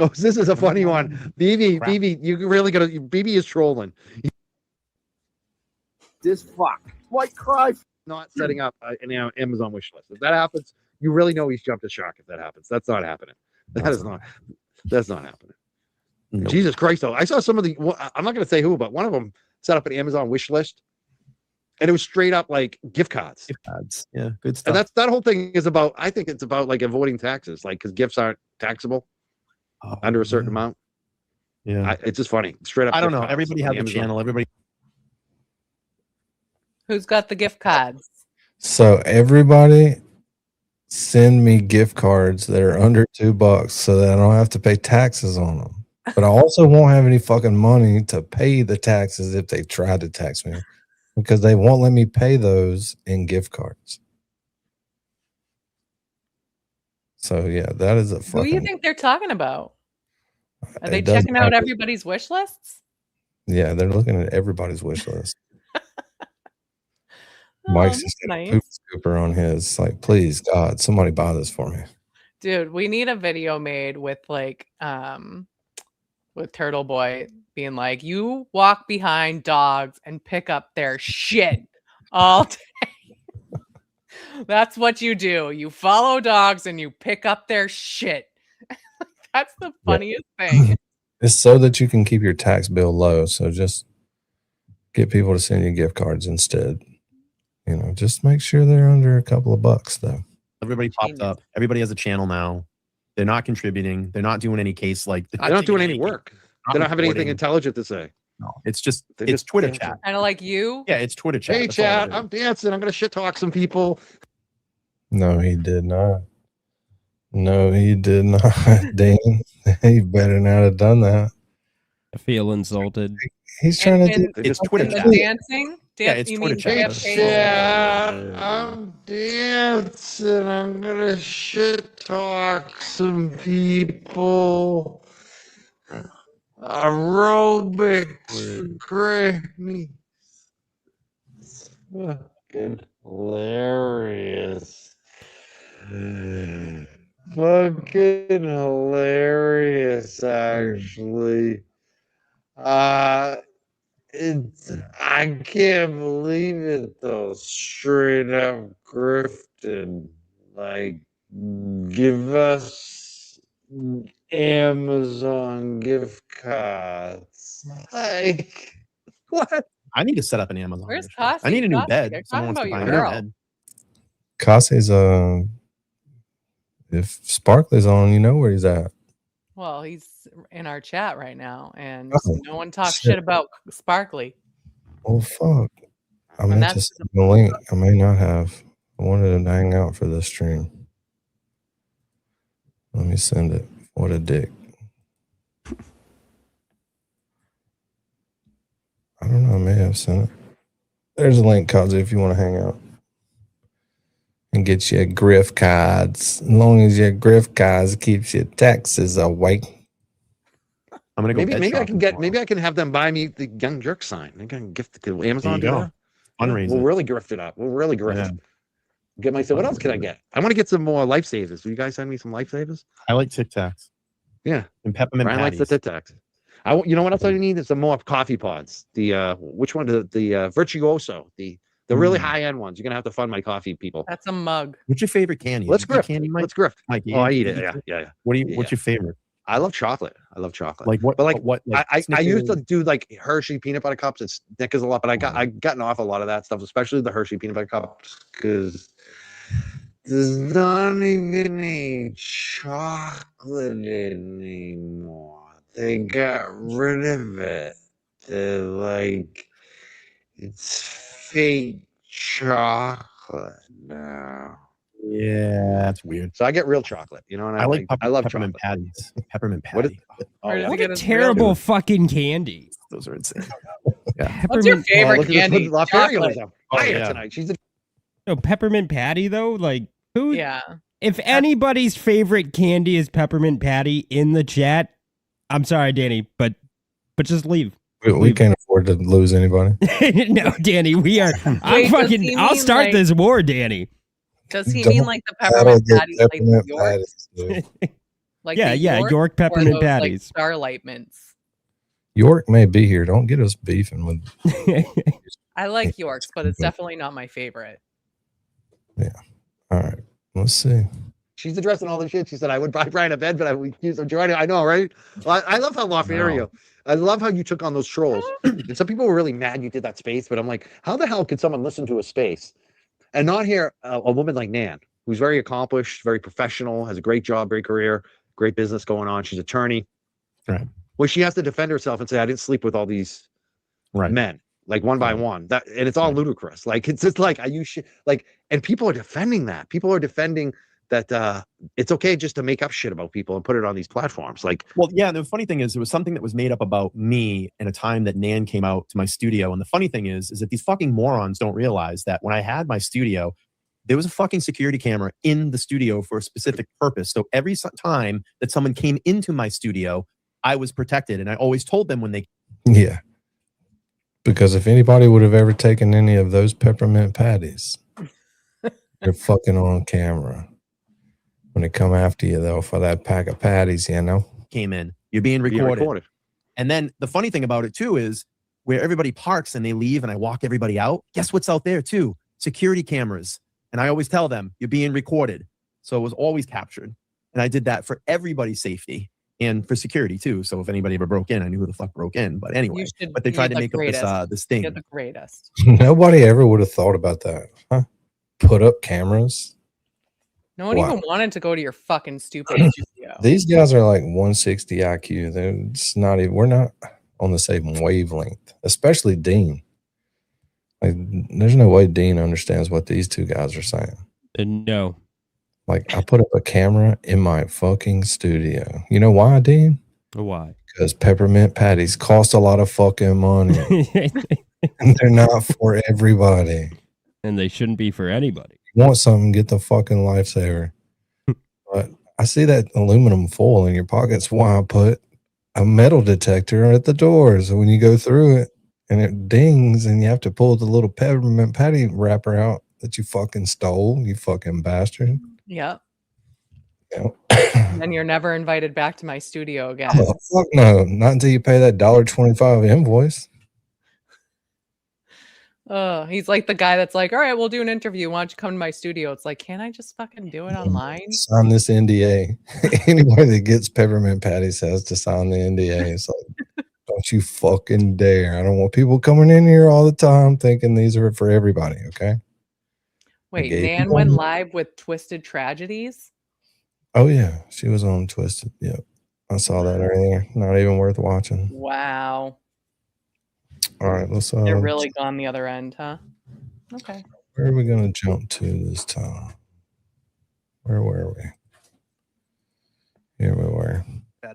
Oh, this is a funny one. BB, you really gotta. BB is trolling. This fuck might cry. Not setting up an Amazon wish list. If that happens, you really know he's jumped a shark. If that happens, that's not happening. That's not happening. Nope. Jesus Christ, though. I saw some of the, I'm not going to say who, but one of them set up an Amazon wish list. And it was straight up like gift cards. Gift cards. Yeah, good stuff. And that whole thing is about, I think it's about like avoiding taxes, like because gifts aren't taxable under a certain amount. Yeah. It's just funny. Straight up. I don't know. Everybody has a channel. Everybody. Who's got the gift cards? So everybody send me gift cards that are under $2 so that I don't have to pay taxes on them. But I also won't have any fucking money to pay the taxes if they try to tax me, because they won't let me pay those in gift cards. So yeah, that is a fucking. Who do you think they're talking about? Are they It doesn't checking out matter. everybody's wish lists? Yeah, they're looking at everybody's wish list. Mike's just got a poop scooper on his. Like, please, God, somebody buy this for me. Dude, we need a video made with like with Turtleboy being like, you walk behind dogs and pick up their shit all day. That's what you do. You follow dogs and you pick up their shit. That's the funniest thing. It's so that you can keep your tax bill low. So just get people to send you gift cards instead. Just make sure they're under a couple of bucks, though. Everybody popped up. Everybody has a channel now. They're not contributing. They're not doing any case like. They're not doing any work. They don't have anything intelligent to say. No, it's just Twitter chat. Kind of like you. Yeah, it's Twitter chat. Hey, chat, I'm dancing. I'm gonna shit talk some people. No, he did not. No, he did not. Dan, he better not have done that. I feel insulted. He's trying to do. It's Twitter chat. Dancing. Yeah, it's Twitter chat. Chat, I'm dancing. I'm gonna shit talk some people. Aerobics, Granny. Fucking hilarious. Fucking hilarious, actually. I can't believe it though. Straight up grifted. Like, give us Amazon gift cards. Like, what? I need to set up an Amazon. Where's wish list. Cassie? I need a new Cassie, bed. they're Someone wants to talking buy about a your new bed. Cassie's if Sparkley's on, you know where he's at. Well, he's in our chat right now, and Oh, no one talks shit. shit about Sparkly. Oh fuck! I And meant to that's send the link. I may not have. I wanted him to hang out for this stream. Let me send it. What a dick. I don't know. I may have sent it. There's a link, Kazi, if you want to hang out and get your grift cards. As long as your grift cards keeps your taxes away. I'm gonna go. Maybe I can maybe I can have them buy me the Young Jerk sign. I can gift it to Amazon. There you Do go. that? Fundraise We'll it. really grift it up. We'll really grift. Get myself. What else can I get? I want to get some more lifesavers. Will you guys send me some lifesavers? I like Tic Tacs. Yeah. And peppermint Brian likes the patties. Tic Tacs. You know what else I need is some more coffee pods. The which one? The Virtuoso, the really high end ones. You're gonna have to fund my coffee, people. That's a mug. What's your favorite candy? Let's Do you eat grift. candy, Mike? Let's grift. Mike, Oh, I eat it. Yeah. What's your favorite? I love chocolate. I love chocolate. Like what? But like what? Like I used to do like Hershey peanut butter cups and Snickers a lot, but I gotten off a lot of that stuff, especially the Hershey peanut butter cups, because there's not even any chocolate anymore. They got rid of it. They're like, it's fake chocolate now. Yeah, that's weird. So I get real chocolate, you know, and I love peppermint chocolate. patties. Peppermint patty. What a terrible fucking candy. Those are insane. What's your favorite candy? Chocolate. Tonight. She's no peppermint patty though. Like who? Yeah. If anybody's favorite candy is peppermint patty in the chat, I'm sorry, Danny, but just leave. We can't afford to lose anybody. No, Danny, we are. I'll start like, this war, Danny. Does he mean like the peppermint patties, like York? Like yeah, York peppermint those, patties, like Starlight mints. York may be here. Don't get us beefing with. I like Yorks, but it's definitely not my favorite. Yeah. All right. Let's see. She's addressing all the shit. She said, I would buy Brian a bed, but I would use them. I know, right? Well, I love how Lothario. I love how you took on those trolls. And some people were really mad you did that space, but I'm like, how the hell could someone listen to a space and not hear a woman like Nan, who's very accomplished, very professional, has a great job, great career, great business going on. She's an attorney. Right. Where she has to defend herself and say, I didn't sleep with all these men, like one by one. And it's all ludicrous. Like, it's just like, and people are defending that. People are defending that it's okay just to make up shit about people and put it on these platforms. Like, well, yeah. And the funny thing is, it was something that was made up about me in a time that Nan came out to my studio. And the funny thing is that these fucking morons don't realize that when I had my studio, there was a fucking security camera in the studio for a specific purpose. So every time that someone came into my studio, I was protected. And I always told them when they. Yeah. Because if anybody would have ever taken any of those peppermint patties, they're fucking on camera. When they come after you, though, for that pack of patties, you know? Came in. You're being recorded. And then the funny thing about it, too, is where everybody parks and they leave and I walk everybody out, guess what's out there, too? Security cameras. And I always tell them, you're being recorded. So it was always captured. And I did that for everybody's safety and for security, too. So if anybody ever broke in, I knew who the fuck broke in. But anyway, but they tried to make up this thing. You're the greatest. Nobody ever would have thought about that. Huh? Put up cameras. No one even wanted to go to your fucking stupid studio. These guys are like 160 IQ. They're just not even, we're not on the same wavelength, especially Dean. Like, there's no way Dean understands what these two guys are saying. No. Like, I put up a camera in my fucking studio. You know why, Dean? Why? Because peppermint patties cost a lot of fucking money. And they're not for everybody. And they shouldn't be for anybody. You want something, get the fucking Lifesaver. But I see that aluminum foil in your pockets. Why I put a metal detector at the door. So when you go through it and it dings and you have to pull the little peppermint patty wrapper out that you fucking stole, you fucking bastard. Yep. Yeah. And you're never invited back to my studio again. Oh, fuck no. Not until you pay that $1.25 invoice. He's like the guy that's like, all right, we'll do an interview. Why don't you come to my studio? It's like, can't I just fucking do it online? Sign this NDA. Anybody that gets peppermint patties has to sign the NDA. It's like, don't you fucking dare. I don't want people coming in here all the time thinking these are for everybody, okay? Wait, Nan went live with Twisted Tragedies? Oh, yeah. She was on Twisted. Yep. I saw that earlier. Not even worth watching. Wow. All right, let's. They're really gone the other end, huh? Okay. Where are we going to jump to this time? Where were we? Here we were.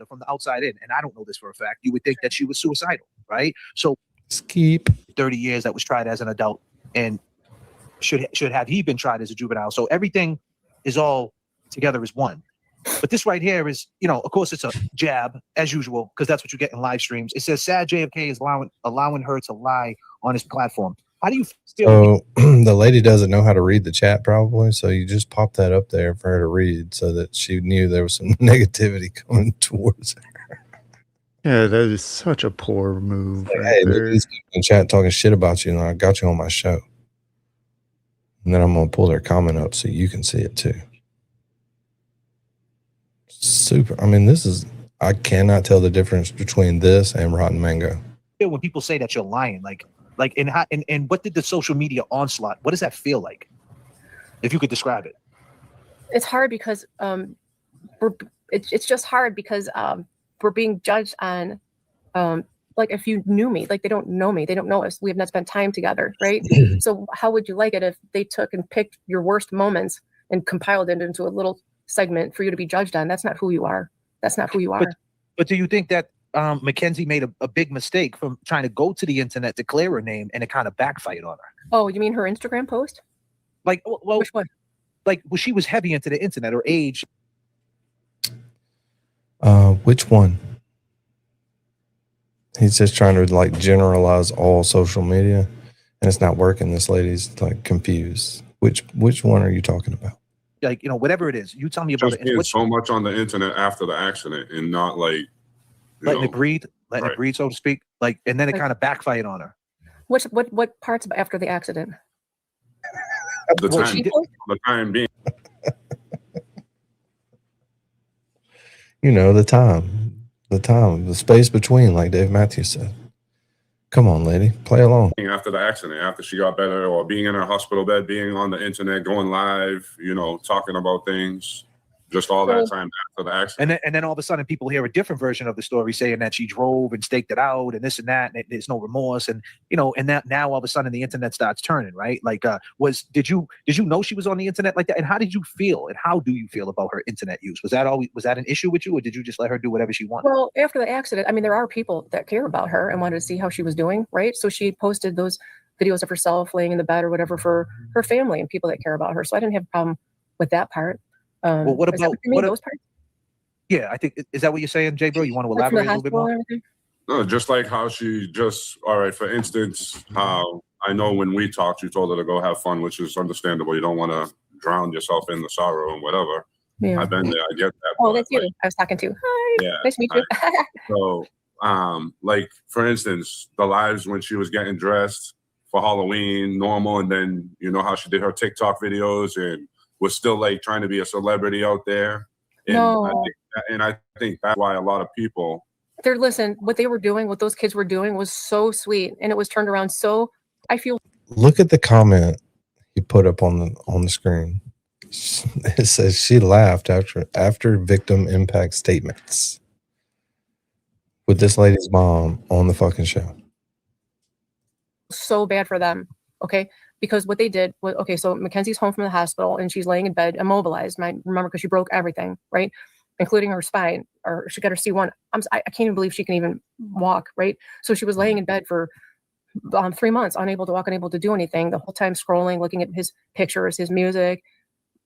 From the outside in, and I don't know this for a fact, you would think that she was suicidal, right? So, Skeep. 30 years that was tried as an adult, and should have he been tried as a juvenile? So everything is all together as one. But this right here is, you know, of course, it's a jab as usual because that's what you get in live streams. It says sad JFK is allowing her to lie on his platform. How do you feel? So the lady doesn't know how to read the chat probably, so you just pop that up there for her to read so that she knew there was some negativity coming towards her. Yeah, that is such a poor move right Hey, look at there. these people in chat talking shit about you, and I got you on my show. And then I'm gonna pull their comment up so you can see it too. Super. I mean, I cannot tell the difference between this and Rotten Mango. When people say that you're lying, and what did the social media onslaught? What does that feel like? If you could describe it. It's hard because it's just hard because we're being judged on like if you knew me, like they don't know me, they don't know us, we have not spent time together, right? So how would you like it if they took and picked your worst moments and compiled it into a little segment for you to be judged on? That's not who you are. That's not who you are. But do you think that Mackenzie made a big mistake from trying to go to the internet to clear her name, and it kind of backfired on her? Oh, you mean her Instagram post? Like, well, which one? Like, well, she was heavy into the internet. Her age. Which one? He's just trying to like generalize all social media, and it's not working. This lady's like confused. Which one are you talking about? Like, whatever it is, you tell me about Just it. being so much on the internet after the accident and not like letting it breathe, so to speak. Like, and then it Like- kind of backfired on her. What parts after the accident? the time being. The space between, like Dave Matthews said. Come on, lady, play along. After the accident, after she got better, or being in her hospital bed, being on the internet, going live, talking about things, just all that time after the accident. And then all of a sudden people hear a different version of the story saying that she drove and staked it out and this and that, and there's no remorse. And, and that now all of a sudden the internet starts turning, right? Like, did you know she was on the internet like that? And how did you feel? And how do you feel about her internet use? Was that an issue with you, or did you just let her do whatever she wanted? Well, after the accident, I mean, there are people that care about her and wanted to see how she was doing, right? So she posted those videos of herself laying in the bed or whatever for her family and people that care about her. So I didn't have a problem with that part. Well, what about those parts? Yeah, I think, is that what you're saying, Jay Bro? You want to elaborate a little bit more? No, just like how she all right, for instance, how I know when we talked, you told her to go have fun, which is understandable. You don't want to drown yourself in the sorrow and whatever. Yeah. I've been there. I get that. Oh, that's you. I was talking to. Hi. Yeah. Nice to meet you. So, like for instance, the lives when she was getting dressed for Halloween, normal, and then how she did her TikTok videos and was still like trying to be a celebrity out there. And I think that's why a lot of people. Listen, what they were doing, what those kids were doing was so sweet, and it was turned around so. I feel. Look at the comment he put up on the screen. It says she laughed after victim impact statements with this lady's mom on the fucking show. So bad for them, okay? Because what they did was, okay, so Mackenzie's home from the hospital and she's laying in bed, immobilized. And I remember because she broke everything, right? Including her spine, or she got her C1. I can't even believe she can even walk, right? So she was laying in bed for 3 months, unable to walk, unable to do anything, the whole time scrolling, looking at his pictures, his music,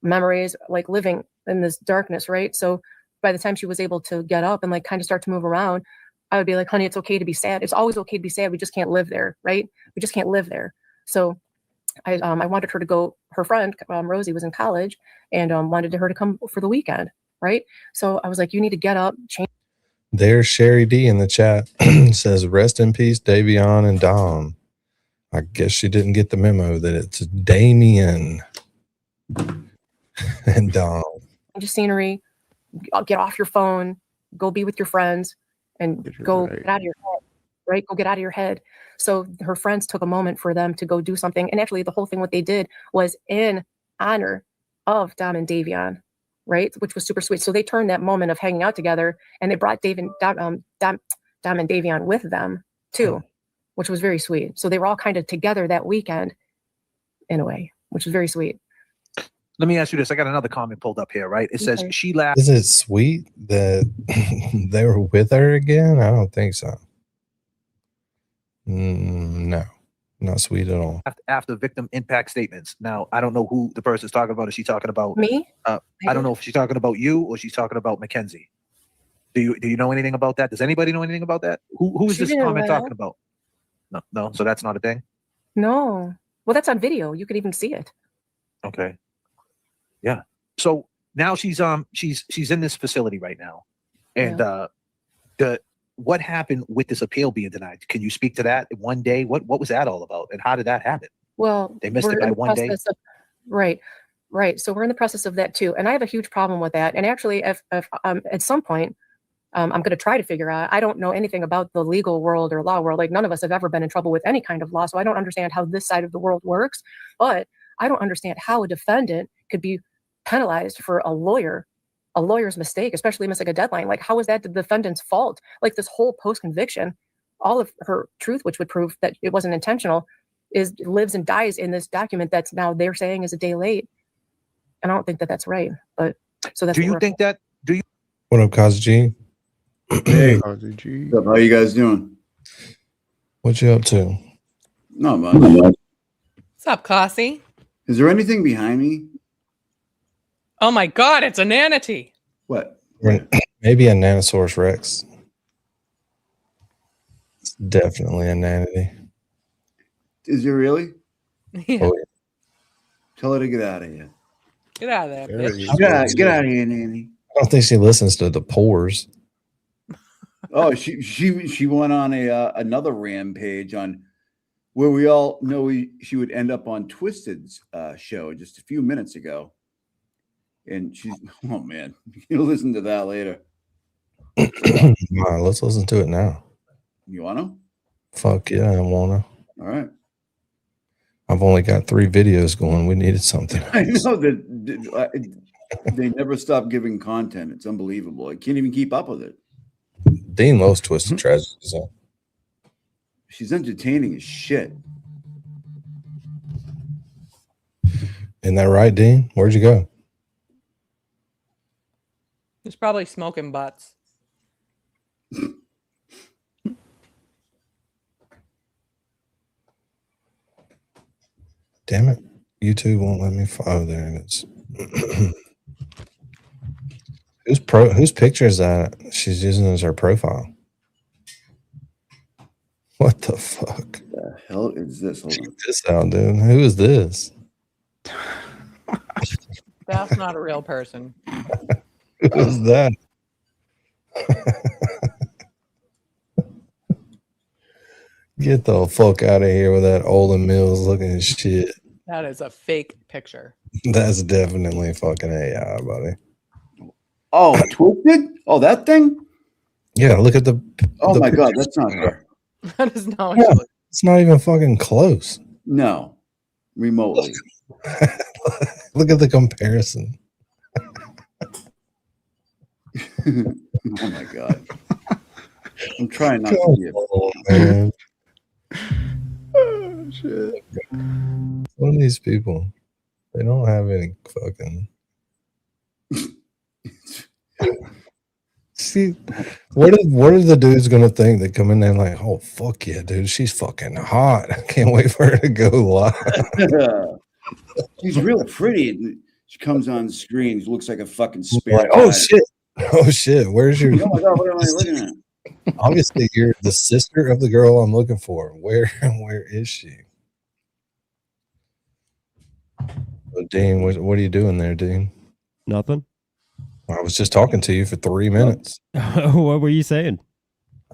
memories, like living in this darkness, right? So by the time she was able to get up and like kind of start to move around, I would be like, honey, it's okay to be sad. It's always okay to be sad. We just can't live there, right? We just can't live there. So I wanted her to go. Her friend Rosie was in college and wanted her to come for the weekend, right? So I was like, you need to get up, change. There's Sherry D in the chat. Says, rest in peace, Davion and Dom. I guess she didn't get the memo that it's Damien and Dom. Change of scenery, get off your phone, go be with your friends, and go get out of your head, right? Go get out of your head. So her friends took a moment for them to go do something. And actually the whole thing, what they did was in honor of Dom and Davion, right? Which was super sweet. So they turned that moment of hanging out together and they brought Dom and Davion with them too, which was very sweet. So they were all kind of together that weekend in a way, which was very sweet. Let me ask you this. I got another comment pulled up here, right? It says, she laughed. Is it sweet that they were with her again? I don't think so. No, not sweet at all. After victim impact statements. Now, I don't know who the person's talking about. Is she talking about me? I don't know if she's talking about you or she's talking about Mackenzie. Do you know anything about that? Does anybody know anything about that? Who is this comment talking about? No. So that's not a thing. No. Well, that's on video. You can even see it. Okay. Yeah. So now she's in this facility right now, and what happened with this appeal being denied? Can you speak to that? One day, what was that all about, and how did that happen? Well, They missed we're it by in the one day. process of, right. So we're in the process of that too, and I have a huge problem with that. And actually, if at some point, I'm going to try to figure out. I don't know anything about the legal world or law world. Like none of us have ever been in trouble with any kind of law, so I don't understand how this side of the world works. But I don't understand how a defendant could be penalized for a lawyer's mistake, especially missing a deadline. Like, how is that the defendant's fault? Like this whole post-conviction, all of her truth, which would prove that it wasn't intentional, lives and dies in this document that's now they're saying is a day late. And I don't think that that's right. But so that's. Do you think that? Do you? What up, Kazi G? Hey, Kazi how you guys doing? What you up to? Not much. What's up, Kasi? Is there anything behind me? Oh my God, it's a nanity. What? Maybe a Nanosaurus Rex. It's definitely a nanity. Is it really? Yeah. Oh, yeah. Tell her to get out of here. Get out of there, bitch. Get out of here, Nanny. I don't think she listens to the pores. Oh, she went on another rampage on where we all know she would end up on Twisted's show just a few minutes ago. And she's, oh man, you'll listen to that later. Come on, let's listen to it now. You want to? Fuck yeah, I wanna. All right. I've only got 3 videos going. We needed something. I know that they never stop giving content. It's unbelievable. I can't even keep up with it. Dean loves Twisted Tragedies. So. She's entertaining as shit. Isn't that right, Dean? Where'd you go? He's probably smoking butts. Damn it. YouTube won't let me follow there. And it's whose picture is that she's using as her profile? What the fuck? The hell is this? Hold Check on. this out, dude. Who is this? That's not a real person. Who is that? Get the fuck out of here with that Olin Mills looking shit. That is a fake picture. That's definitely fucking AI, buddy. Oh, Twisted? Oh, that thing? Yeah, look at the. Oh the my God, pictures. that's not her. That is not what Yeah, she looks. it's not even fucking close. No, remotely. Look at the comparison. Oh my God. I'm trying not to Come be a on, man. Oh, shit. One of these people, they don't have any fucking. See, what are the dudes gonna think that come in there like, oh fuck yeah, dude, she's fucking hot. I can't wait for her to go live. She's real pretty. She comes on screen. She looks like a fucking spare. Like, oh tire. shit, where's your? Oh my God, what am I looking at? Obviously, you're the sister of the girl I'm looking for. Where is she? Well, Dean, what are you doing there, Dean? Nothing. I was just talking to you for 3 minutes. What were you saying?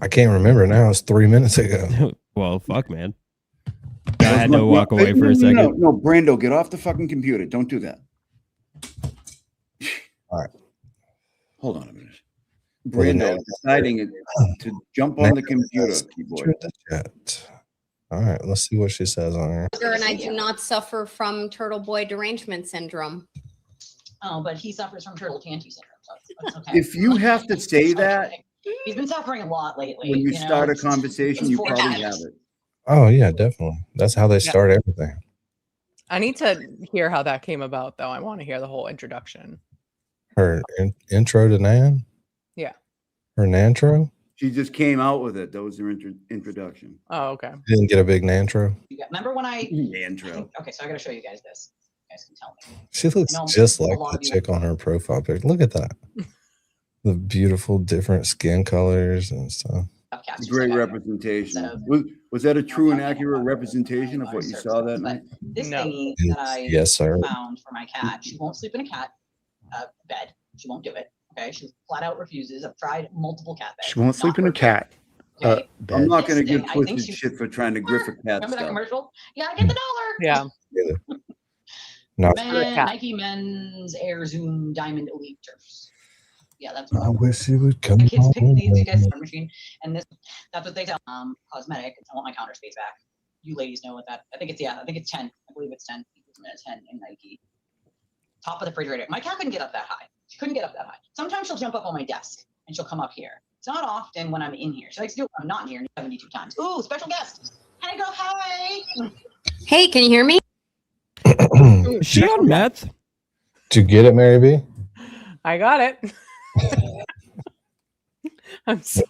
I can't remember now. It's 3 minutes ago. Well, fuck, man. I had to walk away for a second. No, Brando, get off the fucking computer. Don't do that. All right. Hold on a minute. Brando deciding to jump on the computer keyboard. Chat. All right, let's see what she says on here. And I do not suffer from turtle boy derangement syndrome. Oh, but he suffers from turtle tanty syndrome. So that's okay. If you have to say that He's been suffering a lot lately. when you know? start a conversation, you Poor probably guy. have it. Oh yeah, definitely. That's how they start everything. I need to hear how that came about, though. I want to hear the whole introduction. Her intro to Nan. Yeah. Her Nantro. She just came out with it. That was her introduction. Oh, okay. Didn't get a big Nantro. Remember when I intro? Okay, so I got to show you guys this. You guys can tell me. She looks I know just a like lot the of you- chick on her profile picture. Look at that. The beautiful different skin colors and stuff. Great representation. Was that a true and accurate representation of what you saw that night? This thingy that I Yes, sir. found for my cat. She won't sleep in a cat bed. She won't do it. Okay, she flat out refuses. I've tried multiple cat beds. She won't sleep in a cat. Okay. Bed. I'm not going to This give thing, I think twisted she- shit for trying to grip a cat Remember that stuff. commercial? Yeah, get the dollar. Yeah. Not Nike Men's Air Zoom Diamond Elite Turfs. Yeah, that's what I wish you would come my kids pick home. these guys from machine, and that's what they tell cosmetic. I want my counter space back. You ladies know what that. I think it's 10. I believe it's 10. It's 10 in Nike. Top of the refrigerator. My cat couldn't get up that high. She couldn't get up that high. Sometimes she'll jump up on my desk and she'll come up here. It's not often when I'm in here. She likes to do it when I'm not here 72 times. Ooh, special guest. Can I go? Hi. Hey, can you hear me? Is she on meth? Did you get it, Mary B? I got it. I'm so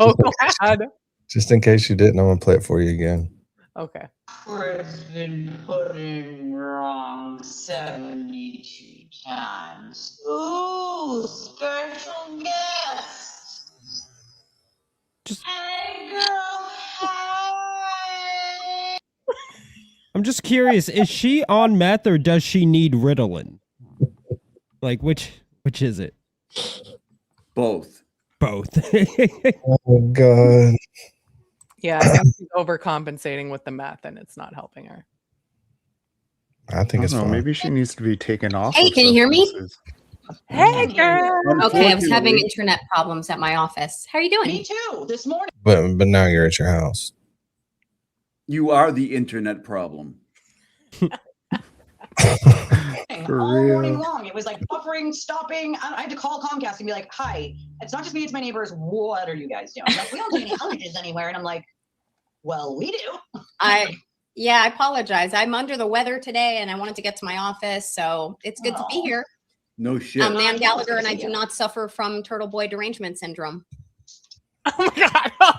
glad. Just in case you didn't, I'm gonna play it for you again. Okay. It's been putting wrong 72 times. Ooh, special guest. Hey, girl. Hi. I'm just curious, is she on meth or does she need Ritalin? Like which is it? Both. Both. Oh God. Yeah, I think she's overcompensating with the meth and it's not helping her. I think it's fine. Maybe she needs to be taken off. Hey, of can you hear me? substances. Hey, girl. Okay, I was having internet problems at my office. How are you doing? Me too. This morning. But now you're at your house. You are the internet problem. For all real. morning long. It was like buffering, stopping. I had to call Comcast and be like, hi, it's not just me, it's my neighbors. What are you guys doing? Like, we don't do any outages anywhere. And I'm like, well, we do. I apologize. I'm under the weather today and I wanted to get to my office, so it's good to be here. No shit. I'm Nan Gallagher and I do not suffer from Turtleboy derangement syndrome. Oh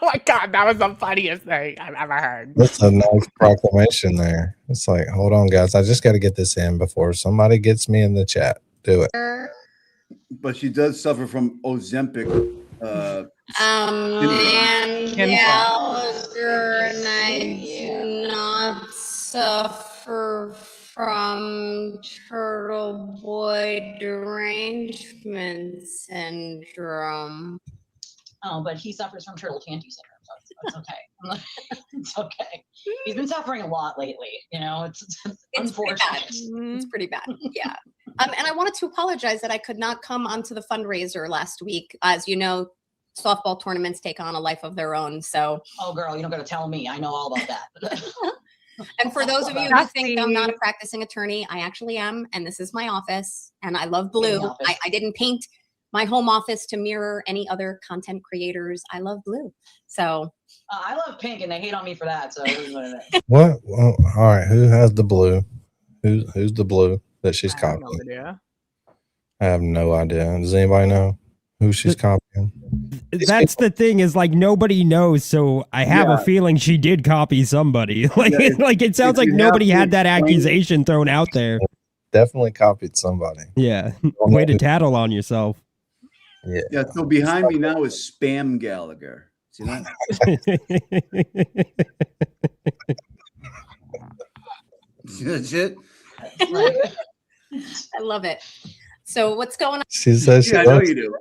my god, that was the funniest thing I've ever heard. That's a nice proclamation there. It's like, hold on, guys. I just got to get this in before somebody gets me in the chat. Do it. But she does suffer from Ozempic. Nan Gallagher and I do not suffer from Turtleboy derangement syndrome. Oh, but he suffers from turtle tanty syndrome, so it's okay. It's okay. He's been suffering a lot lately. You know, it's unfortunate. Pretty bad. It's pretty bad. Yeah. And I wanted to apologize that I could not come onto the fundraiser last week. As you know, softball tournaments take on a life of their own. So. Oh, girl, you don't got to tell me. I know all about that. And for those of you who think I'm not a practicing attorney, I actually am, and this is my office, and I love blue. I didn't paint my home office to mirror any other content creators. I love blue. So I love pink, and they hate on me for that. So it is what it is. What? Well, all right. Who has the blue? Who's the blue that she's copying? No idea. I have no idea. Does anybody know who she's copying? That's the thing is like nobody knows, so I have a feeling she did copy somebody. Like, like it sounds like nobody had that accusation thrown out there. Definitely copied somebody. Yeah, way to tattle on yourself. Yeah. Yeah. So behind me now is Spam Gallagher. See that? That's it. I love it. So what's going on? She says she Yeah, I know loves you do.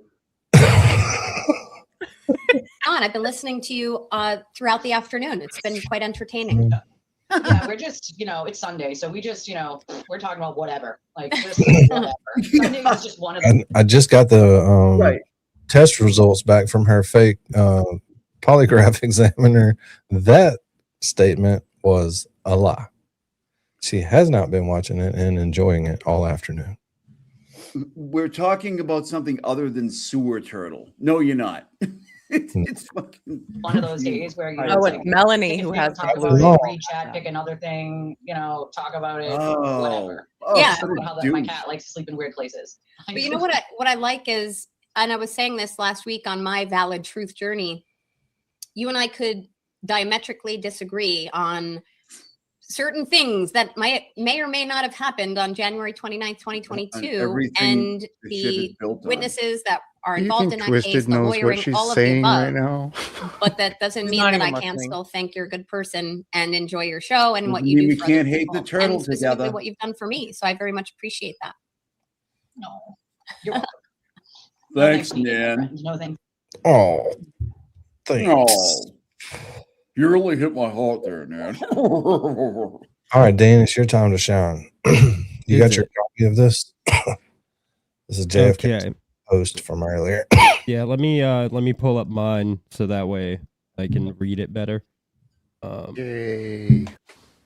I've been listening to you throughout the afternoon. It's been quite entertaining. Yeah, we're just, it's Sunday, so we just, we're talking about whatever. Like, just whatever. Sunday is just one of them. I just got the test results back from her fake polygraph examiner. That statement was a lie. She has not been watching it and enjoying it all afternoon. We're talking about something other than sewer turtle. No, you're not. It's fucking One of those days where it's Melanie who has talk the about blue. it, read chat, pick another thing, talk about it, whatever. Yeah. Talk about how that my cat likes to sleep in weird places. But you know what I like is, and I was saying this last week on my Valid Truth Journey, you and I could diametrically disagree on certain things that may or may not have happened on January 29th, 2022, and the witnesses that are involved in that case, the lawyering, all of the above. Right now. But that doesn't mean that I can't still thank your good person and enjoy your show and what Doesn't you mean do we for can't other hate people, the turtle and specifically together. what you've done for me. So I very much appreciate that. No, you're welcome. Thanks, to you, my man. friend. No thanks. Oh, thanks. Oh, you really hit my heart there, man. All right, Dan, it's your time to shine. You got your copy of this? This is JFK's post from earlier. Yeah, let me pull up mine so that way I can read it better. Yay.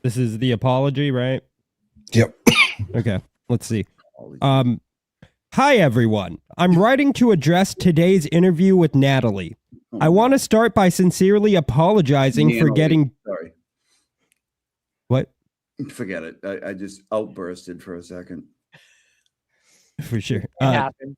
This is the apology, right? Yep. Okay, let's see. Hi, everyone. I'm writing to address today's interview with Natalie. I want to start by sincerely apologizing for getting... Sorry. What? Forget it. I just outbursted for a second. For sure. It happens.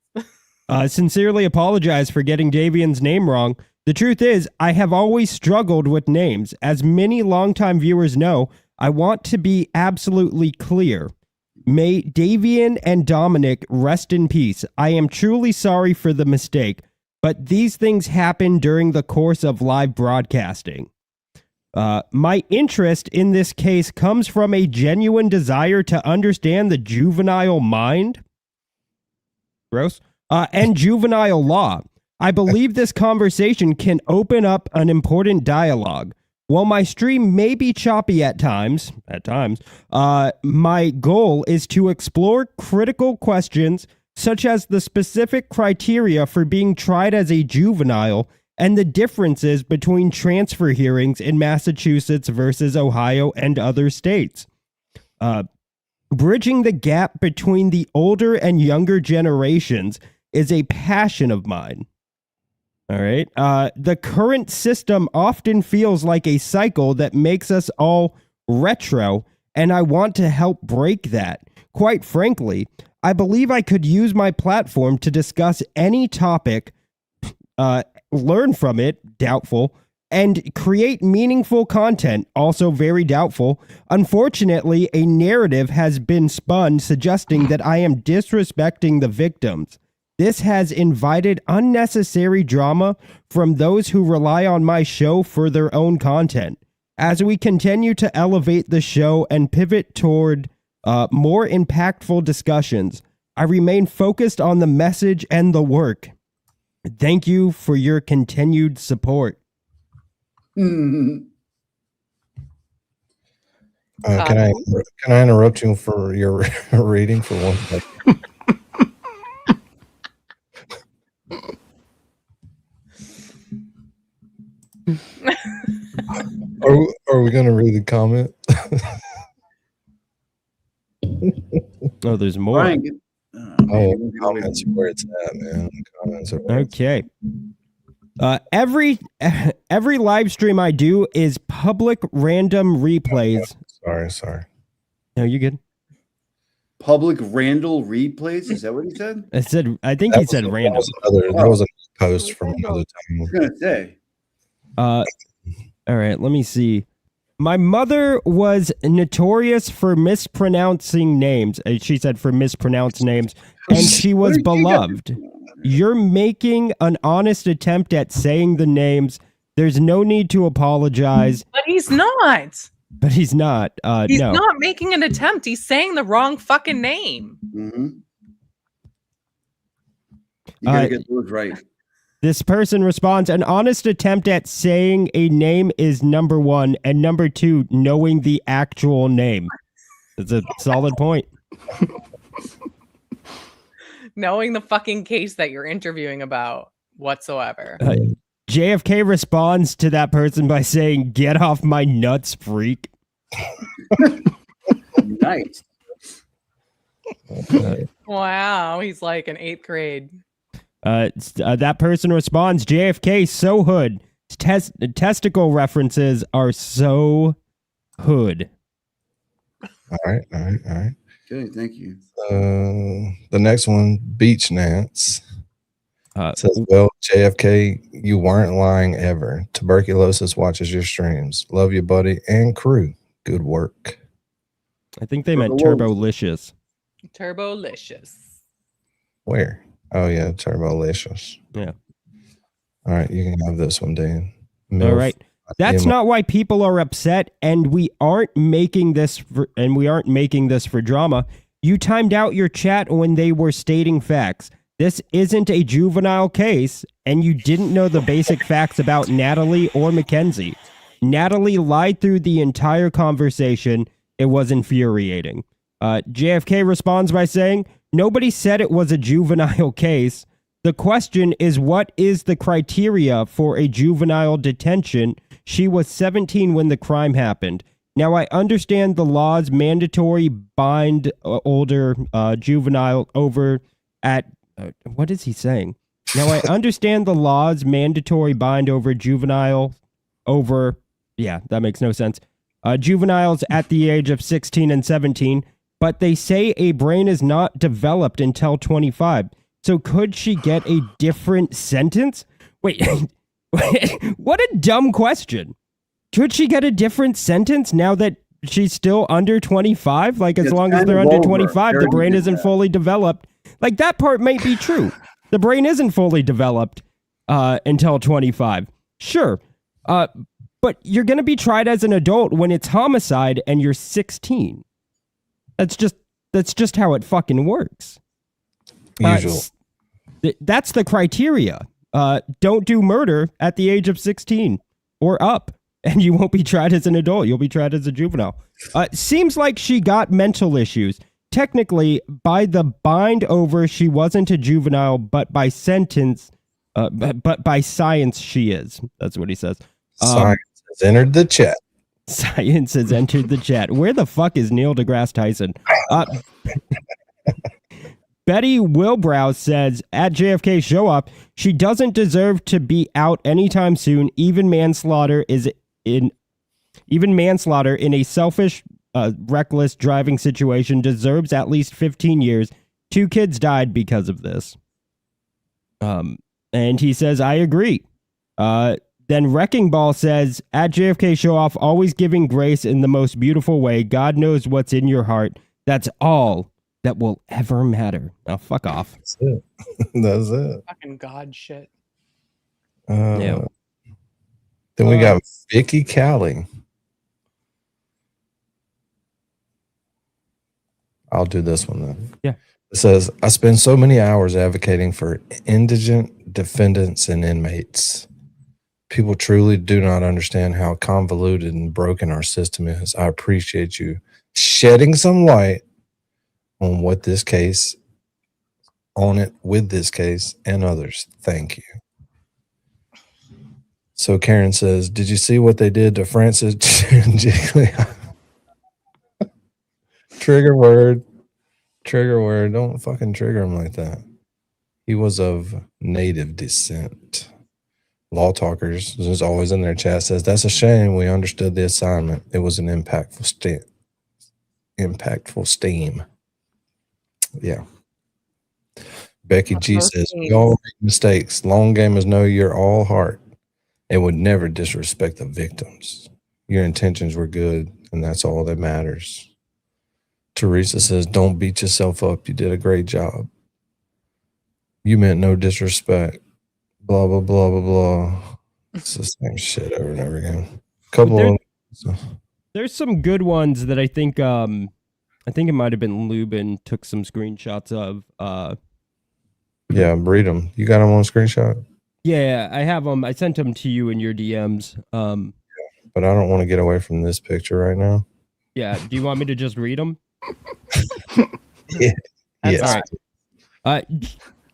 Sincerely apologize for getting Davian's name wrong. The truth is, I have always struggled with names. As many longtime viewers know, I want to be absolutely clear. May Davian and Dominic rest in peace. I am truly sorry for the mistake, but these things happen during the course of live broadcasting. My interest in this case comes from a genuine desire to understand the juvenile mind. Gross. And juvenile law. I believe this conversation can open up an important dialogue. While my stream may be choppy at times, my goal is to explore critical questions such as the specific criteria for being tried as a juvenile and the differences between transfer hearings in Massachusetts versus Ohio and other states. Bridging the gap between the older and younger generations is a passion of mine. All right. The current system often feels like a cycle that makes us all retro, and I want to help break that. Quite frankly, I believe I could use my platform to discuss any topic, learn from it, doubtful, and create meaningful content, also very doubtful. Unfortunately, a narrative has been spun suggesting that I am disrespecting the victims. This has invited unnecessary drama from those who rely on my show for their own content. As we continue to elevate the show and pivot toward more impactful discussions, I remain focused on the message and the work. Thank you for your continued support. Can I interrupt you for your reading for 1 second? Are we going to read the comment? Oh, there's more. Comments are where it's at, man. Comments are okay. Every live stream I do is public random replays. Sorry. No, you good? Public random replays? Is that what he said? I think he said random. That was a post from another time. I was gonna say. All right, let me see. My mother was notorious for mispronouncing names. She said for mispronounced names, and she was beloved. You're making an honest attempt at saying the names. There's no need to apologize. But he's not. He's not. He's no. not making an attempt. He's saying the wrong fucking name. Mm-hmm. You gotta get those right. This person responds, an honest attempt at saying a name is number one, and number two, knowing the actual name. It's a solid point. Knowing the fucking case that you're interviewing about whatsoever. JFK responds to that person by saying, get off my nuts, freak. Nice. Wow, he's like in 8th grade. That person responds, JFK, so hood. Testicle references are so hood. All right. Okay, thank you. The next one, Beach Nance. Says, well, JFK, you weren't lying ever. Tuberculosis watches your streams. Love you, buddy, and crew. Good work. I think they meant Turbolicious. Turbolicious. Where? Oh, yeah, Turbolicious. Yeah. All right, you can have this one, Dan. All right. That's not why people are upset, and we aren't making this for drama. You timed out your chat when they were stating facts. This isn't a juvenile case, and you didn't know the basic facts about Natalie or Mackenzie. Natalie lied through the entire conversation. It was infuriating. JFK responds by saying, nobody said it was a juvenile case. The question is, what is the criteria for a juvenile detention? She was 17 when the crime happened. Now, I understand the law's mandatory bind older juvenile over at... what is he saying? Now, I understand the law's mandatory bind over juvenile over... Yeah, that makes no sense. Juveniles at the age of 16 and 17, but they say a brain is not developed until 25. So could she get a different sentence? Wait, what a dumb question. Could she get a different sentence now that she's still under 25? Like, as long as they're under 25, the brain isn't fully developed. Like, that part might be true. The brain isn't fully developed until 25. Sure. But you're going to be tried as an adult when it's homicide and you're 16. That's just how it fucking works. Usual. That's the criteria. Don't do murder at the age of 16 or up, and you won't be tried as an adult. You'll be tried as a juvenile. Seems like she got mental issues. Technically, by the bind over, she wasn't a juvenile, but by sentence, but by science, she is. That's what he says. Science has entered the chat. Science has entered the chat. Where the fuck is Neil deGrasse Tyson? Betty Wilbrow says, at JFK Show Up, she doesn't deserve to be out anytime soon. Even manslaughter in a selfish, reckless driving situation deserves at least 15 years. 2 kids died because of this. And he says, I agree. Then Wrecking Ball says, at JFK Show Off, always giving grace in the most beautiful way. God knows what's in your heart. That's all that will ever matter. Now, fuck off. That's it. That's it. Fucking God shit. Yeah. Then we got Vicky Callie. I'll do this one then. Yeah. It says, I spend so many hours advocating for indigent defendants and inmates. People truly do not understand how convoluted and broken our system is. I appreciate you shedding some light on what this case, on it with this case and others. Thank you. So Karen says, did you see what they did to Francis Giglio? Trigger word. Don't fucking trigger him like that. He was of native descent. Law Talkers is always in their chat says, that's a shame. We understood the assignment. It was an impactful steam. Yeah. Becky G says, we all make mistakes. Long game is know your all heart and would never disrespect the victims. Your intentions were good, and that's all that matters. Teresa says, don't beat yourself up. You did a great job. You meant no disrespect. Blah, blah, blah, blah, blah. It's the same shit over and over again. There's some good ones that I think it might have been Lubin took some screenshots of. Yeah, read them. You got them on screenshot? Yeah, I have them. I sent them to you in your DMs. But I don't want to get away from this picture right now. Yeah, do you want me to just read them? Yeah. Yes. All right.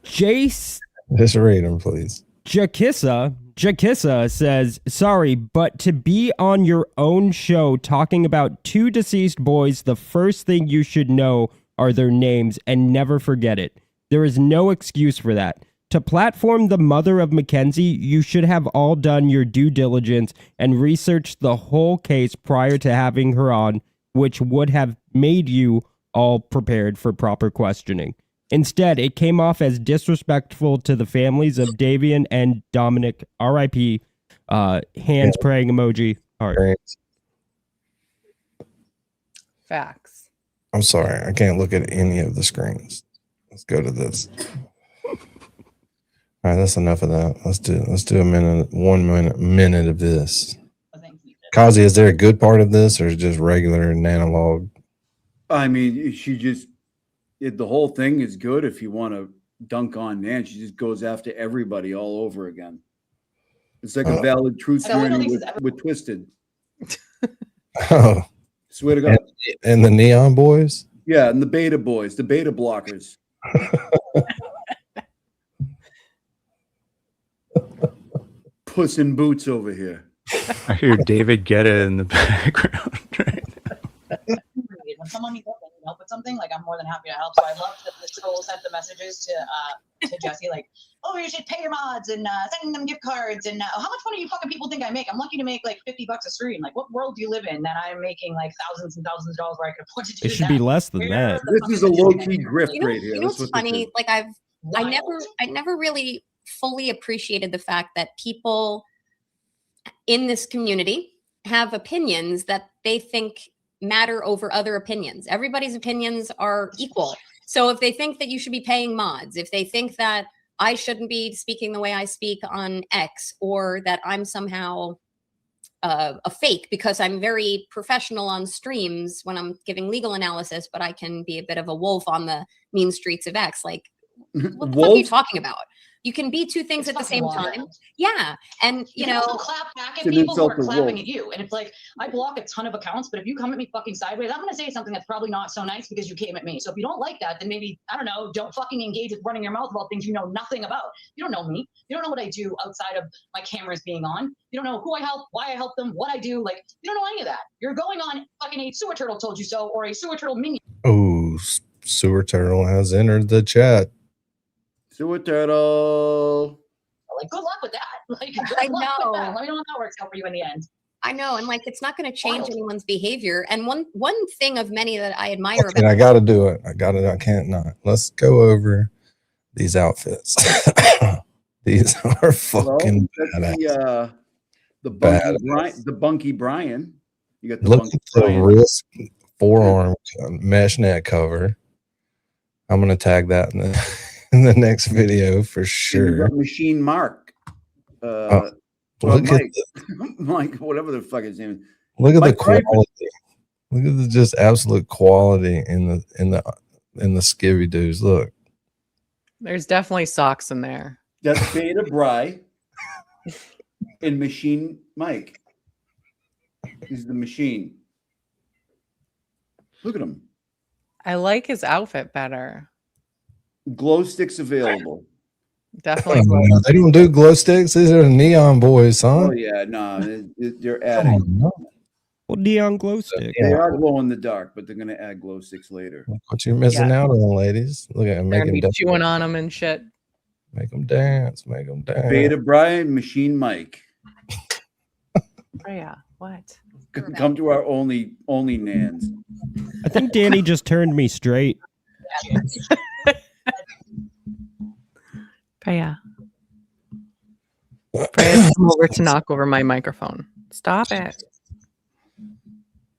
Jace. Just read them, please. Jakissa says, sorry, but to be on your own show talking about 2 deceased boys, the first thing you should know are their names and never forget it. There is no excuse for that. To platform the mother of Mackenzie, you should have all done your due diligence and researched the whole case prior to having her on, which would have made you all prepared for proper questioning. Instead, it came off as disrespectful to the families of Davian and Dominic, R.I.P., hands praying emoji, heart. Facts. I'm sorry. I can't look at any of the screens. Let's go to this. All right, that's enough of that. Let's do a minute, 1 minute of this. Kazi, is there a good part of this, or is it just regular and analog? I mean, the whole thing is good if you want to dunk on Nan. She just goes after everybody all over again. It's like a valid truth journey with Twisted. Oh, swear to God. And the Neon Boys? Yeah, and the Beta Boys, the Beta Blockers. Puss in Boots over here. I hear David Guetta in the background. When someone needs help with something, like I'm more than happy to help. So I love that the school sent the messages to Jesse, like, oh, you should pay your mods and sending them gift cards. And how much money do you fucking people think I make? I'm lucky to make like $50 a stream. Like, what world do you live in that I'm making like thousands and thousands of dollars where I could afford to do It should that? be less than that. This is a low key grift right here. You know That's what's what this funny? is. Like I never really fully appreciated the fact that people in this community have opinions that they think matter over other opinions. Everybody's opinions are equal. So if they think that you should be paying mods, if they think that I shouldn't be speaking the way I speak on X, or that I'm somehow a fake because I'm very professional on streams when I'm giving legal analysis, but I can be a bit of a wolf on the mean streets of X. Like, what the fuck are you talking about? You can be two things at the same time. Yeah. And you know, also clap back at people who are clapping at you. And it's like, I block a ton of accounts, but if you come at me fucking sideways, I'm going to say something that's probably not so nice because you came at me. So if you don't like that, then maybe, I don't know, don't fucking engage with running your mouth about things you know nothing about. You don't know me. You don't know what I do outside of my cameras being on. You don't know who I help, why I help them, what I do. Like, you don't know any of that. You're going on fucking a sewer turtle told you so, or a sewer turtle minion. Oh, Sewer Turtle has entered the chat. Sewer Turtle. Like, good luck with that. Like, I good luck know. with that. Let me know how that works out for you in the end. I know, and like it's not going to change anyone's behavior. And one thing of many that I admire Okay, about I got to do it. I can't not. Let's go over these outfits. These are fucking badass. The Bunky Brian. You got the Look Bunky at the Brian. wrist forearm mesh net cover. I'm gonna tag that in the next video for sure. Machine Mark. Look Mike. Mike, whatever the fuck his name is. Look at Mike the quality. Look at the just absolute quality in the skivvy dudes. Look. There's definitely socks in there. That's Beta Bry and Machine Mike. He's the machine. Look at him. I like his outfit better. Glow sticks available. Definitely. Oh, they don't do glow sticks. These are Neon Boys, huh? Oh yeah, no, they're adding. Well, neon glow stick. They are glow in the dark, but they're gonna add glow sticks later. What you're missing out on, ladies? Look at them They're gonna making be chewing on them and shit. Make them dance. Make them dance. Beta Brian, Machine Mike. Oh yeah. What? Come to our only Nans. I think Danny just turned me straight. Freya. Freya, come over to knock over my microphone. Stop it.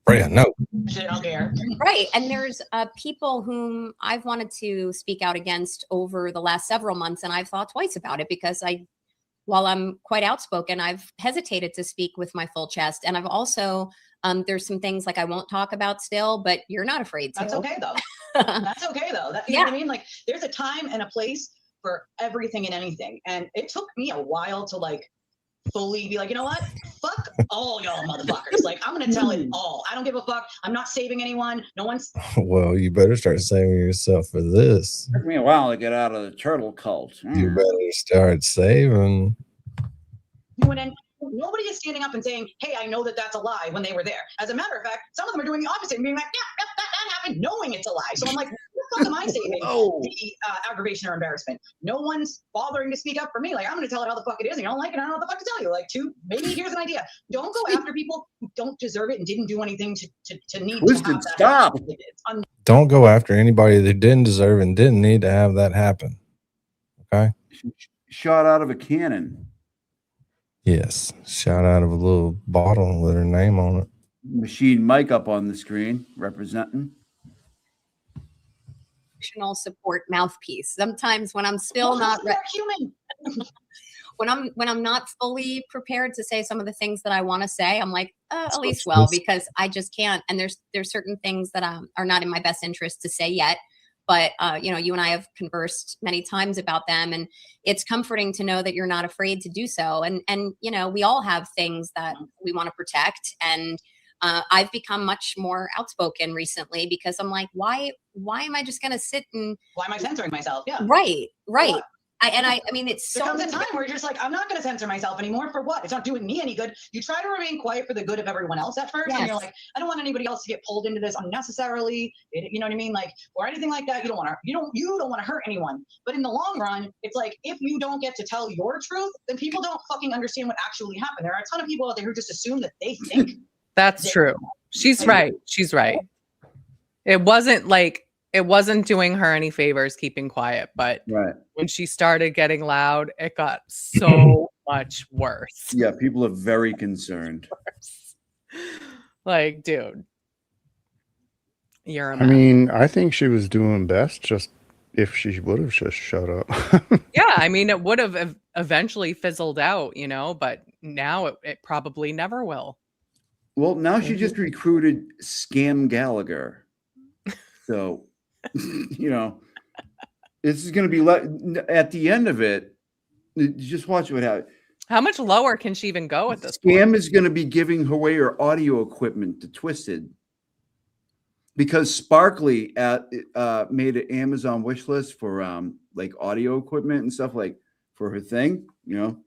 Freya, no. Shit, I don't care. Right. And there's people whom I've wanted to speak out against over the last several months, and I've thought twice about it because while I'm quite outspoken, I've hesitated to speak with my full chest. And I've also, there's some things like I won't talk about still, but you're not afraid to. That's okay though. That's okay though. You know what I mean? Like, there's a time and a place for everything and anything. And it took me a while to like fully be like, you know what? Fuck all y'all motherfuckers. Like, I'm gonna tell it all. I don't give a fuck. I'm not saving anyone. No one's. Well, you better start saving yourself for this. Took me a while to get out of the turtle cult. You better start saving. And nobody is standing up and saying, hey, I know that that's a lie when they were there. As a matter of fact, some of them are doing the opposite and being like, yeah, that happened, knowing it's a lie. So I'm like, what the fuck am I saving? The aggravation or embarrassment? No one's bothering to speak up for me. Like, I'm going to tell it how the fuck it is. And you don't like it, I don't know what the fuck to tell you. Like, maybe here's an idea. Don't go after people who don't deserve it and didn't do anything to need Twisted, to have that stop. happen. Don't go after anybody that didn't deserve and didn't need to have that happen. Okay? Shot out of a cannon. Yes. Shot out of a little bottle with her name on it. Machine Mike up on the screen representing. Emotional support mouthpiece. Sometimes when I'm still not human. when I'm not fully prepared to say some of the things that I want to say, I'm like, at least well, because I just can't. And there's certain things that are not in my best interest to say yet. but you know, you and I have conversed many times about them, and it's comforting to know that you're not afraid to do so. And you know, we all have things that we want to protect, and I've become much more outspoken recently because I'm like, why am I just going to sit and why am I censoring myself? Yeah. Right. I mean, it's there so comes a time where you're just like, I'm not going to censor myself anymore. For what? It's not doing me any good. You try to remain quiet for the good of everyone else at first, and you're like, I don't want anybody else to get pulled into this unnecessarily. You know what I mean? Like, or anything like that. You don't want to hurt anyone. But in the long run, it's like, if you don't get to tell your truth, then people don't fucking understand what actually happened. There are a ton of people out there who just assume that they think. That's true. She's right. She's right. It wasn't doing her any favors keeping quiet, but when she started getting loud, it got so much worse. Yeah, people are very concerned. Like, dude, you're a I mess. mean, I think she was doing best just if she would have just shut up. Yeah, I mean, it would have eventually fizzled out, you know, but now it probably never will. Well, now she just recruited Scam Gallagher. So, you know, this is going to be at the end of it. Just watch what happens. How much lower can she even go at this Scam point? is going to be giving away her audio equipment to Twisted because Sparkly made an Amazon wish list for like audio equipment and stuff, like for her thing, you know.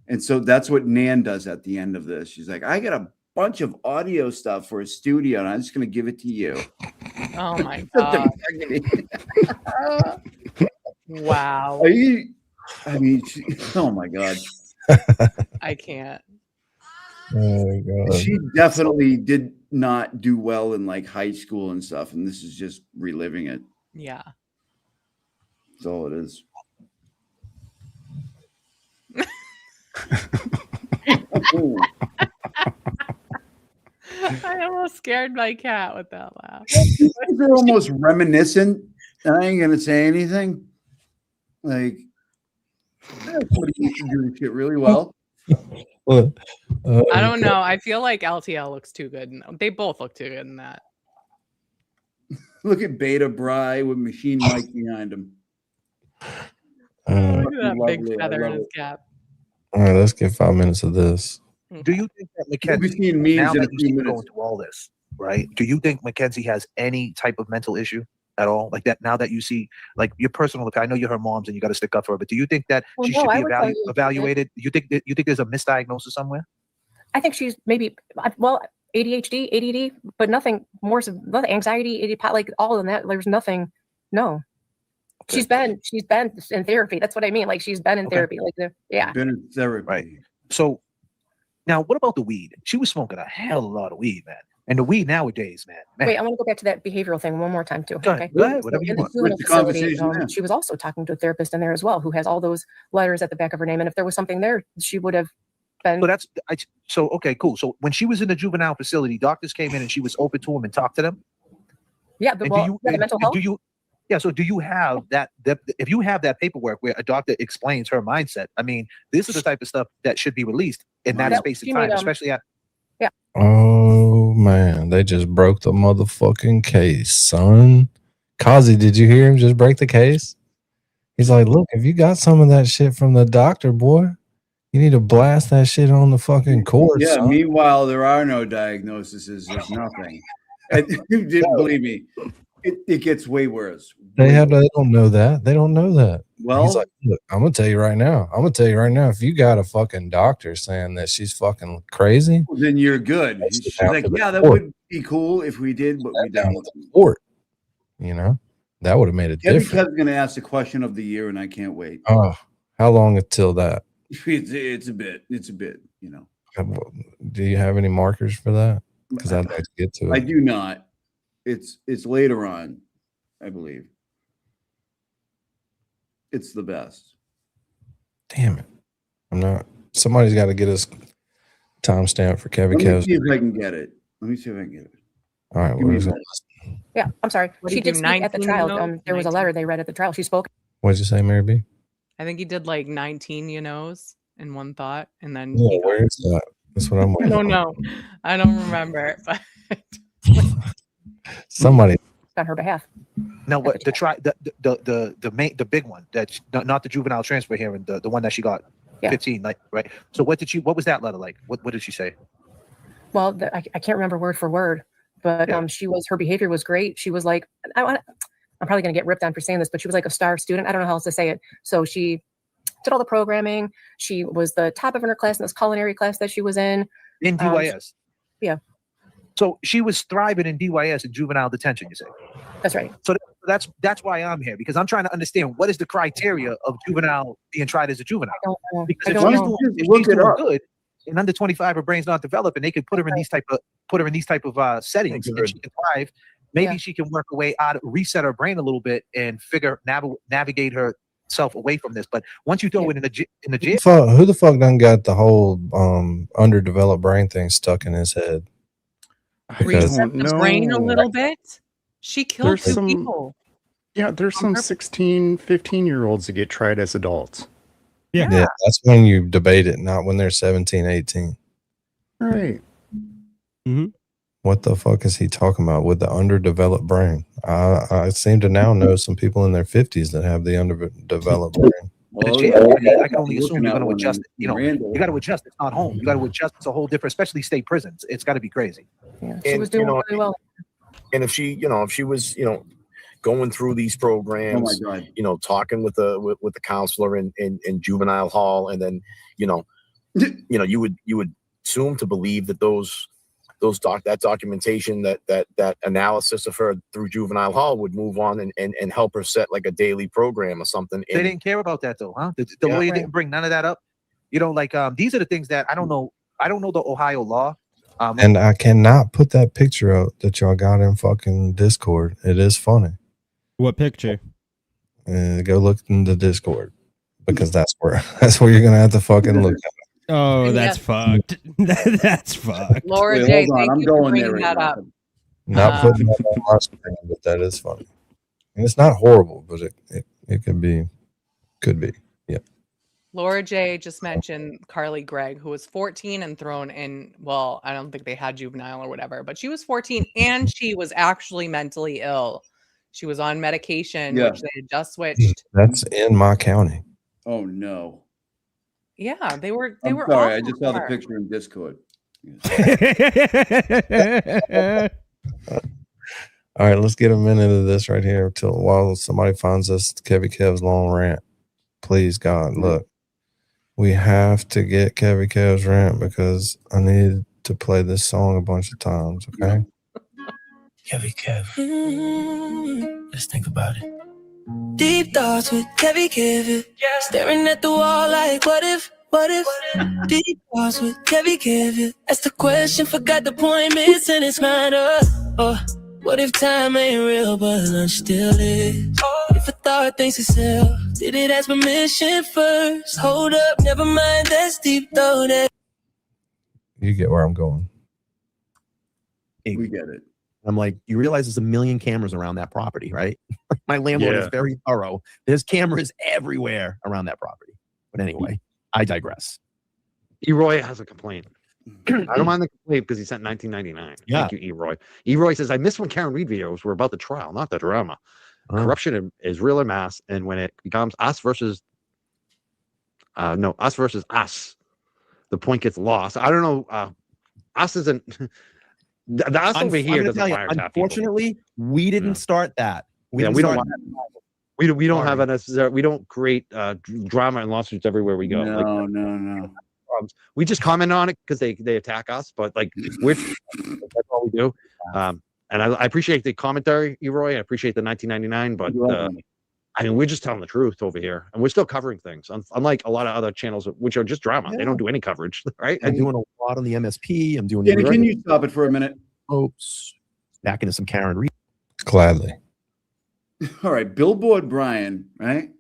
And so that's what Nan does at the end of this. She's like, I got a bunch of audio stuff for a studio, and I'm just going to give it to you. Oh my god! Wow. I mean, oh my god. I can't. Oh my god. She definitely did not do well in like high school and stuff, and this is just reliving it. Yeah. That's all it is. I almost scared my cat with that laugh. They're almost reminiscent. I ain't gonna say anything. Like somebody used to do this shit really well. I don't know. I feel like LTL looks too good. They both look too good in that. Look at Beta Bry with Machine Mike behind him. Look at that big feather in his cap. All right, let's get 5 minutes of this. Do you think that Mackenzie, seen memes now in a that you few see her minutes. going through all this, right? Do you think Mackenzie has any type of mental issue at all? Like that, now that you see, like your personal look, I know you're her mom's and you got to stick up for her, but do you think that Well, she no, should I be would tell you that- evaluated? You think there's a misdiagnosis somewhere? I think she's maybe, well, ADHD, ADD, but nothing more, nothing, anxiety, like all of that. There's nothing. No. She's been in therapy. That's what I mean. Like she's been in therapy. Like yeah. Been in therapy. Right. So now what about the weed? She was smoking a hell of a lot of weed, man. And the weed nowadays, man. Wait, I want to go back to that behavioral thing one more time too. Go ahead, whatever you in the want. juvenile What's the facility, conversation there? she was also talking to a therapist in there as well, who has all those letters at the back of her name. And if there was something there, she would have been. So okay, cool. So when she was in the juvenile facility, doctors came in and she was open to them and talked to them. Yeah, And the mental health. So do you have that if you have that paperwork where a doctor explains her mindset? I mean, this is the type of stuff that should be released in that space of time, especially at. Yeah. Oh man, they just broke the motherfucking case, son. Kazi, did you hear him just break the case? He's like, look, if you got some of that shit from the doctor, boy, you need to blast that shit on the fucking court. Yeah. son. Meanwhile, there are no diagnoses. There's nothing. And you didn't believe me. It gets way worse. They don't know that. They don't know that. Well, he's like, look, I'm gonna tell you right now. If you got a fucking doctor saying that she's fucking crazy, then you're good. She's like, yeah, that would be cool if we did, but we down don't. at the court. You know, that would have made a Kevin difference. Kev's gonna ask the question of the year, and I can't wait. Oh, how long until that? It's a bit. You know. Do you have any markers for that? Because I'd like to get to it. I do not. It's later on, I believe. It's the best. Damn it! I'm not. Somebody's got to get us timestamp for Kevin Let me Kev's. see if I can get it. All right. What is it? Yeah, I'm sorry. What She did you did do, speak at the 19 trial. notes? There was a 19? letter they read at the trial. She spoke. What did you say, Mary B? I think he did like 19 in one thought, and then Yeah, where is that? That's what I'm I waiting don't on. know. I don't remember it, but Somebody on her behalf. Now, what the big one that's not the juvenile transfer hearing, the one that she got 15, like, right? So what was that letter like? What did she say? Well, I can't remember word for word, but her behavior was great. She was like, I'm probably going to get ripped on for saying this, but she was like a star student. I don't know how else to say it. So she did all the programming. She was the top of her class in this culinary class that she was in. In DYS. Yeah. So she was thriving in DYS in juvenile detention, you say? That's right. So that's why I'm here, because I'm trying to understand what is the criteria of juvenile being tried as a juvenile. I don't know. Because I if don't she's doing good and under 25, her brain's not developed, and they could put her in these type of settings, and she can thrive. Maybe she can work her way out, reset her brain a little bit, and navigate herself away from this. But once you throw it in the jail, Who the fuck done got the whole underdeveloped brain thing stuck in his head? Reset the brain a little bit. She killed two people. Yeah, there's some 16, 15-year-olds that get tried as adults. Yeah, that's when you debate it, not when they're 17, 18. Right. Mm-hmm. What the fuck is he talking about with the underdeveloped brain? I seem to now know some people in their 50s that have the underdeveloped brain. I can only assume you're going to adjust. You got to adjust. It's not home. You got to adjust. It's a whole different, especially state prisons. It's got to be crazy. Yeah, she was doing really well. And if she was, going through these programs, talking with the counselor in juvenile hall, and then, you would assume to believe that that documentation, that analysis of her through juvenile hall would move on and help her set like a daily program or something. They didn't care about that though, huh? The lawyer didn't bring none of that up. These are the things that I don't know. I don't know the Ohio law. And I cannot put that picture out that y'all got in fucking Discord. It is funny. What picture? Go look in the Discord, because that's where you're gonna have to fucking look at it. Oh, that's fucked. That's fucked. Laura Wait, J, hold on. thank I'm you for going there bringing right that now. up. Not putting that on my screen, but that is funny. And it's not horrible, but it could be. Yeah. Laura J just mentioned Carly Gregg, who was 14 and thrown in. Well, I don't think they had juvenile or whatever, but she was 14 and she was actually mentally ill. She was on medication, which they had just switched. That's in my county. Oh no. Yeah, they were. I'm Were. sorry, I awful just saw the her. picture in Discord. All right, let's get a minute of this right here while somebody finds us Kevy Kev's long rant. Please, God, look. We have to get Kevy Kev's rant because I need to play this song a bunch of times, okay? Kevy Kev. Let's think about it. Deep thoughts with Kevy Kev. Staring at the wall like, what if? Deep thoughts with Kevy Kev. That's the question, forgot the point, missing its mind. What if time ain't real, but lunch still is? If a thought thinks itself, did it ask permission first? Hold up, never mind, that's deep though. You get where I'm going. We get it. I'm like, you realize there's a million cameras around that property, right? My landlord is very thorough. There's cameras everywhere around that property. But anyway, I digress. Eroy has a complaint. I don't mind the complaint because he sent 1999. Yeah. Thank you, Eroy. Eroy says, I miss when Karen Reed videos were about the trial, not the drama. Corruption is real en masse, and when it becomes us versus us, the point gets lost. I don't know. Us isn't. The us over here doesn't fire tap people. Unfortunately, we didn't start that. We don't have a necessary. We don't create drama and lawsuits everywhere we go. No. We just comment on it because they attack us, but like that's all we do. And I appreciate the commentary, Eroy. I appreciate the 1999, but I mean, we're just telling the truth over here, and we're still covering things. Unlike a lot of other channels, which are just drama, they don't do any coverage, right? I'm doing a lot on the MSP. I'm doing. Can you stop it for a minute? Oops. Back into some Karen Reed. Gladly. All right, Billboard Brian, right,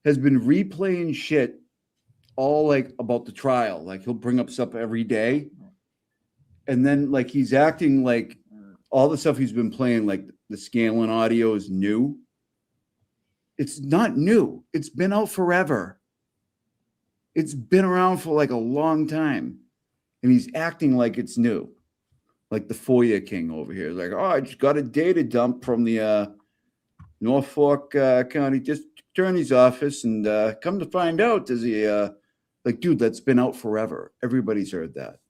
has been replaying shit all like about the trial. Like he'll bring up stuff every day, and then like he's acting like all the stuff he's been playing, like the Scanland audio, is new. It's not new. It's been out forever. It's been around for like a long time, and he's acting like it's new. like the FOIA king over here. Like, oh, I just got a data dump from the Norfolk County District Attorney's Office, and come to find out, there's a like, dude, that's been out forever. Everybody's heard that.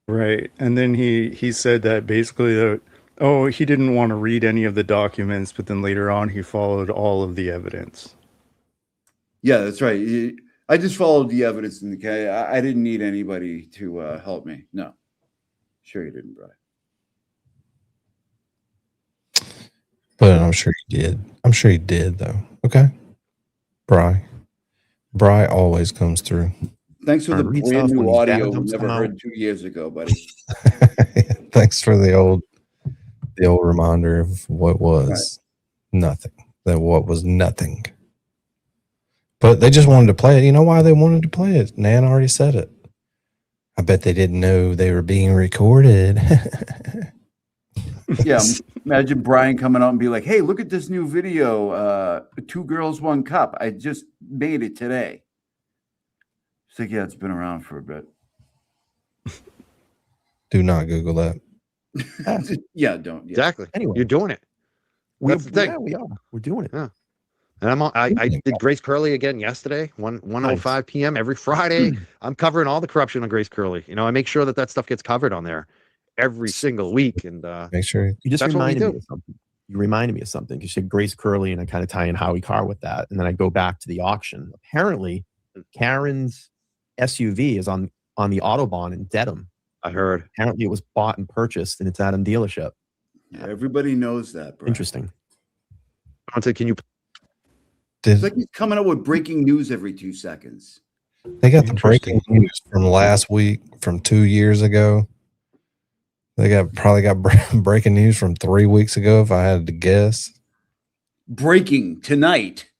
Right. And then he said that basically that, oh, he didn't want to read any of the documents, but then later on he followed all of the evidence. Yeah, that's right. I just followed the evidence in the case. I didn't need anybody to help me. No. Sure you didn't, Brian. But I'm sure he did. I'm sure he did, though. Okay. Bri always comes through. Thanks for the read brand stuff when new these audio data we dumps never come out. heard 2 years ago, buddy. Thanks for the old reminder of what was nothing. That what was nothing. But they just wanted to play it. You know why they wanted to play it? Nan already said it. I bet they didn't know they were being recorded. Yeah, imagine Brian coming out and be like, hey, look at this new video. 2 girls, 1 cup. I just made it today. It's like, yeah, it's been around for a bit. Do not Google that. Yeah, don't. Yeah. Exactly. Anyway. You're doing it. That's the thing. Yeah, we are. We're doing it. Yeah. And I did Grace Curley again yesterday, 1:05 p.m. every Friday. I'm covering all the corruption on Grace Curley. You know, I make sure that stuff gets covered on there every single week. And make sure you just that's what we reminded me do. of something. You reminded me of something. You said Grace Curley, and I kind of tie in Howie Carr with that. And then I go back to the auction. Apparently, Karen's SUV is on the Autobahn in Dedham. I heard. Apparently, it was bought and purchased, and it's at a dealership. Yeah, everybody knows that, bro. Interesting. Dante, can you? It's like he's coming up with breaking news every 2 seconds. They got the breaking news from last week, from 2 years ago. They probably got breaking news from 3 weeks ago, if I had to guess. Breaking tonight.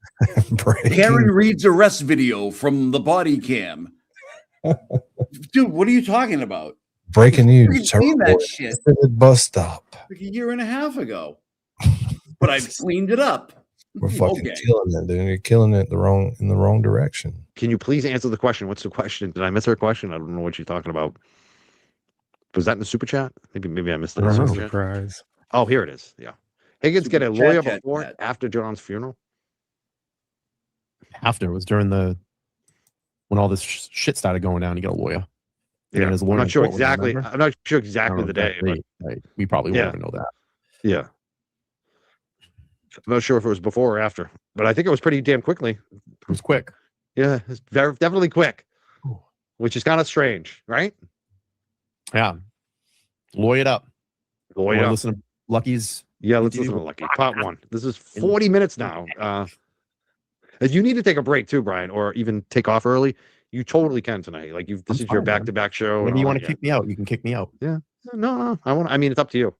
Karen Reed's arrest video from the body cam. Dude, what are you talking about? Breaking news. Seen that shit At the bus stop. like a year and a half ago. But I've cleaned it up. We're fucking killing it, dude. You're killing it in the wrong direction. Can you please answer the question? What's the question? Did I miss her question? I don't know what you're talking about. Was that in the super chat? Maybe I missed it. I In the don't know. super chat. Surprise. Oh, here it is. Yeah. Higgins get a Super lawyer chat, before, chat. after John's funeral. After it was during when all this shit started going down, you get a lawyer. And Yeah, his I'm lawyer not in sure court, exactly. remember? I'm not sure I don't exactly know the day, but exactly. We probably Yeah. won't even know that. yeah, I'm not sure if it was before or after, but I think it was pretty damn quickly. It was quick. Yeah, it's definitely quick, which is kind of strange, right? Yeah. Lawyer it up. Lawyer Wanna up. listen to Lucky's. Yeah, let's listen to Lucky. Part 1. This is 40 minutes now. You need to take a break too, Brian, or even take off early. You totally can tonight. Like this is your fine, man. back-to-back show. Maybe you want to to kick me out. You can kick me out. Yeah. No. I mean, it's up to you.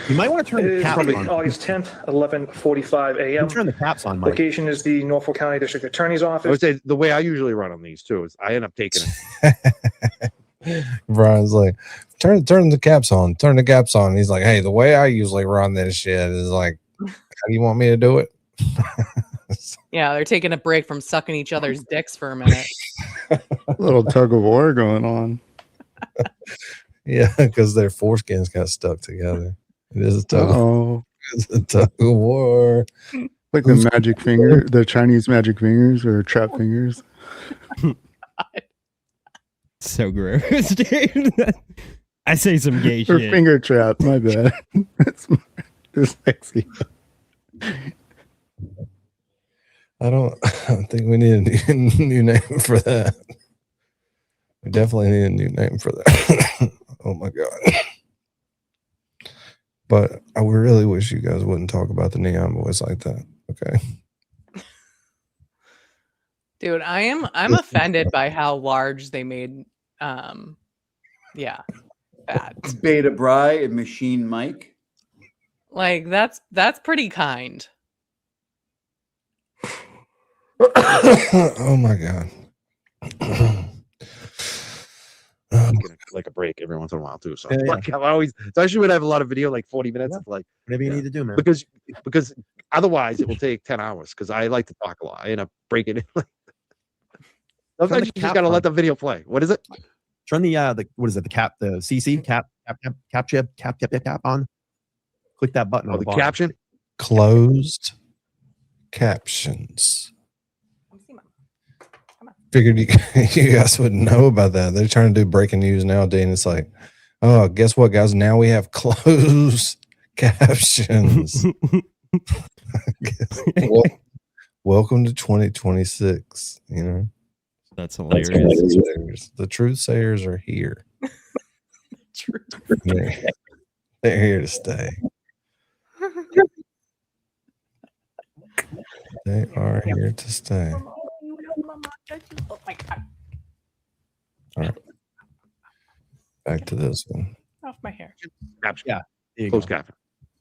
You might want to turn It the is caps Monday, on. August 10th, 11:45 a.m. Turn the caps on, Mike. Location is the Norfolk County District Attorney's I would Office. say the way I usually run on these too is I end up taking it. Brian's like, turn the caps on. Turn the caps on. He's like, hey, the way I usually run this shit is like, how do you want me to do it? Yeah, they're taking a break from sucking each other's dicks for a minute. A little tug of war going on. Yeah, because their foreskins got stuck together. It is a tug. Oh, It's a tug of war. like the magic finger, the Chinese magic fingers or trap fingers. So gross, dude. I say some gay Or shit. finger trap. My bad. It's sexy. I don't think we need a new name for that. We definitely need a new name for that. Oh my God. But I really wish you guys wouldn't talk about the Neon Boys like that. Okay. Dude, I'm offended by how large they made yeah, that. Beta Bri and Machine Mike. Like that's pretty kind. Oh my God. Like a break every once in a while too. So Yeah, yeah. like, I'm always, especially when I have a lot of of like 40 minutes of like Whatever you need to do, man. because otherwise it will take 10 hours because I like to talk a lot. I end up breaking it. Sometimes you just cap gotta on. let the video play. What is it? Turn the what is it? The CC cap Cap on. Click that button on the bottom. caption. Closed captions. Figured you guys would know about that. They're trying to do breaking news nowadays, and it's like, oh, guess what, guys? Now we have closed captions. Welcome to 2026. You know, that's hilarious. The truth sayers are here. They're here to stay. They are here to stay. Oh my God. All right. Back to this one. Off my hair. Caption. Yeah. Closed caption.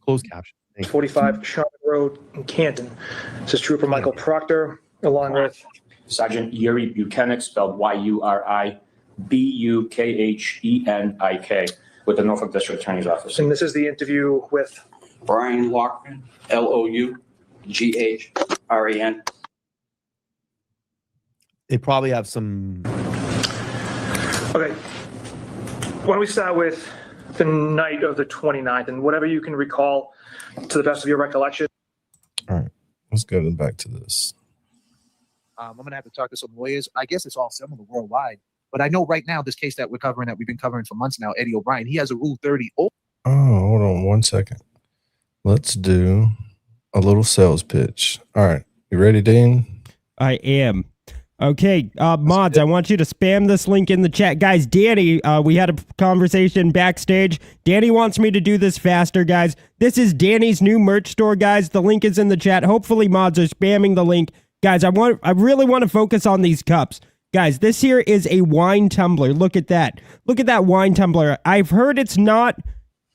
Closed caption. 45 Charlotte Road in Canton. This is Trooper Michael Proctor, along with Sergeant Yuri Buchanan, spelled YURI-BUKHENIK, with the Norfolk District Attorney's Office. and this is the interview with Brian Loughren, LOUGHRAN. They probably have some. Okay. Why don't we start with the night of the 29th and whatever you can recall to the best of your recollection. All right. Let's go back to this. I'm going to have to talk to some lawyers. I guess it's all similar worldwide. But I know right now this case that we're covering, that we've been covering for months now, Eddie O'Brien, he has a Rule 30. Oh, hold on 1 second. Let's do a little sales pitch. All right. You ready, Dean? I am. Okay, mods, I want you to spam this link in the chat. Guys, Danny, we had a conversation backstage. Danny wants me to do this faster, guys. This is Danny's new merch store, guys. The link is in the chat. Hopefully, mods are spamming the link. Guys, I really want to focus on these cups. Guys, this here is a wine tumbler. Look at that. Look at that wine tumbler. I've heard it's not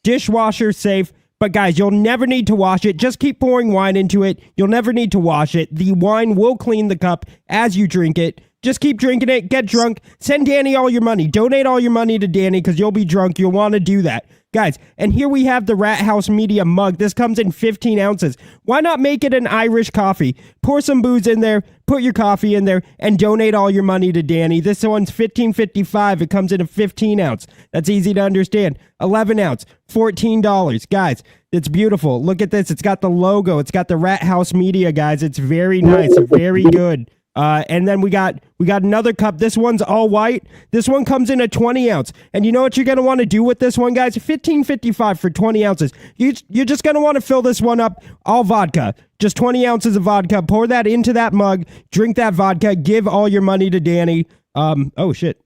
dishwasher safe, but guys, you'll never need to wash it. Just keep pouring wine into it. You'll never need to wash it. The wine will clean the cup as you drink it. Just keep drinking it. Get drunk. Send Danny all your money. Donate all your money to Danny because you'll be drunk. You'll want to do that. Guys, and here we have the Rat House Media mug. This comes in 15 ounces. Why not make it an Irish coffee? Pour some booze in there, put your coffee in there, and donate all your money to Danny. This one's $15.55. It comes in a 15 ounce. That's easy to understand. 11 ounce, $14. Guys, it's beautiful. Look at this. It's got the logo. It's got the Rat House Media, guys. It's very nice. Very good. And then we got another cup. This one's all white. This one comes in a 20 ounce. And you know what you're going to want to do with this one, guys? $15.55 for 20 ounces. You're just going to want to fill this one up all vodka. Just 20 ounces of vodka. Pour that into that mug. Drink that vodka. Give all your money to Danny. Oh, shit.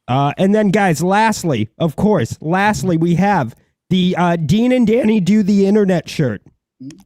And then, guys, lastly, we have the Dean and Danny Do the Internet shirt.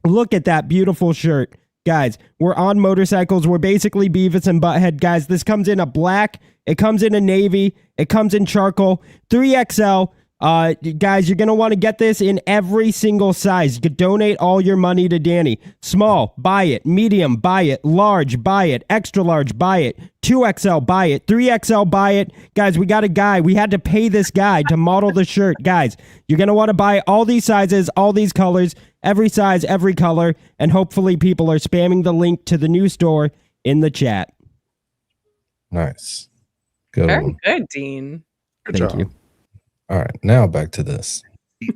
Look at that beautiful shirt. Guys, we're on motorcycles. We're basically Beavis and Butthead, guys. This comes in a black. It comes in a navy. It comes in charcoal. 3XL. Guys, you're going to want to get this in every single size. You could donate all your money to Danny. Small, buy it. Medium, buy it. Large, buy it. Extra large, buy it. 2XL, buy it. 3XL, buy it. Guys, we got a guy. We had to pay this guy to model the shirt. Guys, you're going to want to buy all these sizes, all these colors, every size, every color, and hopefully people are spamming the link to the new store in the chat. Nice. Good Very one. good, Dean. Thank you. All right, now back to this.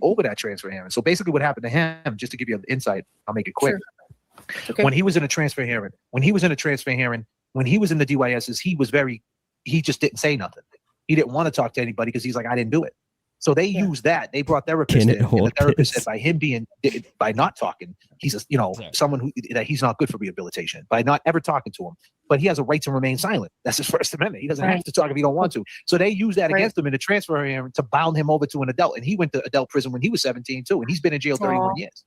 Over that transfer hearing. So basically what happened to him, just to give you an insight, I'll make it quick. Sure. Okay. When he was in a transfer hearing, when he was in the DYSs, he just didn't say nothing. He didn't want to talk to anybody because he's like, I didn't do it. So they used that. They brought therapists in, and the therapist said by not talking, he's someone that he's not good for rehabilitation by not ever talking to him. But he has a right to remain silent. That's his First Amendment. He doesn't have to talk if he don't want to. So they used that against him in the transfer hearing to bound him over to an adult. And he went to adult prison when he was 17 too, and he's been in jail 31 years.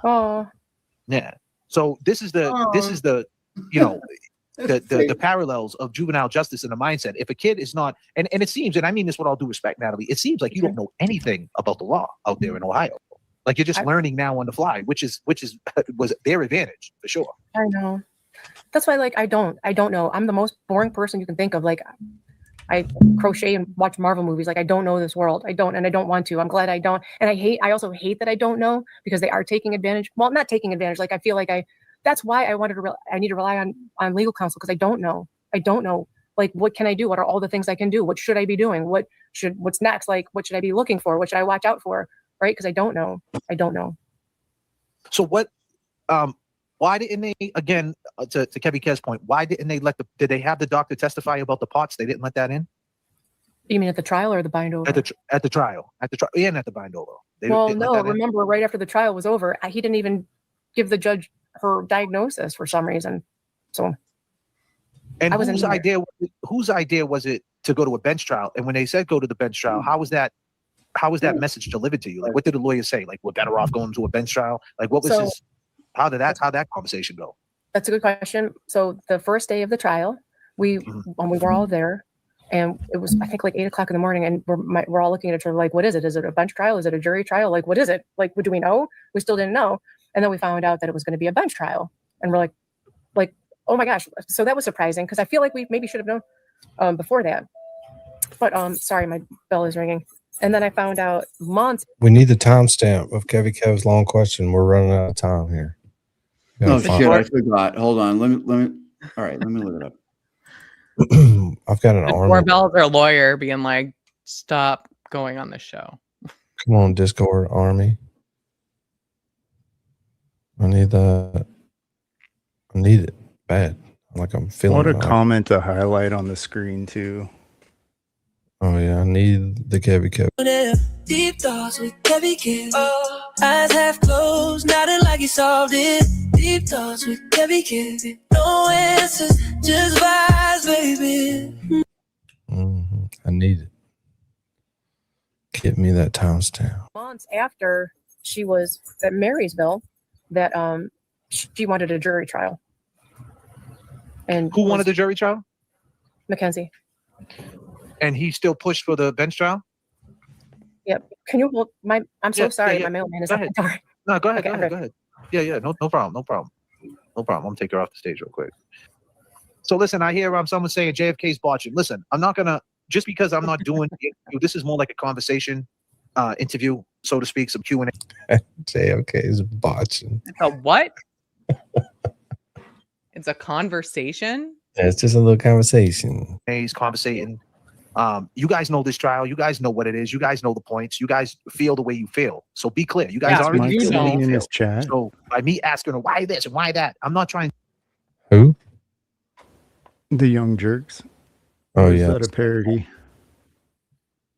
Oh. Yeah. So this is the parallels of juvenile justice and the mindset. If a kid is not, and it seems, and I mean this with all due respect, Natalie, it seems like you don't know anything about the law out there in Ohio. Like you're just learning now on the fly, which was their advantage for sure. I know. That's why, I don't know. I'm the most boring person you can think of. I crochet and watch Marvel movies. I don't know this world. I don't want to. I'm glad I don't. And I also hate that I don't know because they are taking advantage. Well, not taking advantage. I feel like that's why I need to rely on legal counsel because I don't know. I don't know Like, what can I do? What are all the things I can do? What should I be doing? What's next? Like, what should I be looking for? What should I watch out for? Right? Because I don't know. So what? Why didn't they? Again, to Kevin Kev's point, why didn't they did they have the doctor testify about the parts? They didn't let that in. You mean at the trial or the bind over? At the trial, and at the bind over. Well, no. Remember, right after the trial was over, he didn't even give the judge her diagnosis for some reason. So. And whose idea was it to go to a bench trial? And when they said go to the bench trial, how was that message delivered to you? Like, what did the lawyer say? Like, we're better off going to a bench trial? Like, what was how did that conversation go? That's a good question. So the first day of the trial, we were all there, and it was, I think, like 8 o'clock in the morning, and we're all looking at each other like, what is it? Is it a bench trial? Is it a jury trial? Like, what is it? Like, do we know? We still didn't know. And then we found out that it was going to be a bench trial, and we're like, oh my gosh. So that was surprising, because I feel like we maybe should have known before that. But sorry, my bell is ringing. And then I found out months. We need the timestamp of Kev's long question. We're running out of time here. Oh shit! I forgot. Hold on. Let me. All right. Let me look it up. I've got an army. Doorbell's their lawyer being like, "Stop going on the show." Come on, Discord army. I need that. I need it bad. Like I'm feeling. What a comment to highlight on the screen too. Oh yeah, I need the Kev. Deep thoughts with Kevin Kev. Oh, eyes half closed, nodding like he solved it. Deep thoughts with Kevin Kev. No answers, just vibes, baby. I need it. Get me that timestamp. Months after she was at Marysville, that she wanted a jury trial. And who wanted the jury trial? Mackenzie. And he still pushed for the bench trial? Yep. Can you hold my? I'm so sorry. My mailman is at the door. No, go ahead. Go ahead. Yeah. No problem. I'm gonna take her off the stage real quick. So listen, I hear someone saying JFK's botching. Listen, I'm not gonna, just because I'm not doing the interview, this is more like a conversation interview, so to speak, some Q&A. JFK's botching. It's a what? It's a conversation. Yeah, it's just a little conversation. He's conversating. You guys know this trial. You guys know what it is. You guys know the points. You guys feel the way you feel. So be clear. You guys already feel the way you feel. Chat. So by me asking her why this and why that, I'm not trying. Who? The Young Jerks. Oh Is yeah. that a parody?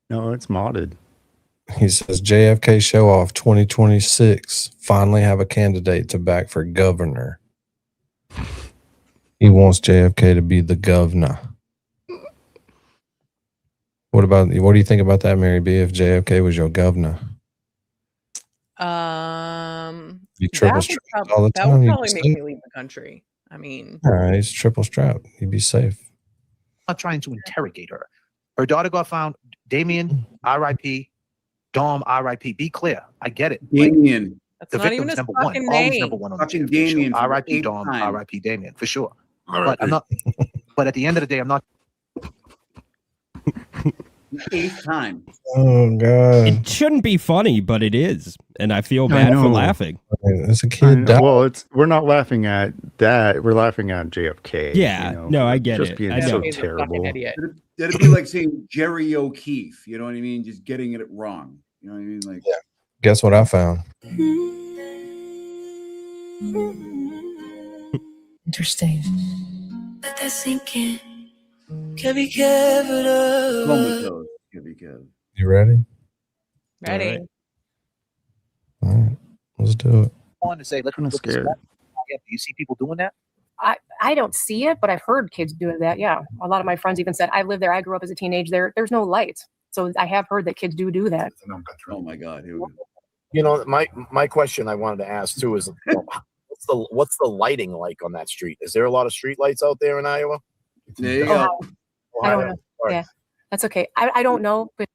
No, it's modded. He says JFK show off 2026. Finally have a candidate to back for governor. He wants JFK to be the governor. What do you think about that, Mary B? If JFK was your governor? You triple strapped all the That time. would you'd probably be make safe. me leave the country. I mean, All right, he's triple strapped. You'd be safe. I'm not trying to interrogate her. Her daughter got found. Damien, R.I.P. Dom, R.I.P. Be clear. I get it. Damien. That's The not even victim's his number one. fucking Always name. number one on the Fucking show. Damien. R.I.P. Dom, R.I.P. Damien, for sure. R.I.P. But I'm not. But at the end of the day, I'm not. Eighth time. Oh god. It shouldn't be funny, but it is, and I feel bad for laughing. As a kid, well, we're not laughing at that. We're laughing at JFK. Yeah, no, I get just it. being I so know. He's a terrible. fucking idiot. That'd be like saying Jerry O'Keefe. You know what I mean? Just getting it wrong. You know what I mean? Like, Guess what I found? Interesting. Let that sink in. Kevin Kev it up. comatose. Kevin Kev. You ready? Ready. All right, let's do it. I want to say, let's I'm scared. Do you see people doing that? I don't see it, but I've heard kids doing that. Yeah. A lot of my friends even said, I lived there. I grew up as a teenager. There's no lights. So I have heard that kids do that. Oh my God. Here we go. You know, my question I wanted to ask too is, what's the lighting like on that street? Is there a lot of street lights out there in Iowa? There you go. I don't know. Yeah, that's okay. I don't know, but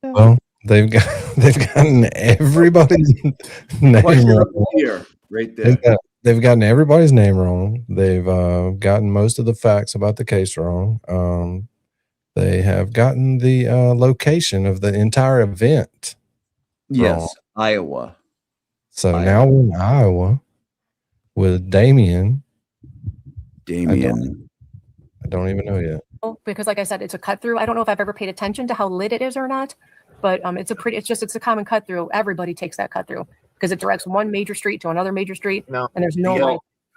Well, they've gotten everybody's name wrong. Here, right there. They've gotten everybody's name wrong. They've gotten most of the facts about the case wrong. They have gotten the location of the entire event Yes, wrong. Iowa. So now we're in Iowa with Damien Damien. I don't even know yet. Because like I said, it's a cut through. I don't know if I've ever paid attention to how lit it is or not, but it's a common cut through. Everybody takes that cut through because it directs one major street to another major street, and there's no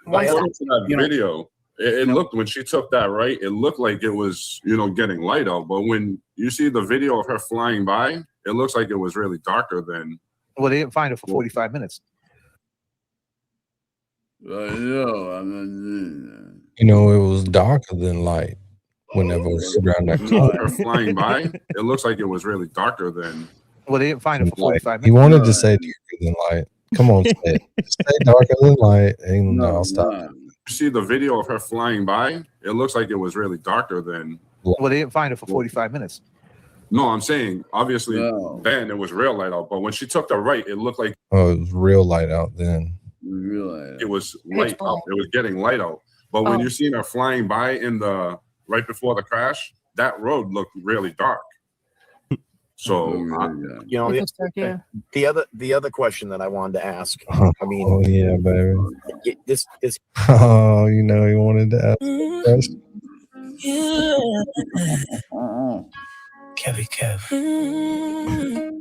like one stop. That video, it looked, when she took that right, it looked like it was, getting light out. But when you see the video of her flying by, it looks like it was really darker than. Well, they didn't find her for 45 minutes. It was darker than light whenever it was around that corner. Her flying by, it looks like it was really darker than. Well, they didn't find her for 45 minutes. He wanted to say darker than light. Come on, say it. Say darker than light, and I'll stop. You see the video of her flying by, it looks like it was really darker than. Well, they didn't find her for 45 minutes. No, I'm saying, obviously, then it was real light out. But when she took the right, it looked like. Oh, it was real light out then. It was light out. It was getting light out. But when you seen her flying by right before the crash, that road looked really dark. So the other question that I wanted to ask. I mean, oh yeah, baby. This. Oh, he wanted to ask. Kev.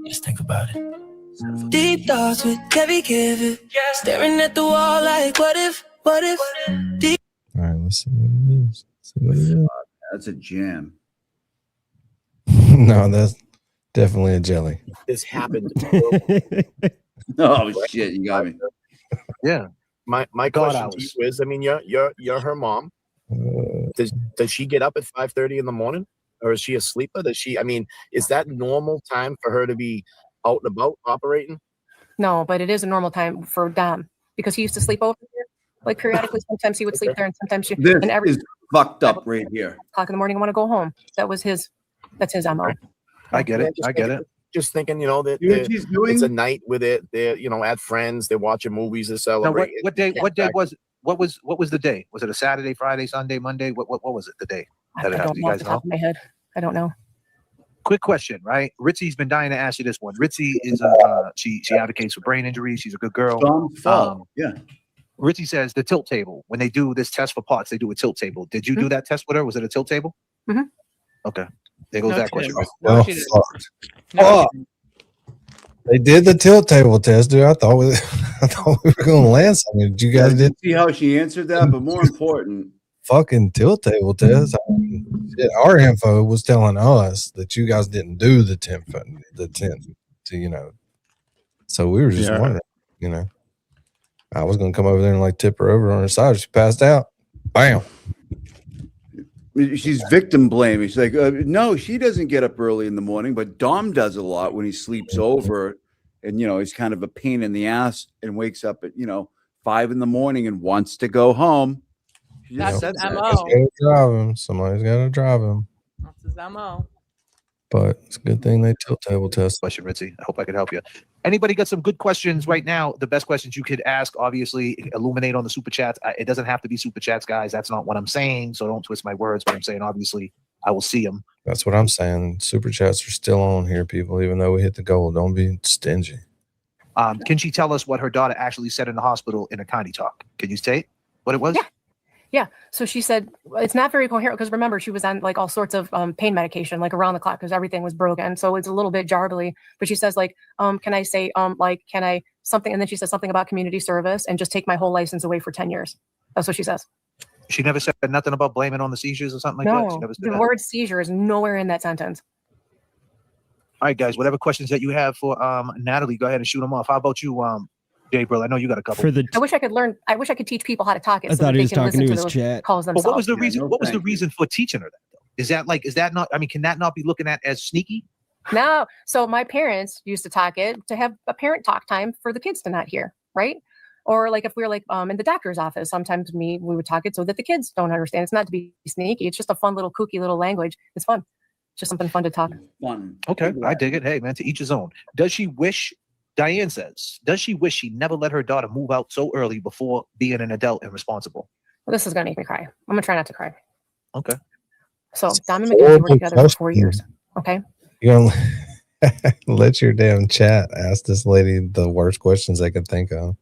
Just think about it. Deep thoughts with Kev. Staring at the wall like, what if? Deep. All right, let's see what it is. That's a jam. No, that's definitely a jelly. This happened. Oh shit, you got me. Yeah. My question to you is, I mean, you're her mom. Does she get up at 5:30 in the morning, or is she a sleeper? Is that normal time for her to be out and about operating? No, but it is a normal time for Dom because he used to sleep over here. Like periodically, sometimes he would sleep there, and sometimes she. This and every is fucked up right here. o'clock in the morning, I want to go home. That's his MO. I get it. I get it. Just thinking, that she's doing? It's a night with it. They're, at friends. They're watching movies. They celebrate. Now, what day was it? What was the day? Was it a Saturday, Friday, Sunday, Monday? What was it? The day that it happened? You guys know? Top of my head, I don't know. Quick question, right? Ritzy's been dying to ask you this one. Ritzy is she advocates for brain injuries. She's a good girl. Yeah. Ritzy says the tilt table. When they do this test for parts, they do a tilt table. Did you do that test with her? Was it a tilt table? Mm-hmm. Okay. There goes that question. They did the tilt table test, dude. I thought we were going to land something. Did you guys did see how she answered that? But more important, fucking tilt table test. Our info was telling us that you guys didn't do the 10 to So we were just wondering, I was going to come over there and tip her over on her side. She passed out. Bam. she's victim blaming. She's like, no, she doesn't get up early in the morning, but Dom does a lot when he sleeps over, and he's kind of a pain in the ass and wakes up at 5 in the morning and wants to go home. She just said that. Somebody's got to drive him. That's his MO. But it's a good thing they tilt table test. Question, Ritzy. I hope I could help you. Anybody got some good questions right now? The best questions you could ask, obviously, illuminate on the super chats. It doesn't have to be super chats, guys. That's not what I'm saying. So don't twist my words. But I'm saying, obviously, I will see them. That's what I'm saying. Super chats are still on here, people, even though we hit the goal. Don't be stingy. Can she tell us what her daughter actually said in the hospital in a Connie talk? Can you state what it was? Yeah. So she said it's not very coherent because remember she was on all sorts of pain medication around the clock because everything was broken. So it's a little bit jarbly. But she says can I say can I something? And then she says something about community service and just take my whole license away for 10 years. That's what she says. She never said nothing about blaming on the seizures or something like that. She never said the word seizure is nowhere in that sentence. All right, guys. Whatever questions that you have for Natalie, go ahead and shoot them off. How about you, Gabriel? I know you got a couple. I wish I could learn. I wish I could teach people how to talk it. I so thought that he they was can talking listen to to his those chat. calls But themselves. what was the reason? What was the reason for teaching her that? Though? Is that not? I mean, can that not be looking at as sneaky? No. So my parents used to talk it to have a parent talk time for the kids to not hear, right? Or if we were in the doctor's office, sometimes we would talk it so that the kids don't understand. It's not to be sneaky. It's just a fun little kooky little language. It's fun. It's just something fun to talk. Fun. Okay, I dig it. Hey, man, to each his own. Does she wish? Diane says, does she wish she never let her daughter move out so early before being an adult and responsible? Well, this is gonna make me cry. I'm gonna try not to cry. Okay. So Dom and Mackenzie were together for 4 years. Okay. You're gonna let your damn chat ask this lady the worst questions they could think of.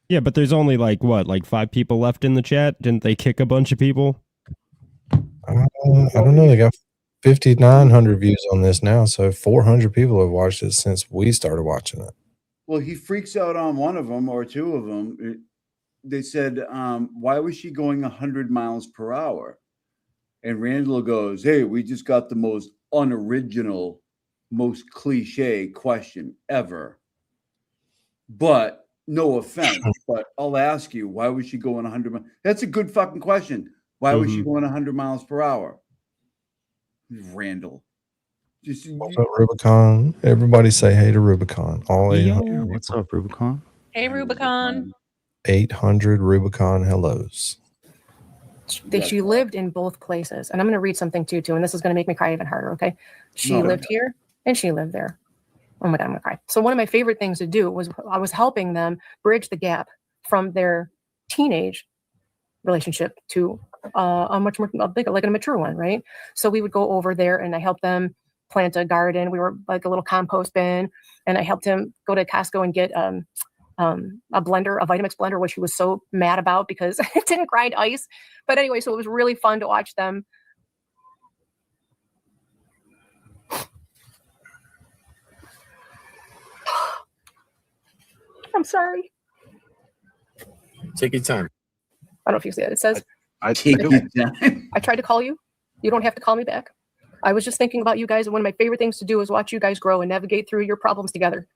Yeah, but there's only like 5 people left in the chat. Didn't they kick a bunch of people? I don't know. They got 5,900 views on this now, so 400 people have watched it since we started watching it. Well, he freaks out on one of them or two of them. They said, why was she going 100 miles per hour? And Randall goes, hey, we just got the most unoriginal, most cliche question ever. But no offense, but I'll ask you, why was she going 100 miles? That's a good fucking question. Why was she going 100 miles per hour? Randall. Just What's up, Rubicon? Everybody say hey to Rubicon. All 800. What's up, Rubicon? Hey, Rubicon. 800 Rubicon hellos. She lived in both places. And I'm going to read something too, and this is going to make me cry even harder, okay? She No. lived here and she lived there. Oh my God, I'm going to cry. So one of my favorite things to do was I was helping them bridge the gap from their teenage relationship to a much more bigger, like a mature one, right? So we would go over there and I helped them plant a garden. We were like a little compost bin, and I helped him go to Costco and get a blender, a Vitamix blender, which he was so mad about because it didn't grind ice. But anyway, so it was really fun to watch them. I'm sorry. Take your time. I don't know if you see it. It says, I tried to call you. You don't have to call me back. I was just thinking about you guys, and one of my favorite things to do is watch you guys grow and navigate through your problems together.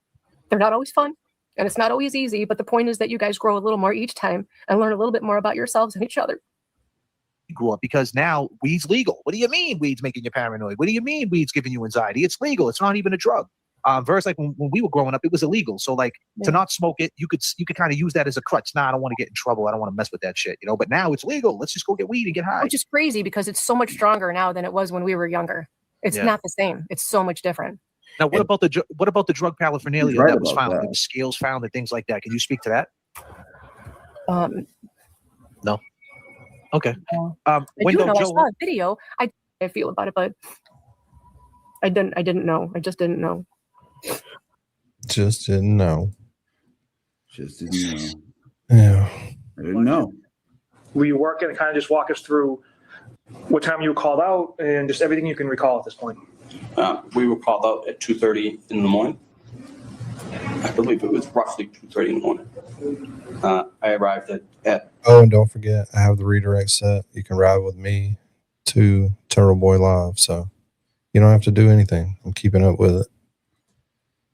They're not always fun, and it's not always easy, but the point is that you guys grow a little more each time and learn a little bit more about yourselves and each other. Grew up because now weed's legal. What do you mean weed's making you paranoid? What do you mean weed's giving you anxiety? It's legal. It's not even a drug. Versus like when we were growing up, it was illegal. So like to not smoke it, you could kind of use that as a crutch. Nah, I don't want to get in trouble. I don't want to mess with that shit, But now it's legal. Let's just go get weed and get high. Which is crazy because it's so much stronger now than it was when we were younger. It's not the same. It's so much different. Now, what about the drug paraphernalia that was found? There was scales found and things like that. Can you speak to that? No. Okay. I do know. I saw a video. I feel about it, but I didn't know. I just didn't know. Just didn't know. Just didn't know. Yeah. I didn't know. Will you work and kind of just walk us through what time you were called out and just everything you can recall at this point? We were called out at 2:30 in the morning. I believe it was roughly 2:30 in the morning. I arrived at Oh, and don't forget, I have the redirect set. You can ride with me to Turtleboy Live, so you don't have to do anything. I'm keeping up with it.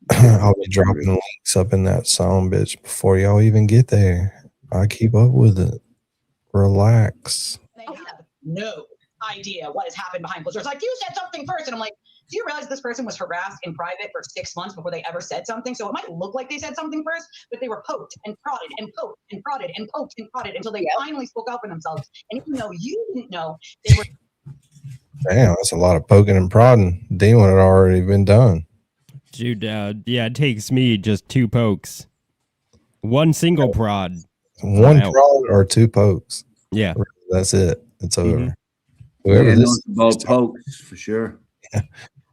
I'll be dropping links up in that song, bitch, before y'all even get there. I keep up with it. Relax. They have no idea what has happened behind closed doors. Like, you said something first, and I'm like, do you realize this person was harassed in private for 6 months before they ever said something? So it might look like they said something first, but they were poked and prodded and poked and prodded and poked and prodded until they finally spoke out for themselves. And even though you didn't know, they were. Damn, that's a lot of poking and prodding. Demon had already been done. Dude, it takes me just 2 pokes. 1 single prod. One prod or 2 pokes. Yeah. That's it. It's over. Yeah, Whoever this knows about pokes for sure.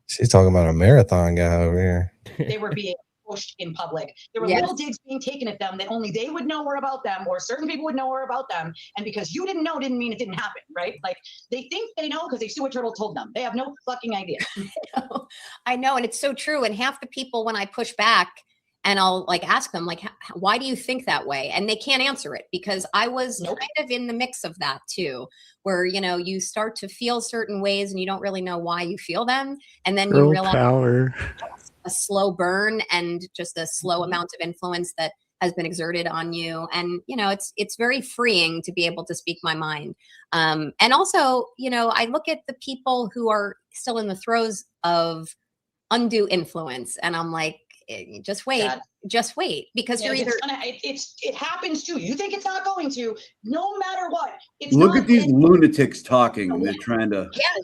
She's talking about a marathon guy over here. They were being pushed in public. There were Yes. little digs being taken at them that only they would know were about them, or certain people would know were about them. And because you didn't know didn't mean it didn't happen, right? Like, they think they know because they see what Turtle told them. They have no fucking idea. I know, and it's so true. And half the people, when I push back and I'll like ask them, like, why do you think that way? And they can't answer it because I was kind of in the mix of that too, where, you start to feel certain ways and you don't really know why you feel them. And then you realize power. a slow burn and just a slow amount of influence that has been exerted on you. And, it's very freeing to be able to speak my mind. And also, I look at the people who are still in the throes of undue influence and I'm like, just wait, because you're either it happens too. You think it's not going to, no matter what. It's Look not, at these lunatics talking. They're trying to. Yes,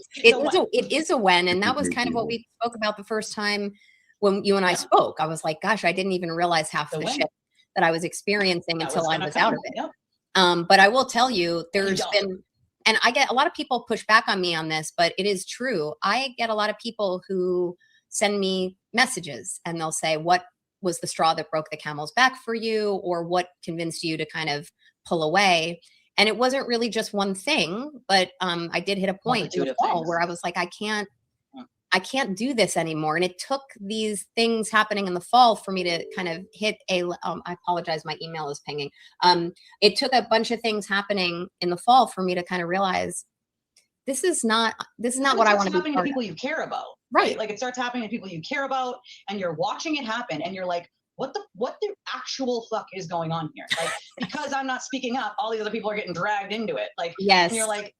it is a when, and that was kind of what we spoke about the first time when you and I spoke. I was like, gosh, I didn't even realize half the shit that I was experiencing until I was out of it. Yep. But I will tell you, there's been, and I get a lot of people push back on me on this, but it is true. I get a lot of people who send me messages and they'll say, what was the straw that broke the camel's back for you, or what convinced you to kind of pull away? And it wasn't really just one thing, but I did hit a point in the fall where I was like, I can't do this anymore. And it took these things happening in the fall for me to kind of hit a, I apologize, my email is pinging. It took a bunch of things happening in the fall for me to kind of realize this is not what I want to be happening to part people of. you care about. Right. Like it starts happening to people you care about, and you're watching it happen, and you're like, what the actual fuck is going on here? Like, because I'm not speaking up, all the other people are getting dragged into it. Like, yes. And you're like,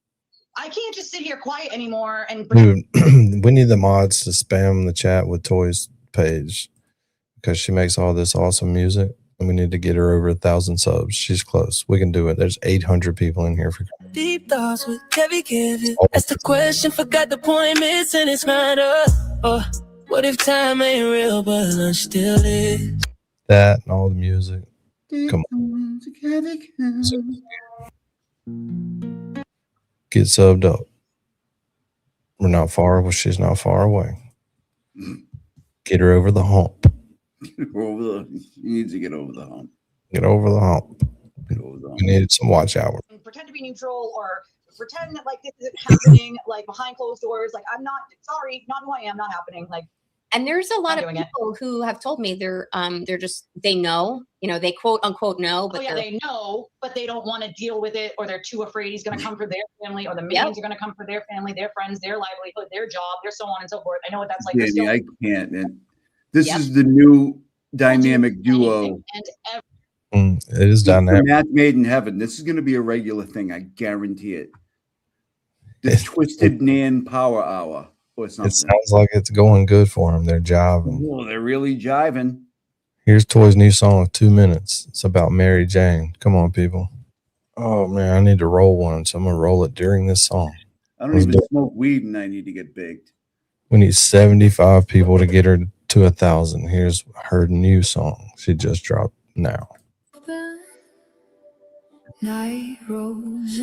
I can't just sit here quiet anymore and Dude, we need the mods to spam the chat with Toy's page because she makes all this awesome music, and we need to get her over 1,000 subs. She's close. We can do it. There's 800 people in here for Deep thoughts with Kevin. That's the question. Forgot the point. Missing it's not up. What if time ain't real, but lunch still is? that and all the music. Come on. Get subbed up. We're not far. Well, she's not far away. Get her over the hump. She needs to get over the hump. Get over the hump. We needed some watch hours. pretend to be neutral or pretend that like this isn't happening, like behind closed doors. Like I'm not sorry, not who I am, not happening. Like. And there's a lot of people who have told me they're just, they know, they quote unquote know, but they know, but they don't want to deal with it, or they're too afraid he's going to come for their family, or the millions are going to come for their family, their friends, their livelihood, their job, their so on and so forth. I know what that's like. Yeah, I can't. And this is the new dynamic duo. It is dynamic. Match made in heaven. This is going to be a regular thing. I guarantee it. The Twisted Nan Power Hour. It sounds like it's going good for them. They're jiving. Oh, they're really jiving. Here's Toy's new song of 2 minutes. It's about Mary Jane. Come on, people. Oh, man, I need to roll one, so I'm going to roll it during this song. I don't even smoke weed, and I need to get baked. We need 75 people to get her to 1,000. Here's her new song. She just dropped now. Night rose.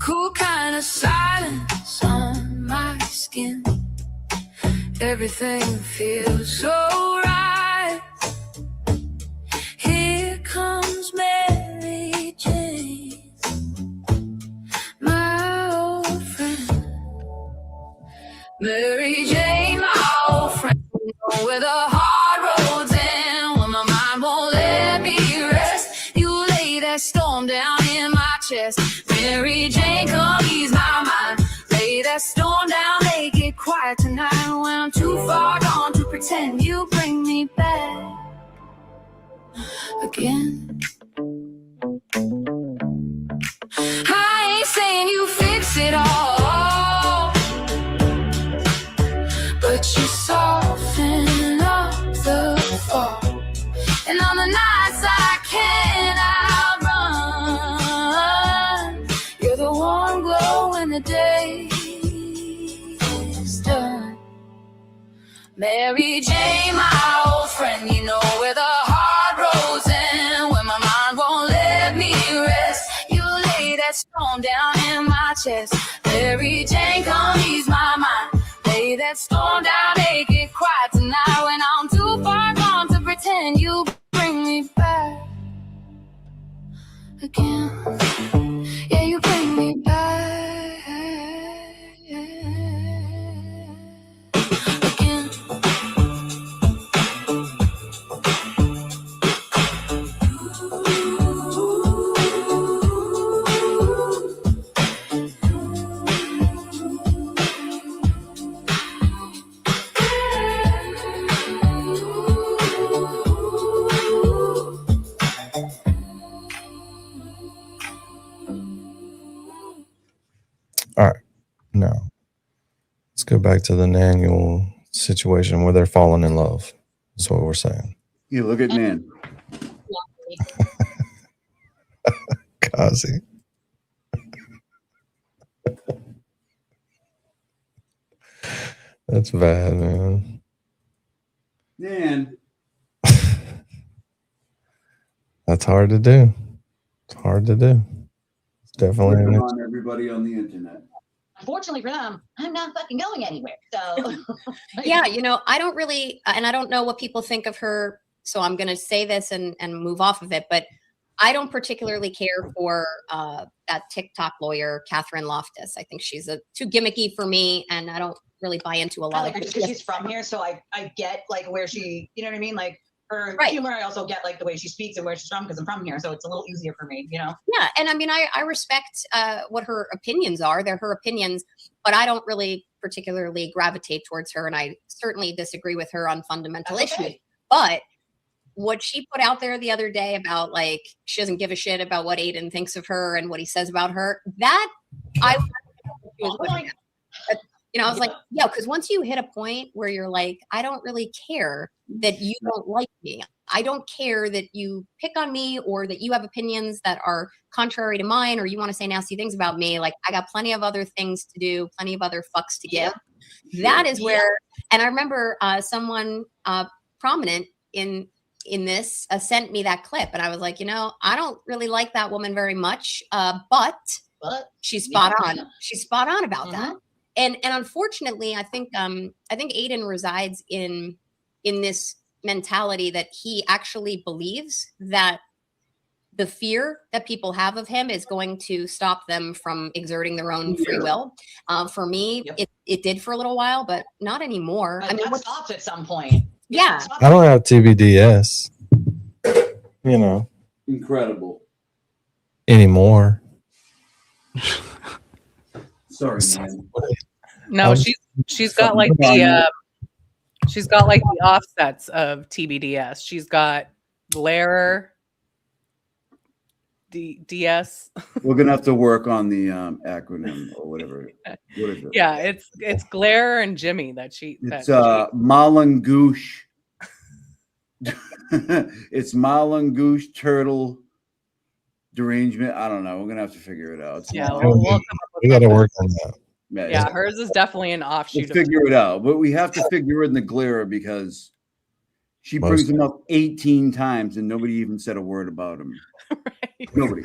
Cool kind of silence on my skin. Everything feels so right. Here comes Mary Jane, my old friend. Mary Jane, my old friend. Where the hard roads end, when my mind won't let me rest. You lay that storm down in my chest. Mary Jane, come ease my mind. Lay that storm down, make it quiet tonight. When I'm too far gone to pretend, you bring me back again. I ain't saying you fix it all, but you soften up the fall. And on the nights I can't outrun, you're the warm glow when the day is done. Mary Jane, my old friend, you know where the hard roads end, when my mind won't let me rest. You lay that storm down in my chest. Mary Jane, come ease my mind. Lay that storm down, make it quiet tonight. When I'm too far gone to pretend, you bring me back again. Yeah, you bring me back again. All right. Now, let's go back to the annual situation where they're falling in love. That's what we're saying. You look at Nan. Kazi. That's bad, man. Nan. That's hard to do. It's hard to do. It's definitely on everybody on the internet. Unfortunately for them, I'm not fucking going anywhere. So Yeah, I don't really, and I don't know what people think of her, so I'm going to say this and move off of it, but I don't particularly care for that TikTok lawyer, Catherine Loftus. I think she's too gimmicky for me, and I don't really buy into a lot of because she's from here, so I get like where she, you know what I mean, like her humor. I also get like the way she speaks and where she's from because I'm from here, so it's a little easier for me, Yeah, and I mean, I respect what her opinions are. They're her opinions, but I don't really particularly gravitate towards her, and I certainly disagree with her on fundamental issues. But what she put out there the other day about like she doesn't give a shit about what Aiden thinks of her and what he says about her, that I was like, yeah, because once you hit a point where you're like, I don't really care that you don't like me. I don't care that you pick on me or that you have opinions that are contrary to mine or you want to say nasty things about me. Like, I got plenty of other things to do, plenty of other fucks to give. That is where, and I remember someone prominent in this sent me that clip, and I was like, I don't really like that woman very much, but she's spot on. She's spot on about that. And unfortunately, I think Aiden resides in this mentality that he actually believes that the fear that people have of him is going to stop them from exerting their own free will. For me, it did for a little while, but not anymore. I mean, what stops at some point? Yeah. I don't have TBDS, Incredible. anymore. Sorry, man. No, she's got like the offsets of TBDS. She's got glare, DS. We're gonna have to work on the acronym or whatever. What is it? Yeah, it's glare and Jimmy that she. It's Malangoosh. It's Malangoosh turtle derangement. I don't know. We're gonna have to figure it out. Yeah, we'll come up with We got to work on that. Yeah, hers is definitely an offshoot. We'll figure it out, but we have to figure it in the glare because she brings him up 18 times and nobody even said a word about him. Right. Nobody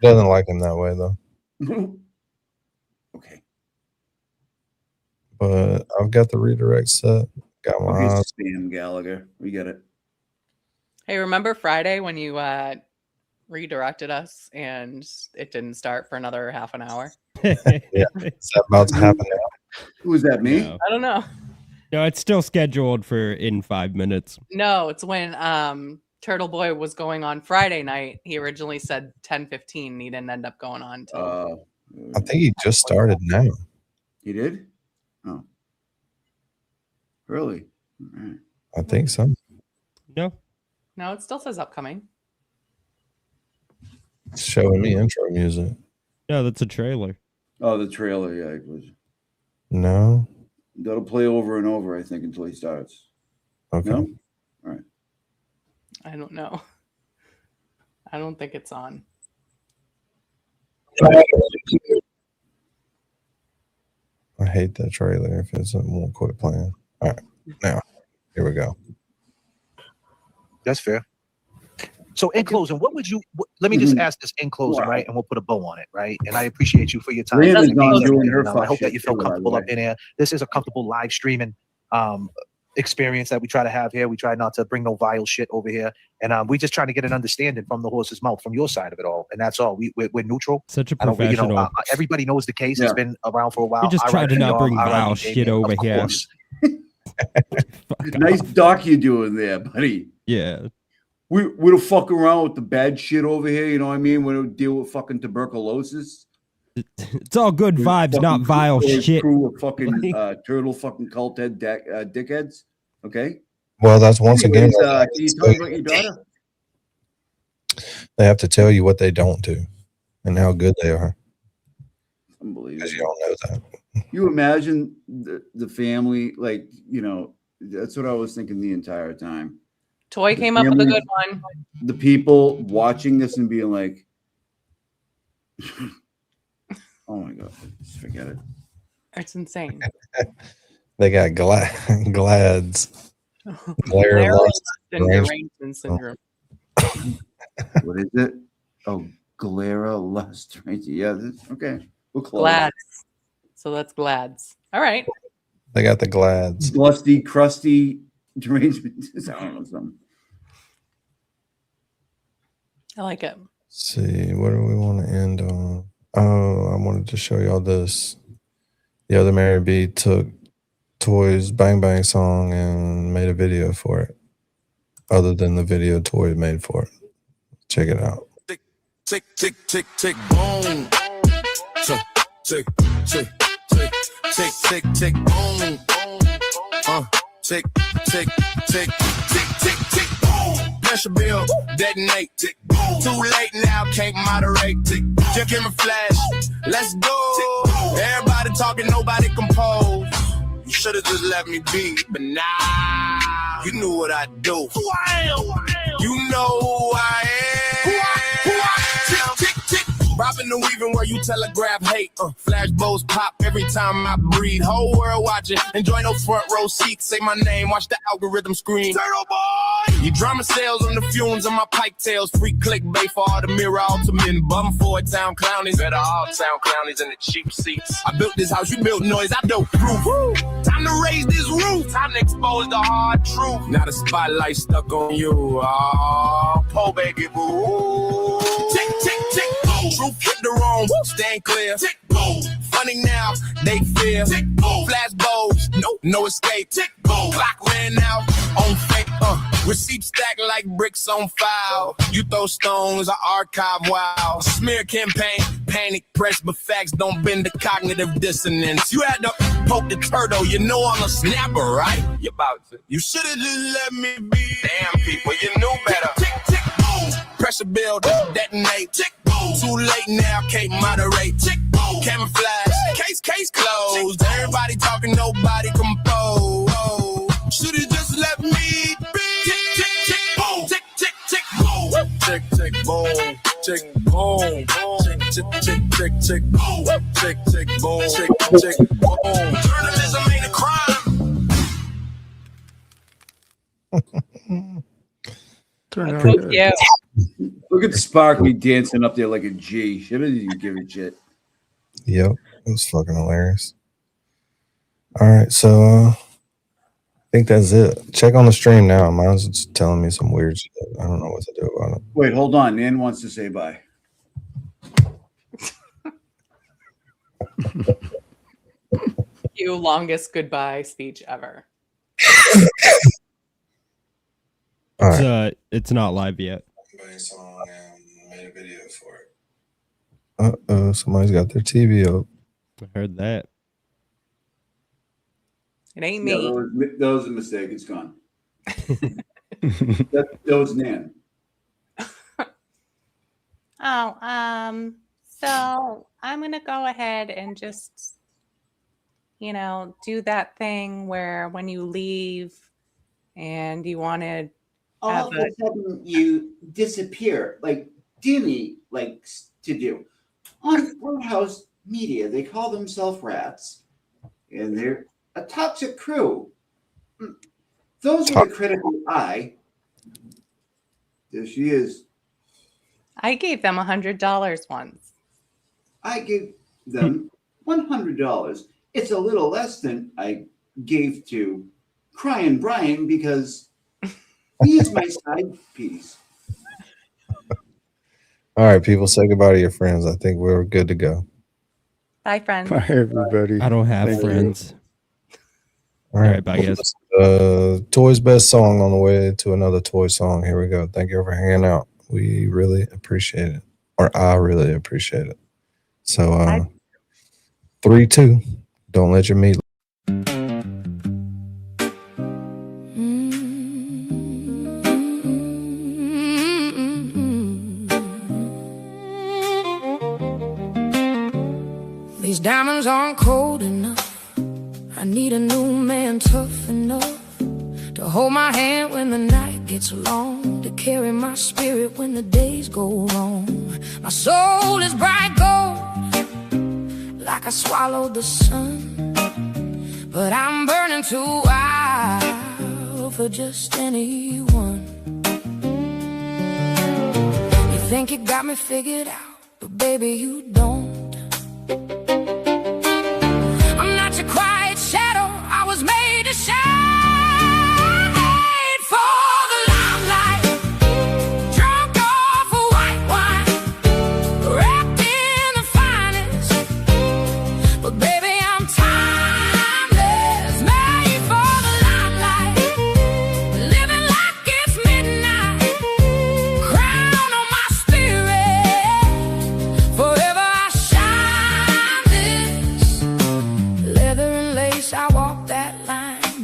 doesn't like him that way though. Okay, but I've got the redirect set. Got my eyes. Spam Gallagher. We get it. Hey, remember Friday when you redirected us and it didn't start for another half an hour? Yeah, is that about to happen now? Who was that? Me? No. I don't know. No, it's still scheduled for in 5 minutes. No, it's when Turtle Boy was going on Friday night. He originally said 10:15 and he didn't end up going on till I think he just started now. He did? Oh. Really? All right. I think so. No, it still says upcoming. It's showing me intro music. No, that's a trailer. Oh, the trailer, yeah. It was. No. That'll play over and over, I think, until he starts. Okay. No? All right. I don't know. I don't think it's on. I hate that trailer if it won't quit playing. All right. Now, here we go. That's fair. So in closing, what would you? Let me just ask this in closing, right? And we'll put a bow on it, right? And I appreciate you for your time. Rand's not doing her I fuck hope that shit you feel too, by the comfortable way. up in here. This is a comfortable live streaming experience that we try to have here. We try not to bring no vile shit over here, and we just trying to get an understanding from the horse's mouth, from your side of it all, and that's all. We're neutral. Such a I don't, professional. everybody knows the case. It's been around for a while. We just I try write to for not y'all. bring I write vile for shit Damien, over of here. course. Nice doc you doing there, buddy. Yeah. We don't fuck around with the bad shit over here, you know what I mean? We don't deal with fucking tuberculosis. It's all good vibes, not vile shit. Crew of fucking turtle fucking cult head dickheads. Okay. Well, that's once again. Anyways, can you tell me about your daughter? They have to tell you what they don't do and how good they are. Unbelievable. Because you don't know that. You imagine the family, like, that's what I was thinking the entire time. Toy came up with a good one. The people watching this and being like, oh my God, just forget it. It's insane. They got glads. Glare lust and derangement syndrome. What is it? Oh, glare lust. Right? Yeah. Okay. We're close. Glads. So that's Glads. All right. They got the Glads. Blusty, crusty derangement. I don't know something. I like it. Let's see, what do we want to end on? Oh, I wanted to show y'all this. The other Mary B took Toy's Bang Bang song and made a video for it. Other than the video Toy made for it. Check it out. Tick, tick, tick, tick, tick, boom. Tick, tick, tick, tick, tick, tick, tick, boom. Tick, tick, tick, tick, tick, tick, boom. Pressure build, detonate, tick, boom. Too late now, can't moderate, tick, just give me flash. Let's go. Everybody talking, nobody compose. You should've just let me be, but nah, you knew what I do. Who I am, you know who I am. Who I am. Tick, tick, tick. Bobbing and weaving where you telegraph hate. Flash bows pop every time I breathe. Whole world watching, enjoy no front row seats. Say my name, watch the algorithm scream. Turtleboy! You drama sales on the fumes of my pike tails. Free clickbait for all the mirror ultimate. Bum for a town clownies. Better all town clownies in the cheap seats. I built this house, you built noise, I built proof. Woo. Time to raise this roof. Time to expose the hard truth. Now the spotlight stuck on you. Oh, po baby boo. Tick, tick, tick. Truth hit the wrong, stand clear. Tick, boom. Funny now, they fear. Tick, boom. Flash bows, no escape. Tick, boom. Clock ran out on fake. Receipts stacked like bricks on file. You throw stones, I archive wow. Smear campaign, panic press, but facts don't bend the cognitive dissonance. You had to poke the turtle, you know I'm a snapper, right? You about to. You should've just let me be. Damn people, you knew better. Tick, tick, boom. Pressure build, detonate. Tick, boom. Too late now, can't moderate. Tick, boom. Camouflage, case closed. Everybody talking, nobody compose. Should've just let me be. Tick, tick, tick, boom. Tick, tick, tick, boom. Tick, tick, boom. Tick, boom. Tick, tick, tick, tick, boom. Tick, tick, boom. Tick, tick, boom. Journalism ain't a crime. Yeah. Look at Sparky dancing up there like a G. She doesn't even give a shit. Yep, it was fucking hilarious. All right, so I think that's it. Check on the stream now. Mine's just telling me some weird shit. I don't know what to do about it. Wait, hold on. Nan wants to say bye. You longest goodbye speech ever. It's not live yet. Made a video for it. Uh-oh, somebody's got their TV up. I heard that. It ain't Yeah, me. that was a mistake. It's gone. that was Nan. So I'm gonna go ahead and just, do that thing where when you leave and you want to all of a sudden you disappear, like Dimmy likes to do. On Roadhouse Media, they call themselves rats, and they're a toxic crew. Those are the critical eye. There she is. I gave them $100 once. I gave them $100. It's a little less than I gave to Crying Brian because he is my side piece. All right, people, say goodbye to your friends. I think we're good to go. Bye, friends. Bye, everybody. I don't have Thank friends. All right, bye, guys. Toy's best song on the way to another Toy song. Here we go. Thank you for hanging out. We really appreciate it. Or I really appreciate it. So 3, 2. Don't let your meat. These diamonds aren't cold enough. I need a new man tough enough to hold my hand when the night gets long, to carry my spirit when the days go wrong. My soul is bright gold, like I swallowed the sun, but I'm burning too wild for just anyone. You think you got me figured out, but baby you don't.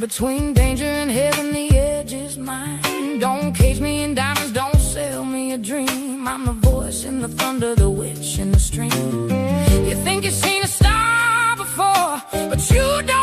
between danger and heaven, the edge is mine. Don't cage me in diamonds, don't sell me a dream. I'm the voice in the thunder, the witch in the stream. You think you've seen a star before, but you don't.